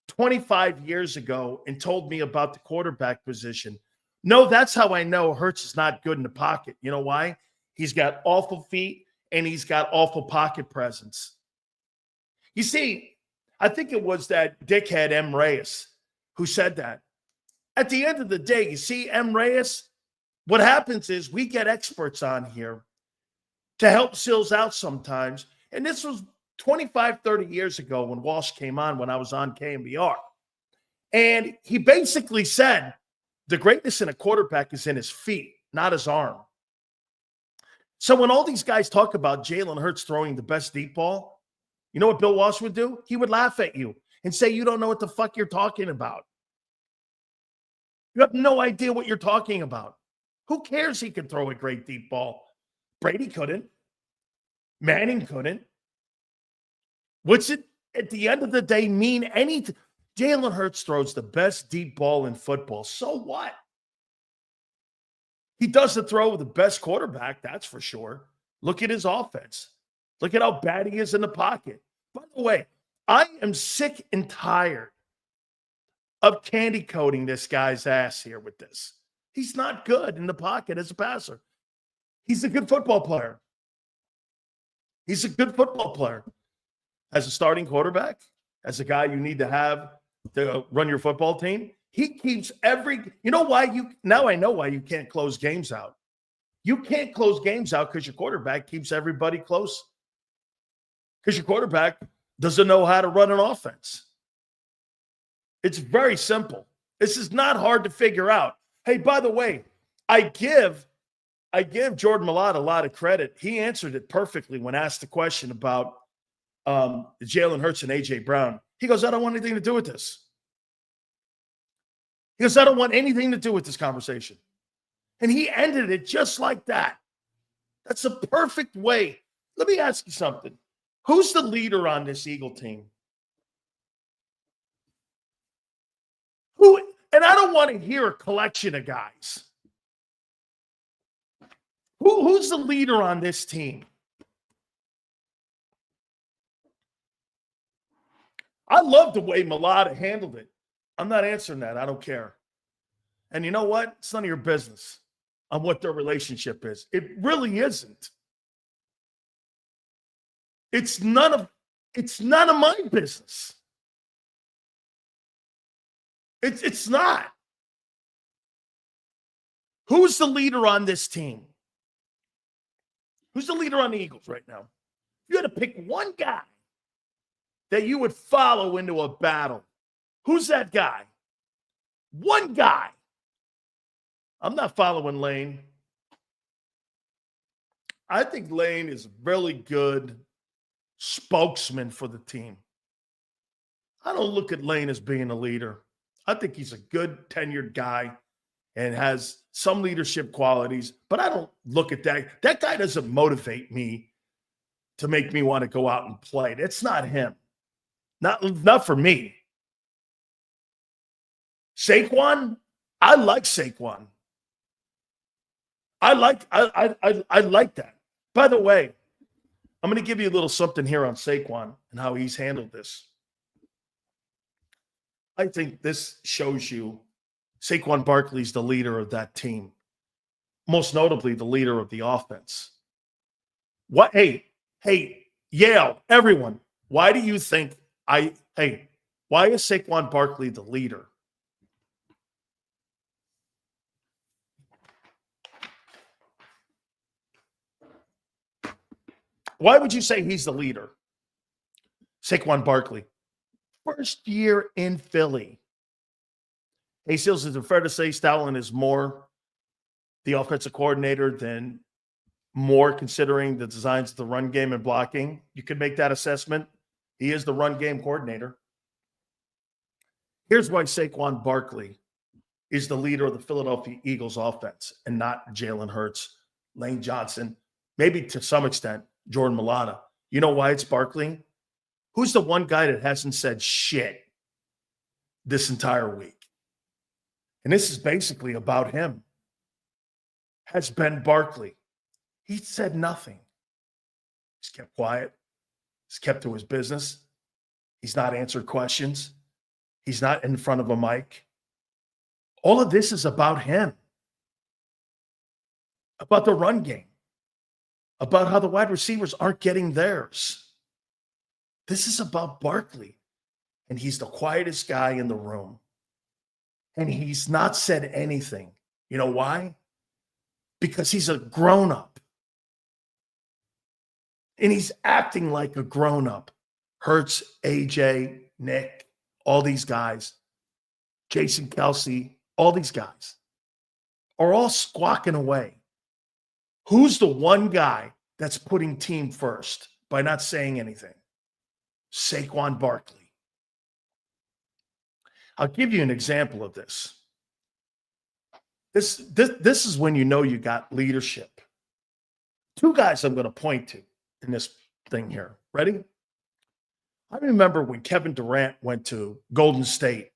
25 years ago and told me about the quarterback position. No, that's how I know Hurts is not good in the pocket. You know why? He's got awful feet and he's got awful pocket presence. You see, I think it was that dickhead M. Reyes who said that. At the end of the day, you see, M. Reyes, what happens is we get experts on here to help Sills out sometimes. And this was 25, 30 years ago when Walsh came on, when I was on KMBR. And he basically said the greatness in a quarterback is in his feet, not his arm. So when all these guys talk about Jalen Hurts throwing the best deep ball, you know what Bill Walsh would do? He would laugh at you and say, you don't know what the fuck you're talking about. You have no idea what you're talking about. Who cares he can throw a great deep ball? Brady couldn't. Manning couldn't. What's it at the end of the day mean? Jalen Hurts throws the best deep ball in football. So what? He doesn't throw the best quarterback, that's for sure. Look at his offense. Look at how bad he is in the pocket. By the way, I am sick and tired of candy coating this guy's ass here with this. He's not good in the pocket as a passer. He's a good football player. He's a good football player. As a starting quarterback, as a guy you need to have to run your football team, he keeps you know why now I know why you can't close games out. You can't close games out because your quarterback keeps everybody close. Because your quarterback doesn't know how to run an offense. It's very simple. This is not hard to figure out. Hey, by the way, I give Jordan Malott a lot of credit. He answered it perfectly when asked the question about Jalen Hurts and A.J. Brown. He goes, I don't want anything to do with this. He goes, I don't want anything to do with this conversation. And he ended it just like that. That's a perfect way. Let me ask you something. Who's the leader on this Eagle team? And I don't want to hear a collection of guys. Who's the leader on this team? I love the way Malott handled it. I'm not answering that. I don't care. And you know what? It's none of your business on what their relationship is. It really isn't. It's none of my business. It's not. Who's the leader on this team? Who's the leader on the Eagles right now? If you had to pick one guy that you would follow into a battle, who's that guy? One guy. I'm not following Lane. I think Lane is a really good spokesman for the team. I don't look at Lane as being a leader. I think he's a good tenured guy and has some leadership qualities, but I don't look at that. That guy doesn't motivate me to make me want to go out and play. That's not him. Not for me. Saquon, I like Saquon. I like that. By the way, I'm going to give you a little something here on Saquon and how he's handled this. I think this shows you Saquon Barkley's the leader of that team. Most notably, the leader of the offense. What? Hey, Yale, everyone, why do you think why is Saquon Barkley the leader? Why would you say he's the leader? Saquon Barkley. First year in Philly. Hey, Seals, is it fair to say Stoutland is more the offensive coordinator than Moore, considering the designs of the run game and blocking? You could make that assessment. He is the run game coordinator. Here's why Saquon Barkley is the leader of the Philadelphia Eagles offense and not Jalen Hurts, Lane Johnson, maybe to some extent Jordan Mailata. You know why it's Barkley? Who's the one guy that hasn't said shit this entire week? And this is basically about him. Has been Barkley. He said nothing. He's kept quiet. He's kept to his business. He's not answered questions. He's not in front of a mic. All of this is about him. About the run game. About how the wide receivers aren't getting theirs. This is about Barkley. And he's the quietest guy in the room. And he's not said anything. You know why? Because he's a grown-up. And he's acting like a grown-up. Hurts, AJ, Nick, all these guys, Jason Kelsey, all these guys are all squawking away. Who's the one guy that's putting team first by not saying anything? Saquon Barkley. I'll give you an example of this. This is when you know you got leadership. Two guys I'm going to point to in this thing here. Ready? I remember when Kevin Durant went to Golden State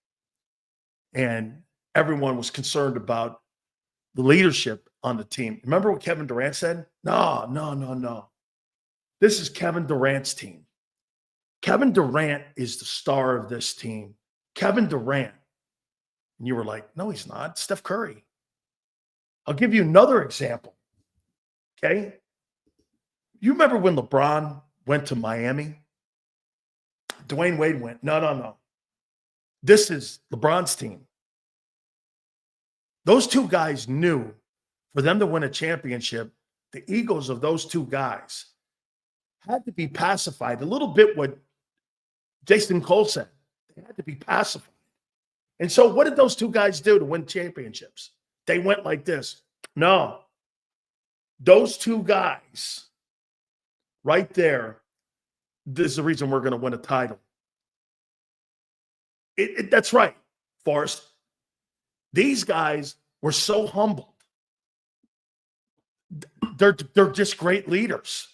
and everyone was concerned about the leadership on the team. Remember what Kevin Durant said? No. This is Kevin Durant's team. Kevin Durant is the star of this team. Kevin Durant. And you were like, no, he's not. Steph Curry. I'll give you another example. Okay? You remember when LeBron went to Miami? Dwayne Wade went, no. This is LeBron's team. Those two guys knew for them to win a championship, the egos of those two guys had to be pacified. A little bit what Jason Cole said. They had to be pacified. And so what did those two guys do to win championships? They went like this. No. Those two guys right there, this is the reason we're going to win a title. That's right, Forrest. These guys were so humbled. They're just great leaders.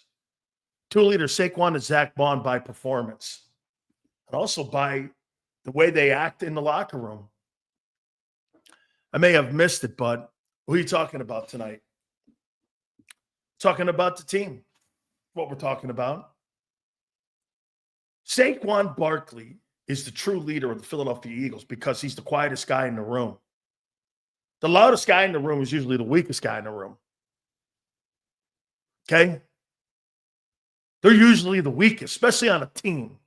Two leaders, Saquon and Zach Bond, by performance. And also by the way they act in the locker room. I may have missed it, but who are you talking about tonight? Talking about the team. What we're talking about. Saquon Barkley is the true leader of the Philadelphia Eagles because he's the quietest guy in the room. The loudest guy in the room is usually the weakest guy in the room. Okay? They're usually the weakest, especially on a team.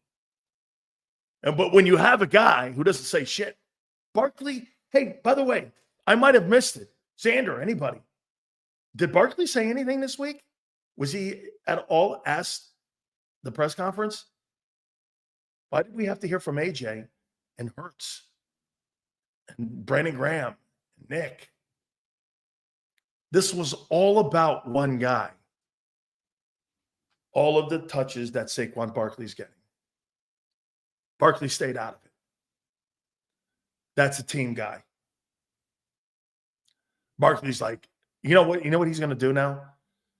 But when you have a guy who doesn't say shit, Barkley, hey, by the way, I might have missed it. Xander, anybody. Did Barkley say anything this week? Was he at all asked the press conference? Why did we have to hear from AJ and Hurts and Brandon Graham and Nick? This was all about one guy. All of the touches that Saquon Barkley's getting. Barkley stayed out of it. That's a team guy. Barkley's like, you know what he's going to do now?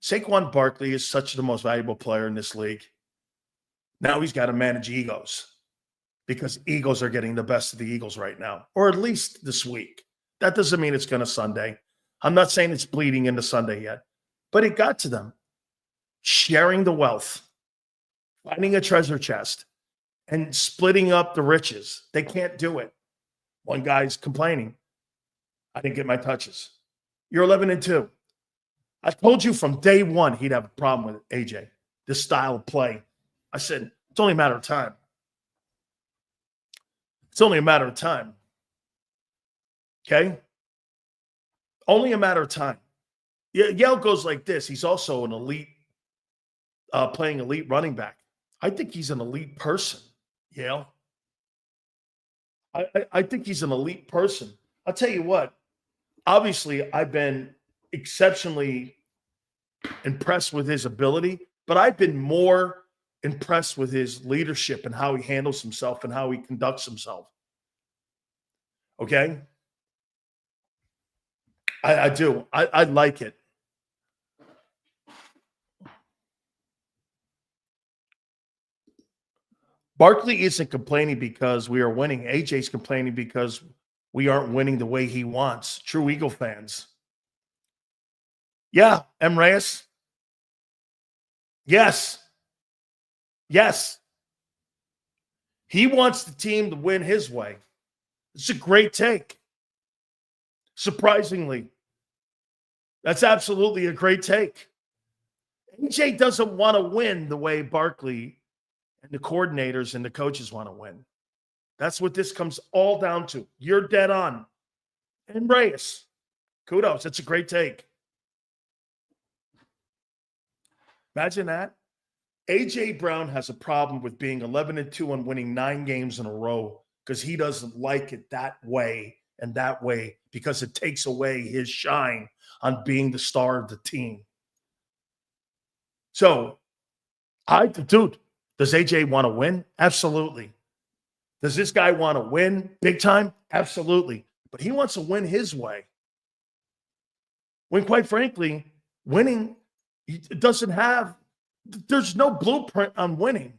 Saquon Barkley is such the most valuable player in this league. Now he's got to manage egos because egos are getting the best of the Eagles right now, or at least this week. That doesn't mean it's going to Sunday. I'm not saying it's bleeding into Sunday yet, but it got to them. Sharing the wealth, finding a treasure chest, and splitting up the riches. They can't do it. One guy's complaining. I didn't get my touches. You're 11-2. I told you from day one he'd have a problem with AJ, this style of play. I said, it's only a matter of time. It's only a matter of time. Okay? Only a matter of time. Yale goes like this. He's also an elite, playing elite running back. I think he's an elite person, Yale. I think he's an elite person. I'll tell you what. Obviously, I've been exceptionally impressed with his ability, but I've been more impressed with his leadership and how he handles himself and how he conducts himself. Okay? I do. I like it. Barkley isn't complaining because we are winning. AJ's complaining because we aren't winning the way he wants. True Eagle fans. Yeah, M. Reyes. Yes. Yes. He wants the team to win his way. It's a great take. Surprisingly. That's absolutely a great take. AJ doesn't want to win the way Barkley and the coordinators and the coaches want to win. That's what this comes all down to. You're dead on. And Reyes, kudos. That's a great take. Imagine that. A.J. Brown has a problem with being 11-2 and winning 9 games in a row because he doesn't like it that way and that way because it takes away his shine on being the star of the team. So, dude, does A.J. want to win? Absolutely. Does this guy want to win big time? Absolutely. But he wants to win his way. When, quite frankly, winning doesn't have, there's no blueprint on winning.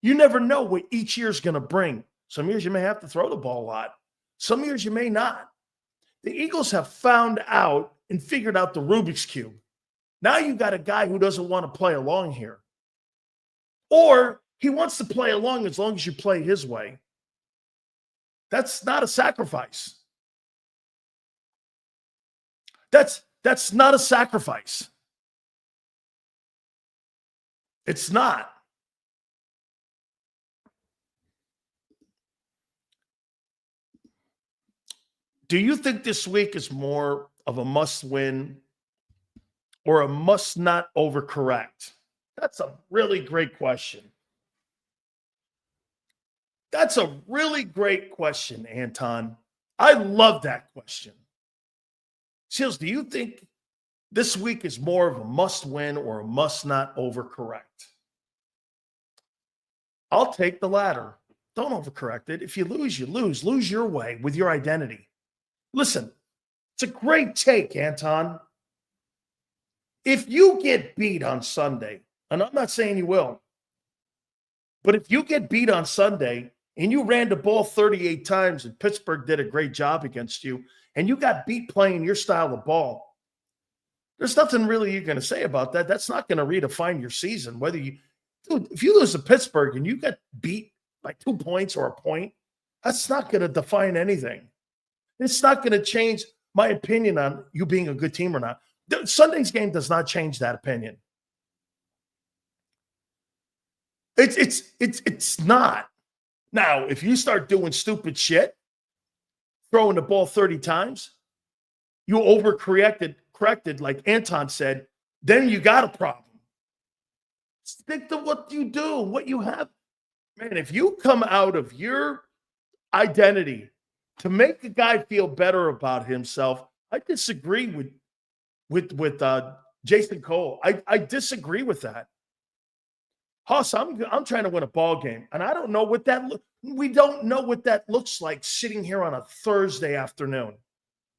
You never know what each year's going to bring. Some years you may have to throw the ball a lot. Some years you may not. The Eagles have found out and figured out the Rubik's Cube. Now you got a guy who doesn't want to play along here. Or he wants to play along as long as you play his way. That's not a sacrifice. That's not a sacrifice. It's not. Do you think this week is more of a must-win or a must-not overcorrect? That's a really great question. That's a really great question, Anton. I love that question. Seals, do you think this week is more of a must-win or a must-not overcorrect? I'll take the latter. Don't overcorrect it. If you lose, you lose. Lose your way with your identity. Listen, it's a great take, Anton. If you get beat on Sunday, and I'm not saying you will, but if you get beat on Sunday and you ran the ball 38 times and Pittsburgh did a great job against you, and you got beat playing your style of ball, there's nothing really you're going to say about that. That's not going to redefine your season. If you lose to Pittsburgh and you got beat by 2 points or a point, that's not going to define anything. It's not going to change my opinion on you being a good team or not. Sunday's game does not change that opinion. It's not. Now, if you start doing stupid shit, throwing the ball 30 times, you corrected like Anton said, then you got a problem. Stick to what you do, what you have. Man, if you come out of your identity to make a guy feel better about himself, I disagree with Jason Cole. I disagree with that. Hoss, I'm trying to win a ball game, and I don't know what we don't know what that looks like sitting here on a Thursday afternoon.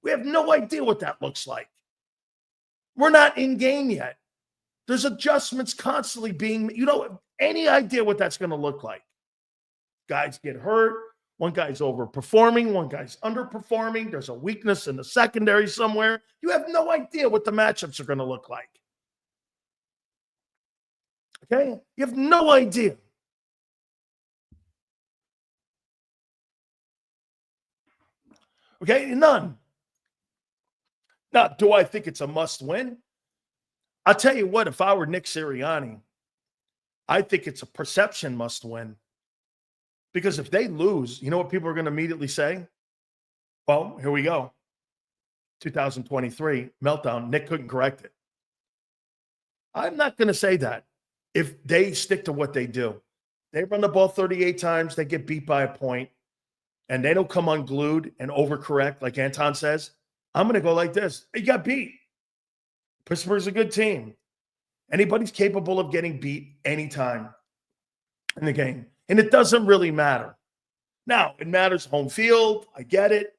We have no idea what that looks like. We're not in game yet. There's adjustments constantly being, any idea what that's going to look like. Guys get hurt. One guy's overperforming. One guy's underperforming. There's a weakness in the secondary somewhere. You have no idea what the matchups are going to look like. Okay? You have no idea. Okay, none. Now, do I think it's a must-win? I'll tell you what, if I were Nick Sirianni, I think it's a perception must-win. Because if they lose, you know what people are going to immediately say? Well, here we go. 2023, meltdown. Nick couldn't correct it. I'm not going to say that if they stick to what they do. They run the ball 38 times, they get beat by a point, and they don't come unglued and overcorrect, like Anton says. I'm going to go like this. You got beat. Pittsburgh's a good team. Anybody's capable of getting beat anytime in the game. And it doesn't really matter. Now, it matters home field. I get it.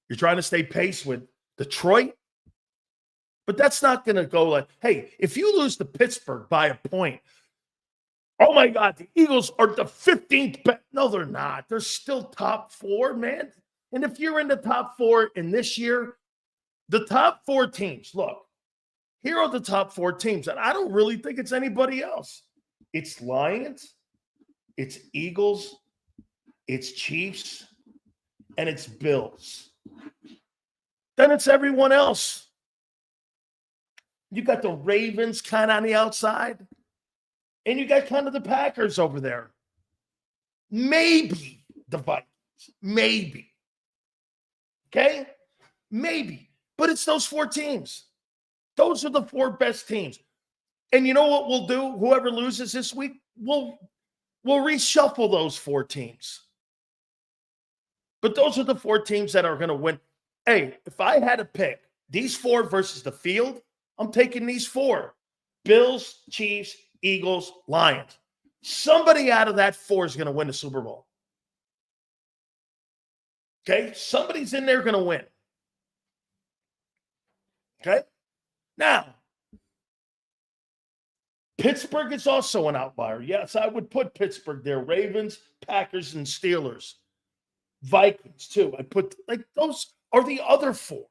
You're trying to stay pace with Detroit. But that's not going to go like, hey, if you lose to Pittsburgh by a point, oh my God, the Eagles are the 15th best. No, they're not. They're still top 4, man. And if you're in the top 4 in this year, the top 4 teams, look, here are the top 4 teams. And I don't really think it's anybody else. It's Lions, it's Eagles, it's Chiefs, and it's Bills. Then it's everyone else. You got the Ravens kind of on the outside, and you got kind of the Packers over there. Maybe the Vikings. Maybe. Okay? Maybe. But it's those 4 teams. Those are the 4 best teams. And you know what we'll do? Whoever loses this week, we'll reshuffle those 4 teams. But those are the 4 teams that are going to win. Hey, if I had to pick these 4 versus the field, I'm taking these 4. Bills, Chiefs, Eagles, Lions. Somebody out of that 4 is going to win the Super Bowl. Okay? Somebody's in there going to win. Okay? Now, Pittsburgh is also an outlier. Yes, I would put Pittsburgh there. Ravens, Packers, and Steelers. Vikings, too. I put, like, those are the other 4.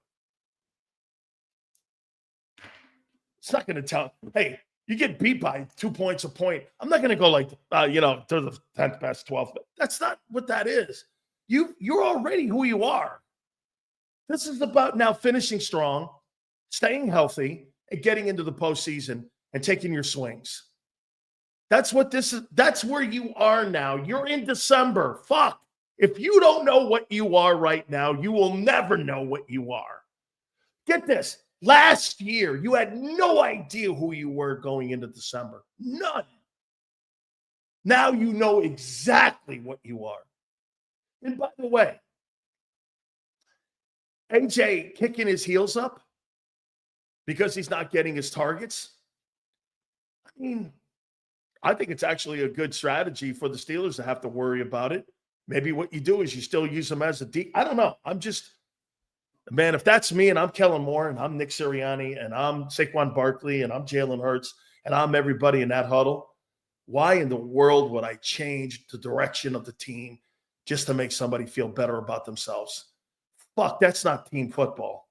It's not going to tell, hey, you get beat by 2 points a point. I'm not going to go like, they're the 10th best, 12th. That's not what that is. You're already who you are. This is about now finishing strong, staying healthy, and getting into the postseason and taking your swings. That's what this is. That's where you are now. You're in December. Fuck. If you don't know what you are right now, you will never know what you are. Get this. Last year, you had no idea who you were going into December. None. Now you know exactly what you are. And by the way, AJ kicking his heels up because he's not getting his targets. I mean, I think it's actually a good strategy for the Steelers to have to worry about it. Maybe what you do is you still use them as a D. I don't know. Man, if that's me and I'm Kellen Moore and I'm Nick Sirianni and I'm Saquon Barkley and I'm Jalen Hurts and I'm everybody in that huddle, why in the world would I change the direction of the team just to make somebody feel better about themselves? Fuck, that's not team football.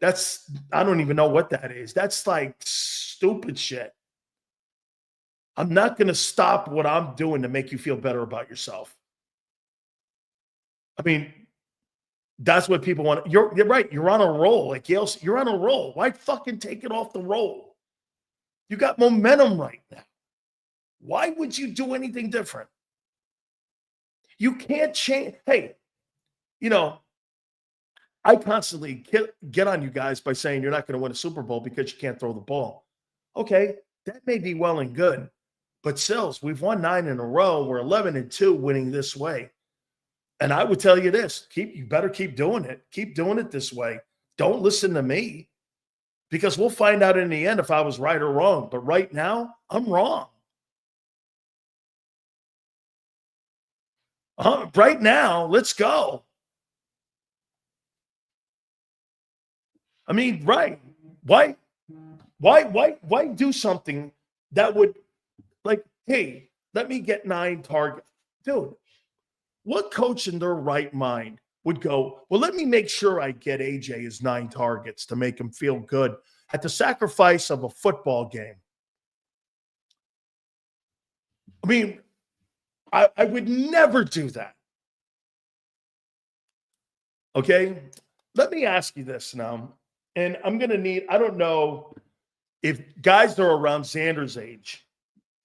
I don't even know what that is. That's like stupid shit. I'm not going to stop what I'm doing to make you feel better about yourself. I mean, that's what people want. You're right. You're on a roll. Like Yale, you're on a roll. Why fucking take it off the roll? You got momentum right now. Why would you do anything different? You can't change. Hey, I constantly get on you guys by saying you're not going to win a Super Bowl because you can't throw the ball. Okay, that may be well and good. But Sills, we've won 9 in a row. We're 11-2 winning this way. And I would tell you this, you better keep doing it. Keep doing it this way. Don't listen to me because we'll find out in the end if I was right or wrong. But right now, I'm wrong. Right now, let's go. I mean, right. Why do something that would, like, hey, let me get 9 targets. Dude, what coach in their right mind would go, well, let me make sure I get AJ his 9 targets to make him feel good at the sacrifice of a football game? I mean, I would never do that. Okay? Let me ask you this now. And I'm going to need, I don't know if guys that are around Xander's age,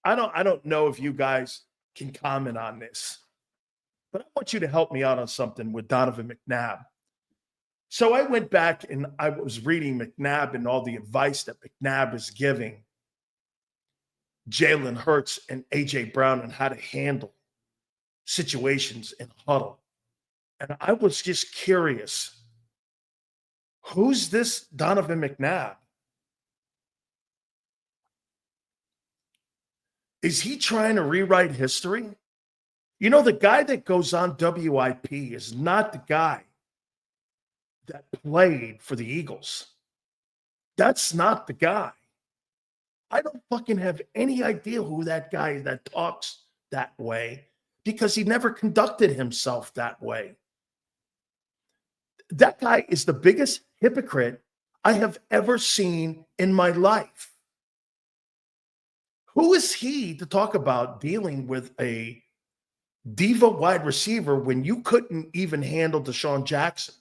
I don't know if you guys can comment on this, but I want you to help me out on something with Donovan McNabb. So I went back and I was reading McNabb and all the advice that McNabb is giving Jalen Hurts and A.J. Brown and how to handle situations in huddle. And I was just curious, who's this Donovan McNabb? Is he trying to rewrite history? You know, the guy that goes on WIP is not the guy that played for the Eagles. That's not the guy. I don't fucking have any idea who that guy is that talks that way because he never conducted himself that way. That guy is the biggest hypocrite I have ever seen in my life. Who is he to talk about dealing with a diva wide receiver when you couldn't even handle Deshaun Jackson?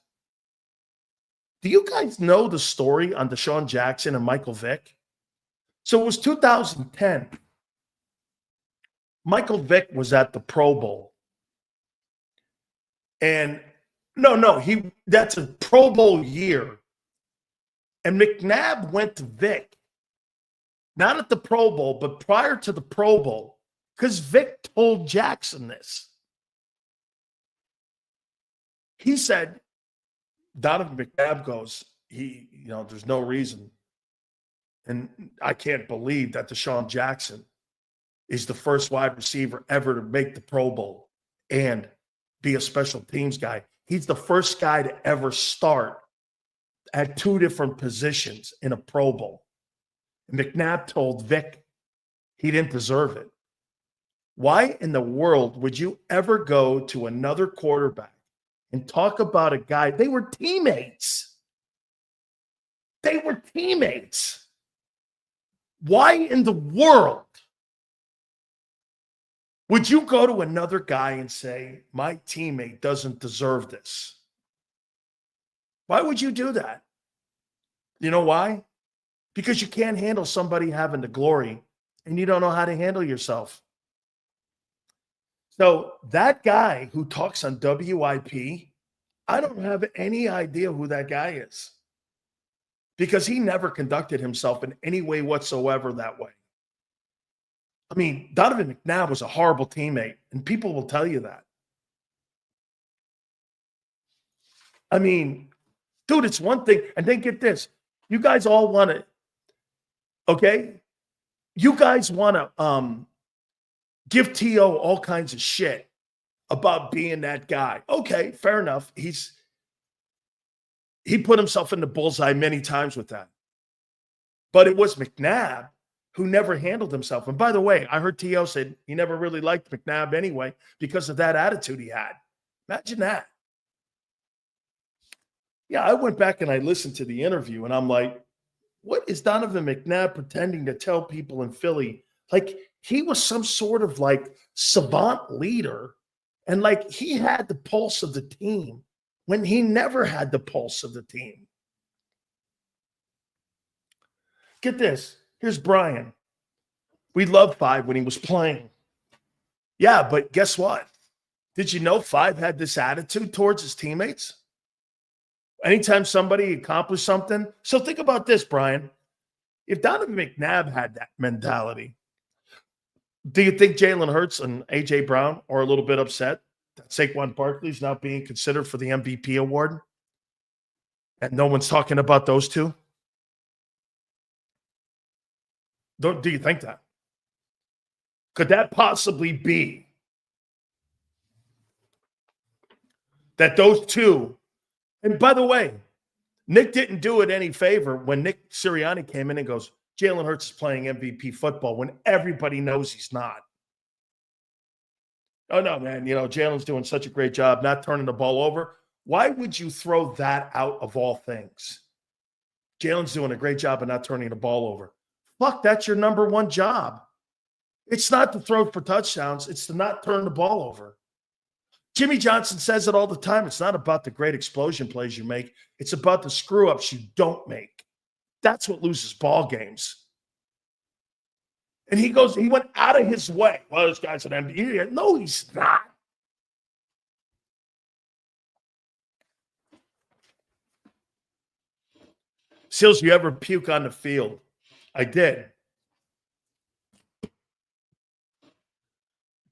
Do you guys know the story on Deshaun Jackson and Michael Vick? So it was 2010. Michael Vick was at the Pro Bowl. And that's a Pro Bowl year. And McNabb went to Vick, not at the Pro Bowl, but prior to the Pro Bowl, because Vick told Jackson this. He said, Donovan McNabb goes, there's no reason. And I can't believe that Deshaun Jackson is the first wide receiver ever to make the Pro Bowl and be a special teams guy. He's the first guy to ever start at two different positions in a Pro Bowl. And McNabb told Vic he didn't deserve it. Why in the world would you ever go to another quarterback and talk about a guy? They were teammates. They were teammates. Why in the world would you go to another guy and say, my teammate doesn't deserve this? Why would you do that? You know why? Because you can't handle somebody having the glory and you don't know how to handle yourself. So that guy who talks on WIP, I don't have any idea who that guy is because he never conducted himself in any way whatsoever that way. I mean, Donovan McNabb was a horrible teammate, and people will tell you that. I mean, dude, it's one thing. And then get this. You guys all want to, okay? You guys want to give T.O. all kinds of shit about being that guy. Okay, fair enough. He put himself in the bullseye many times with that. But it was McNabb who never handled himself. And by the way, I heard T.O. said he never really liked McNabb anyway because of that attitude he had. Imagine that. Yeah, I went back and I listened to the interview and I'm like, what is Donovan McNabb pretending to tell people in Philly? Like he was some sort of like savant leader and like he had the pulse of the team when he never had the pulse of the team. Get this. Here's Brian. We loved Five when he was playing. Yeah, but guess what? Did you know Five had this attitude towards his teammates? Anytime somebody accomplished something. So think about this, Brian. If Donovan McNabb had that mentality, do you think Jalen Hurts and A.J. Brown are a little bit upset that Saquon Barkley is not being considered for the MVP award? And no one's talking about those two? Do you think that? Could that possibly be that those two, and by the way, Nick didn't do it any favor when Nick Sirianni came in and goes, Jalen Hurts is playing MVP football when everybody knows he's not. Oh, no, man, Jalen's doing such a great job not turning the ball over. Why would you throw that out of all things? Jalen's doing a great job of not turning the ball over. Fuck, that's your number one job. It's not to throw for touchdowns. It's to not turn the ball over. Jimmy Johnson says it all the time. It's not about the great explosion plays you make. It's about the screw-ups you don't make. That's what loses ball games. And he went out of his way. Well, this guy's an MVP. No, he's not. Seals, you ever puke on the field? I did.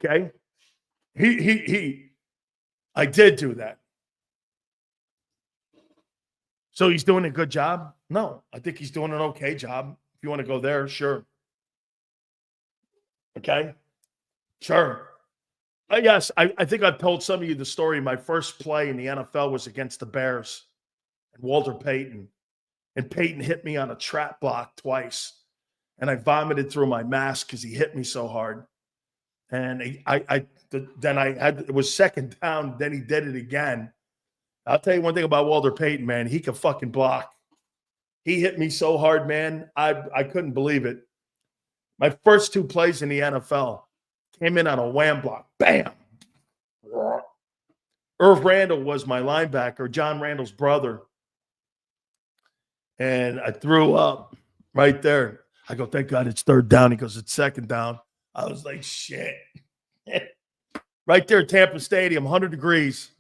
Okay. I did do that. So he's doing a good job? No, I think he's doing an okay job. If you want to go there, sure. Okay. Sure. Yes, I think I've told some of you the story. My first play in the NFL was against the Bears and Walter Payton. And Peyton hit me on a trap block twice. And I vomited through my mask because he hit me so hard. And it was second down. Then he did it again. I'll tell you one thing about Walter Payton, man. He could fucking block. He hit me so hard, man. I couldn't believe it. My first 2 plays in the NFL came in on a wham block. Bam. Irv Randall was my linebacker, John Randall's brother. And I threw up right there. I go, thank God it's third down. He goes, it's second down. I was like, shit. Right there at Tampa Stadium, 100 degrees.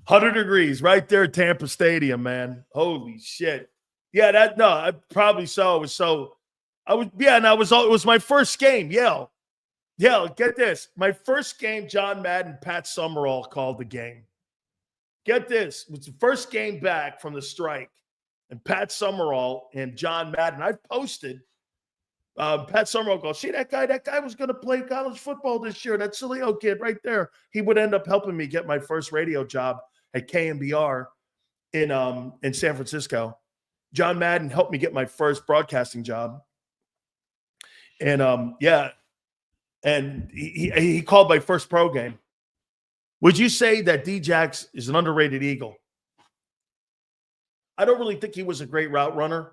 100 degrees right there at Tampa Stadium, man. Holy shit. Yeah, I probably so. It was my first game. Yeah, get this. My first game, John Madden, Pat Summerall called the game. Get this. It was the first game back from the strike. And Pat Summerall and John Madden, I posted. Pat Summerall goes, see that guy? That guy was going to play college football this year. That Sileo kid right there. He would end up helping me get my first radio job at KMBR in San Francisco. John Madden helped me get my first broadcasting job. And and he called my first pro game. Would you say that D-Jax is an underrated Eagle? I don't really think he was a great route runner,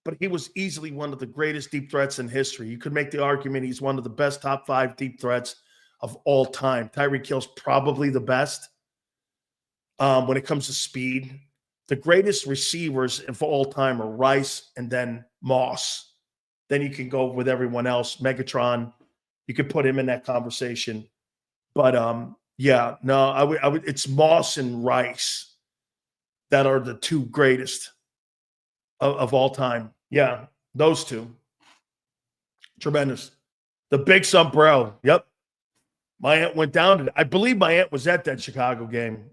but he was easily one of the greatest deep threats in history. You could make the argument he's one of the best top 5 deep threats of all time. Tyreek Hill's probably the best when it comes to speed. The greatest receivers of all time are Rice and then Moss. Then you can go with everyone else. Megatron, you could put him in that conversation. But I would. It's Moss and Rice that are the 2 greatest of all time. Yeah, those 2. Tremendous. The big sombrero. Yep. My aunt went down to. I believe my aunt was at that Chicago game.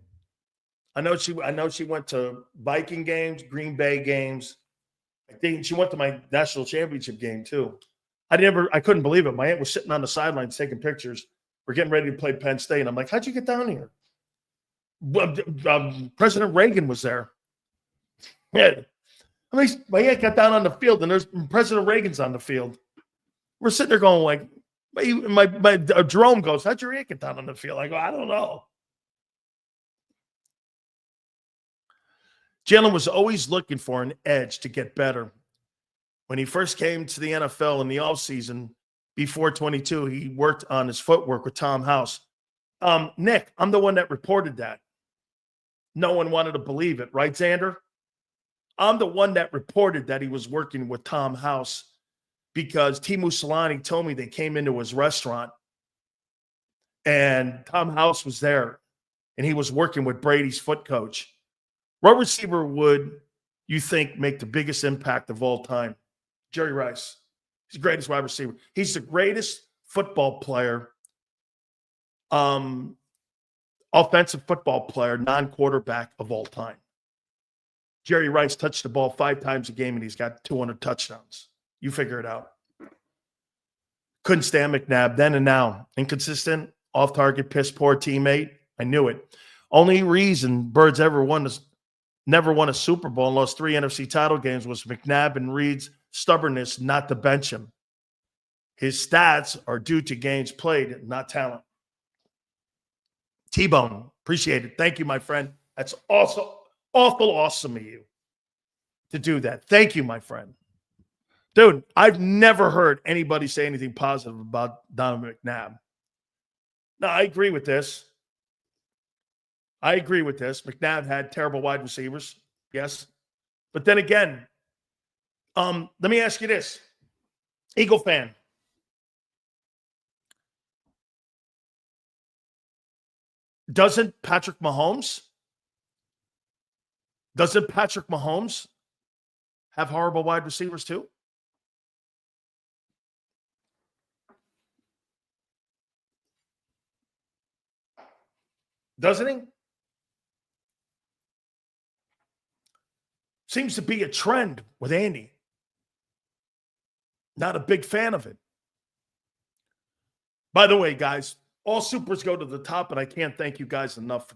I know she went to Viking games, Green Bay games. I think she went to my national championship game too. I couldn't believe it. My aunt was sitting on the sidelines taking pictures. We're getting ready to play Penn State. And I'm like, how'd you get down here? President Reagan was there. Yeah. I mean, my aunt got down on the field, and there's President Reagan's on the field. We're sitting there going like, my Jerome goes, how'd your aunt get down on the field? I go, I don't know. Jalen was always looking for an edge to get better. When he first came to the NFL in the offseason, before 22, he worked on his footwork with Tom House. Nick, I'm the one that reported that. No one wanted to believe it, right, Xander? I'm the one that reported that he was working with Tom House because Timu Solani told me they came into his restaurant and Tom House was there and he was working with Brady's foot coach. What receiver would you think make the biggest impact of all time? Jerry Rice. He's the greatest wide receiver. He's the greatest football player, offensive football player, non-quarterback of all time. Jerry Rice touched the ball 5 times a game, and he's got 200 touchdowns. You figure it out. Couldn't stand McNabb then and now. Inconsistent, off-target, piss-poor teammate. I knew it. Only reason Birds never won a Super Bowl and lost 3 NFC title games was McNabb and Reed's stubbornness not to bench him. His stats are due to games played, not talent. T-Bone, appreciate it. Thank you, my friend. That's also awesome of you to do that. Thank you, my friend. Dude, I've never heard anybody say anything positive about Donovan McNabb. No, I agree with this. I agree with this. McNabb had terrible wide receivers. Yes. But then again, let me ask you this. Eagle fan. Doesn't Patrick Mahomes have horrible wide receivers too? Doesn't he? Seems to be a trend with Andy. Not a big fan of it. By the way, guys, all supers go to the top, and I can't thank you guys enough for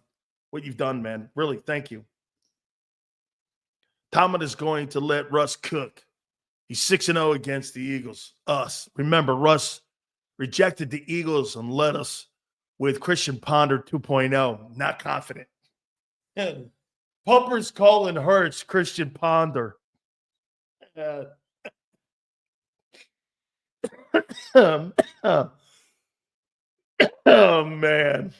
what you've done, man. Really, thank you. Tomlin is going to let Russ cook. He's 6-0 against the Eagles. Us. Remember, Russ rejected the Eagles and led us with Christian Ponder 2.0. Not confident. Pumper's calling Hurts Christian Ponder. Oh, man.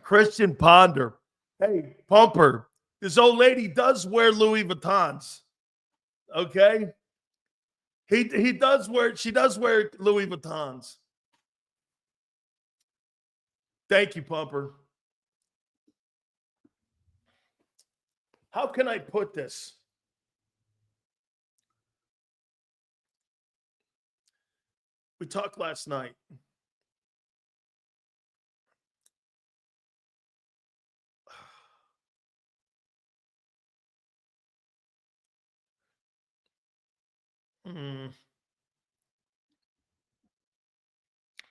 Christian Ponder. Hey, Pumper, this old lady does wear Louis Vuittons. Okay? She does wear Louis Vuittons. Thank you, Pumper. How can I put this? We talked last night.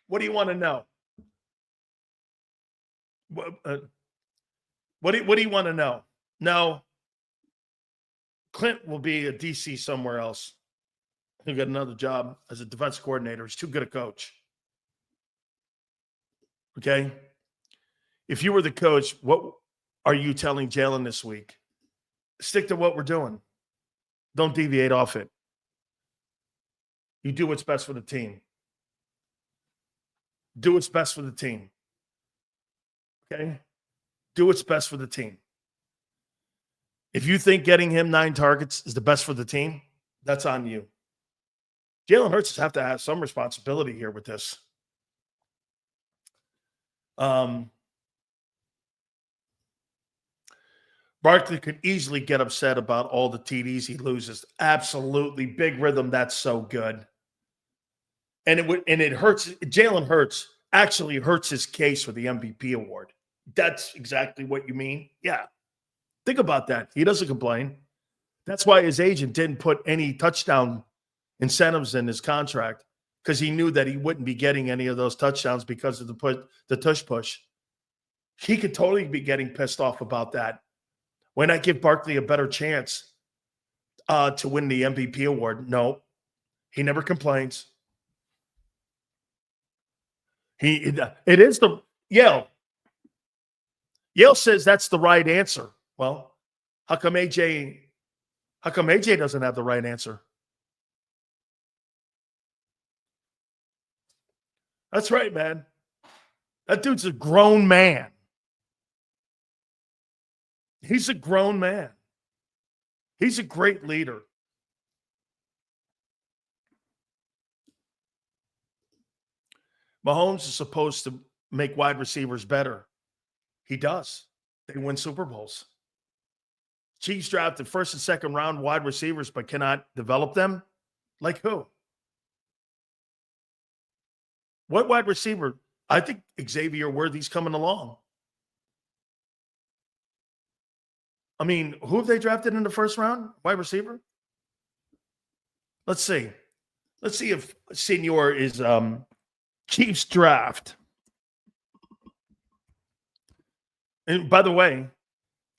What do you want to know? What do you want to know? No. Clint will be a DC somewhere else. He'll get another job as a defense coordinator. He's too good a coach. Okay? If you were the coach, what are you telling Jalen this week? Stick to what we're doing. Don't deviate off it. You do what's best for the team. Do what's best for the team. Okay? Do what's best for the team. If you think getting him 9 targets is the best for the team, that's on you. Jalen Hurts have to have some responsibility here with this. Barkley could easily get upset about all the TDs he loses. Absolutely. Big rhythm. That's so good. And it hurts. Jalen Hurts actually hurts his case for the MVP award. That's exactly what you mean. Yeah. Think about that. He doesn't complain. That's why his agent didn't put any touchdown incentives in his contract, because he knew that he wouldn't be getting any of those touchdowns because of the tush push. He could totally be getting pissed off about that. Why not give Barkley a better chance to win the MVP award? No, he never complains. It is the Yale. Yale says that's the right answer. Well, how come AJ doesn't have the right answer? That's right, man. That dude's a grown man. He's a grown man. He's a great leader. Mahomes is supposed to make wide receivers better. He does. They win Super Bowls. Chiefs drafted first and second round wide receivers but cannot develop them? Like who? What wide receiver? I think Xavier Worthy's coming along. I mean, who have they drafted in the first round? Wide receiver? Let's see. Let's see if Senior is Chiefs draft. And by the way,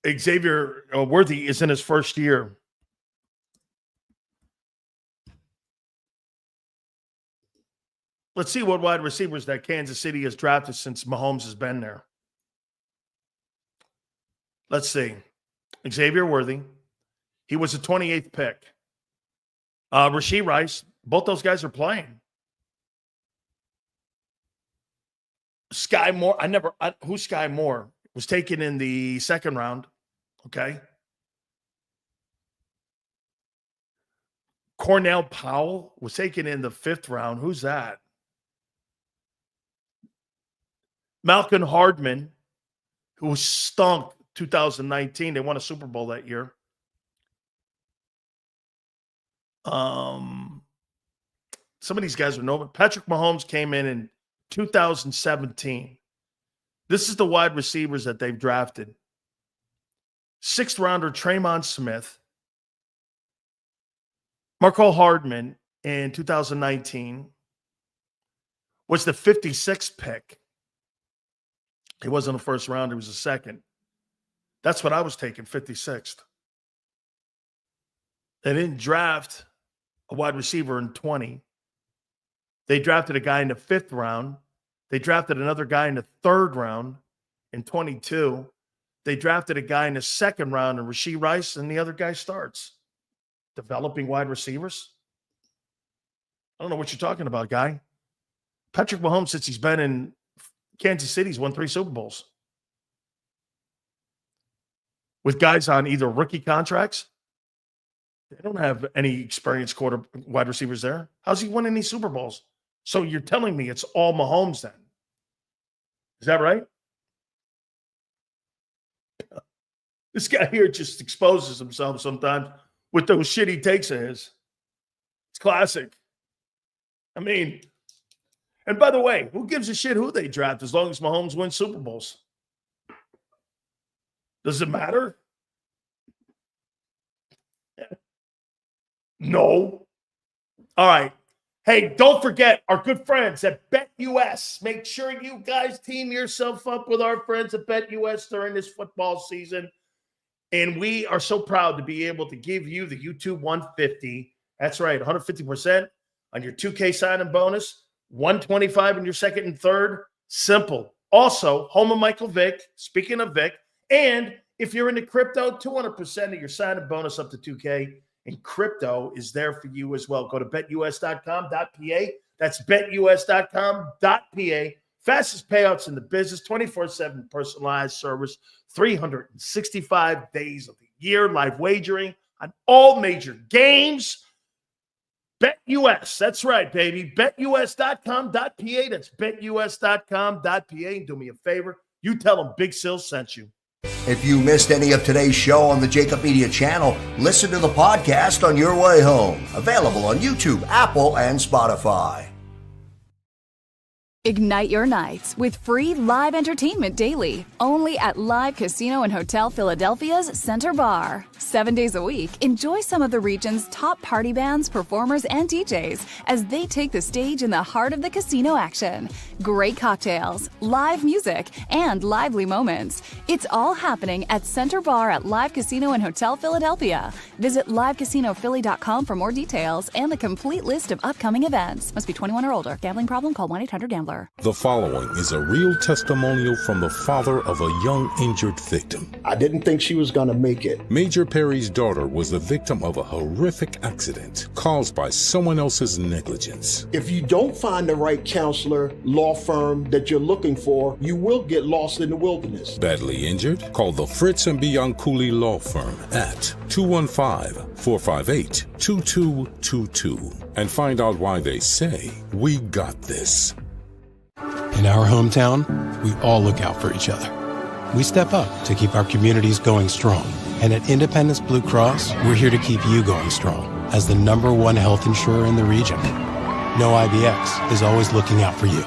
Xavier Worthy is in his first year. Let's see what wide receivers that Kansas City has drafted since Mahomes has been there. Let's see. Xavier Worthy. He was a 28th pick. Rashee Rice. Both those guys are playing. Sky Moore. Who's Sky Moore? was taken in the second round. Okay. Cornell Powell was taken in the 5th round. Who's that? Malcolm Hardman, who stunk 2019. They won a Super Bowl that year. Some of these guys are known. Patrick Mahomes came in 2017. This is the wide receivers that they've drafted. 6th rounder Traymon Smith. Marco Hardman in 2019 was the 56th pick. He wasn't a first round. He was a second. That's what I was taking, 56th. They didn't draft a wide receiver in 20. They drafted a guy in the 5th round. They drafted another guy in the 3rd round in 22. They drafted a guy in the 2nd round, and Rashee Rice, and the other guy starts. Developing wide receivers? I don't know what you're talking about, guy. Patrick Mahomes, since he's been in Kansas City, he's won 3 Super Bowls. With guys on either rookie contracts. They don't have any experienced wide receivers there. How's he winning these Super Bowls? So you're telling me it's all Mahomes then? Is that right? This guy here just exposes himself sometimes with those shitty takes of his. It's classic. I mean, and by the way, who gives a shit who they draft as long as Mahomes wins Super Bowls? Does it matter? No. All right. Hey, don't forget our good friends at BetUS. Make sure you guys team yourself up with our friends at BetUS during this football season. And we are so proud to be able to give you the YouTube 150. That's right, 150% on your 2K sign-in bonus, 125 in your second and third. Simple. Also, home of Michael Vick, speaking of Vick, and if you're into crypto, 200% of your sign-in bonus up to 2K. And crypto is there for you as well. Go to betus.com.pa. That's betus.com.pa. Fastest payouts in the business, 24/7 personalized service, 365 days of the year, live wagering on all major games. BetUS, that's right, baby. betus.com.pa. That's betus.com.pa. And do me a favor, you tell them Big Sil sent you. If you missed any of today's show on the JAKIB Media channel, listen to the podcast on your way home. Available on YouTube, Apple, and Spotify. Ignite your nights with free live entertainment daily, only at Live Casino and Hotel Philadelphia's Center Bar. 7 days a week, enjoy some of the region's top party bands, performers, and DJs as they take the stage in the heart of the casino action. Great cocktails, live music, and lively moments. It's all happening at Center Bar at Live Casino and Hotel Philadelphia. Visit livecasinophilly.com for more details and the complete list of upcoming events. Must be 21 or older. Gambling problem? Call 1-800-GAMBLER. The following is a real testimonial from the father of a young injured victim. I didn't think she was going to make it. Major Perry's daughter was the victim of a horrific accident caused by someone else's negligence. If you don't find the right counselor, law firm that you're looking for, you will get lost in the wilderness. Badly injured? Call the Fritz and Bianculli Law Firm at 215-458-2222 and find out why they say, "We got this." In our hometown, we all look out for each other. We step up to keep our communities going strong. And at Independence Blue Cross, we're here to keep you going strong as the #1 health insurer in the region. No IBX is always looking out for you.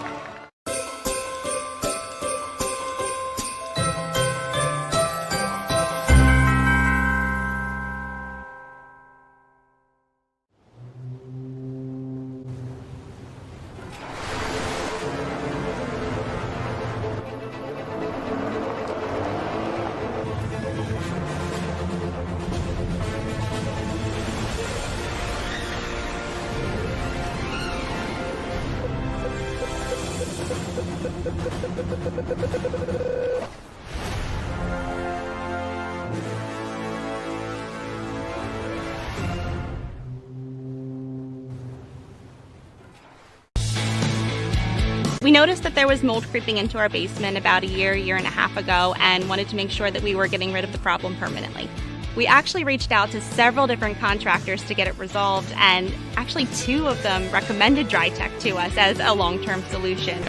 We noticed that there was mold creeping into our basement about a year and a half ago, and wanted to make sure that we were getting rid of the problem permanently. We actually reached out to several different contractors to get it resolved, and actually 2 of them recommended DryTech to us as a long-term solution.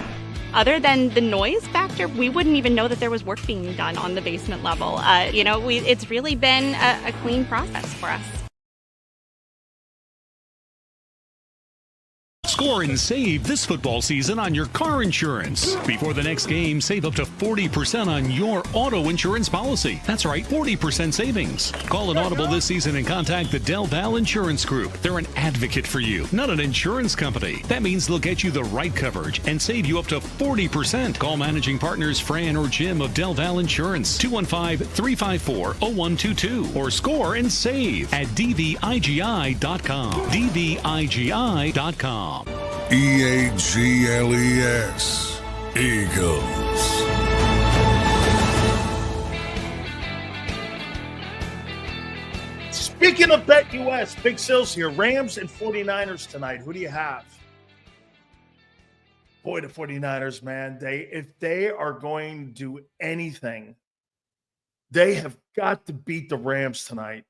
Other than the noise factor, we wouldn't even know that there was work being done on the basement level. It's really been a clean process for us. Score and save this football season on your car insurance. Before the next game, save up to 40% on your auto insurance policy. That's right, 40% savings. Call an audible this season and contact the Del Val Insurance Group. They're an advocate for you, not an insurance company. That means they'll get you the right coverage and save you up to 40%. Call managing partners Fran or Jim of Del Val Insurance, 215-354-0122, or score and save at dvigi.com. dvigi.com. EAGLES, Eagles. Speaking of BetUS, Big Sills here. Rams and 49ers tonight. Who do you have? Boy, the 49ers, man. If they are going to do anything, they have got to beat the Rams tonight.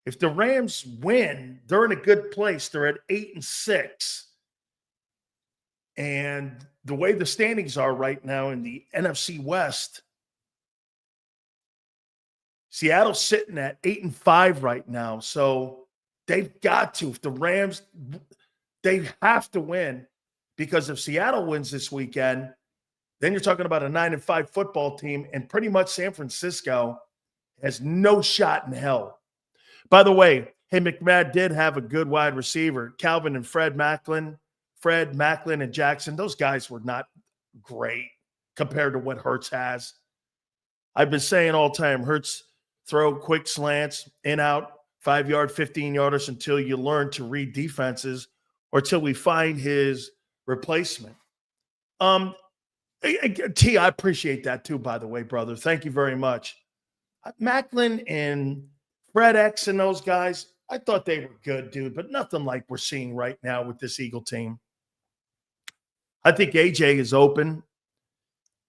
If the Rams win, they're in a good place. They're at 8-6. And the way the standings are right now in the NFC West, Seattle's sitting at 8-5 right now. So they've got to. If the Rams, they have to win, because if Seattle wins this weekend, then you're talking about a 9-5 football team, and pretty much San Francisco has no shot in hell. By the way, hey, McNabb did have a good wide receiver. Calvin and Fred Macklin and Jackson, those guys were not great compared to what Hurts has. I've been saying all the time, Hurts throw quick slants, in, out, 5-yard, 15-yarders until you learn to read defenses or till we find his replacement. T, I appreciate that too, by the way, brother. Thank you very much. Macklin and Fred X and those guys, I thought they were good, dude, but nothing like we're seeing right now with this Eagle team. I think AJ is open,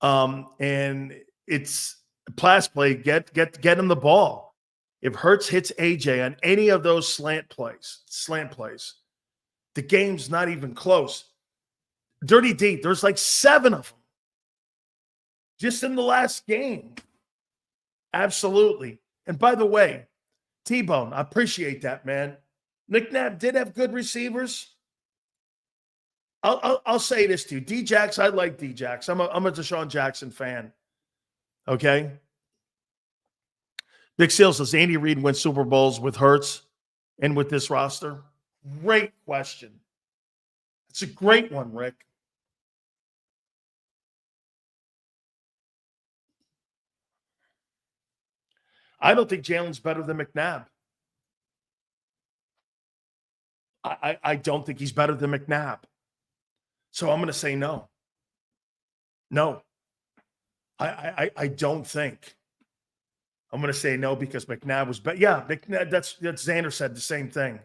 and it's pass play. Get him the ball. If Hurts hits AJ on any of those slant plays, the game's not even close. Dirty D, there's like 7 of them just in the last game. Absolutely. And by the way, T-Bone, I appreciate that, man. McNabb did have good receivers. I'll say this to you. D-Jax, I like D-Jax. I'm a Deshaun Jackson fan. Okay? Big Seals, does Andy Reid win Super Bowls with Hurts and with this roster? Great question. It's a great one, Rick. I don't think Jalen's better than McNabb. I don't think he's better than McNabb. So I'm going to say no. No. I don't think. I'm going to say no because McNabb was better. Yeah, McNabb, that's Xander said the same thing.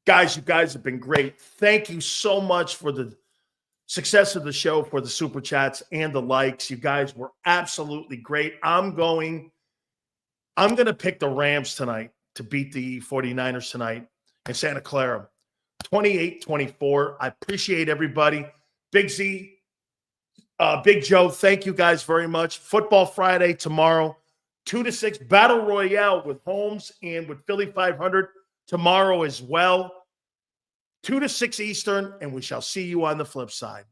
Guys, you guys have been great. Thank you so much for the success of the show, for the super chats and the likes. You guys were absolutely great. I'm going to pick the Rams tonight to beat the 49ers tonight in Santa Clara. 28-24. I appreciate everybody. Big Z, Big Joe, thank you guys very much. Football Friday tomorrow, 2 to 6 Battle Royale with Holmes and with Philly 500 tomorrow as well. 2 to 6 Eastern, and we shall see you on the flip side.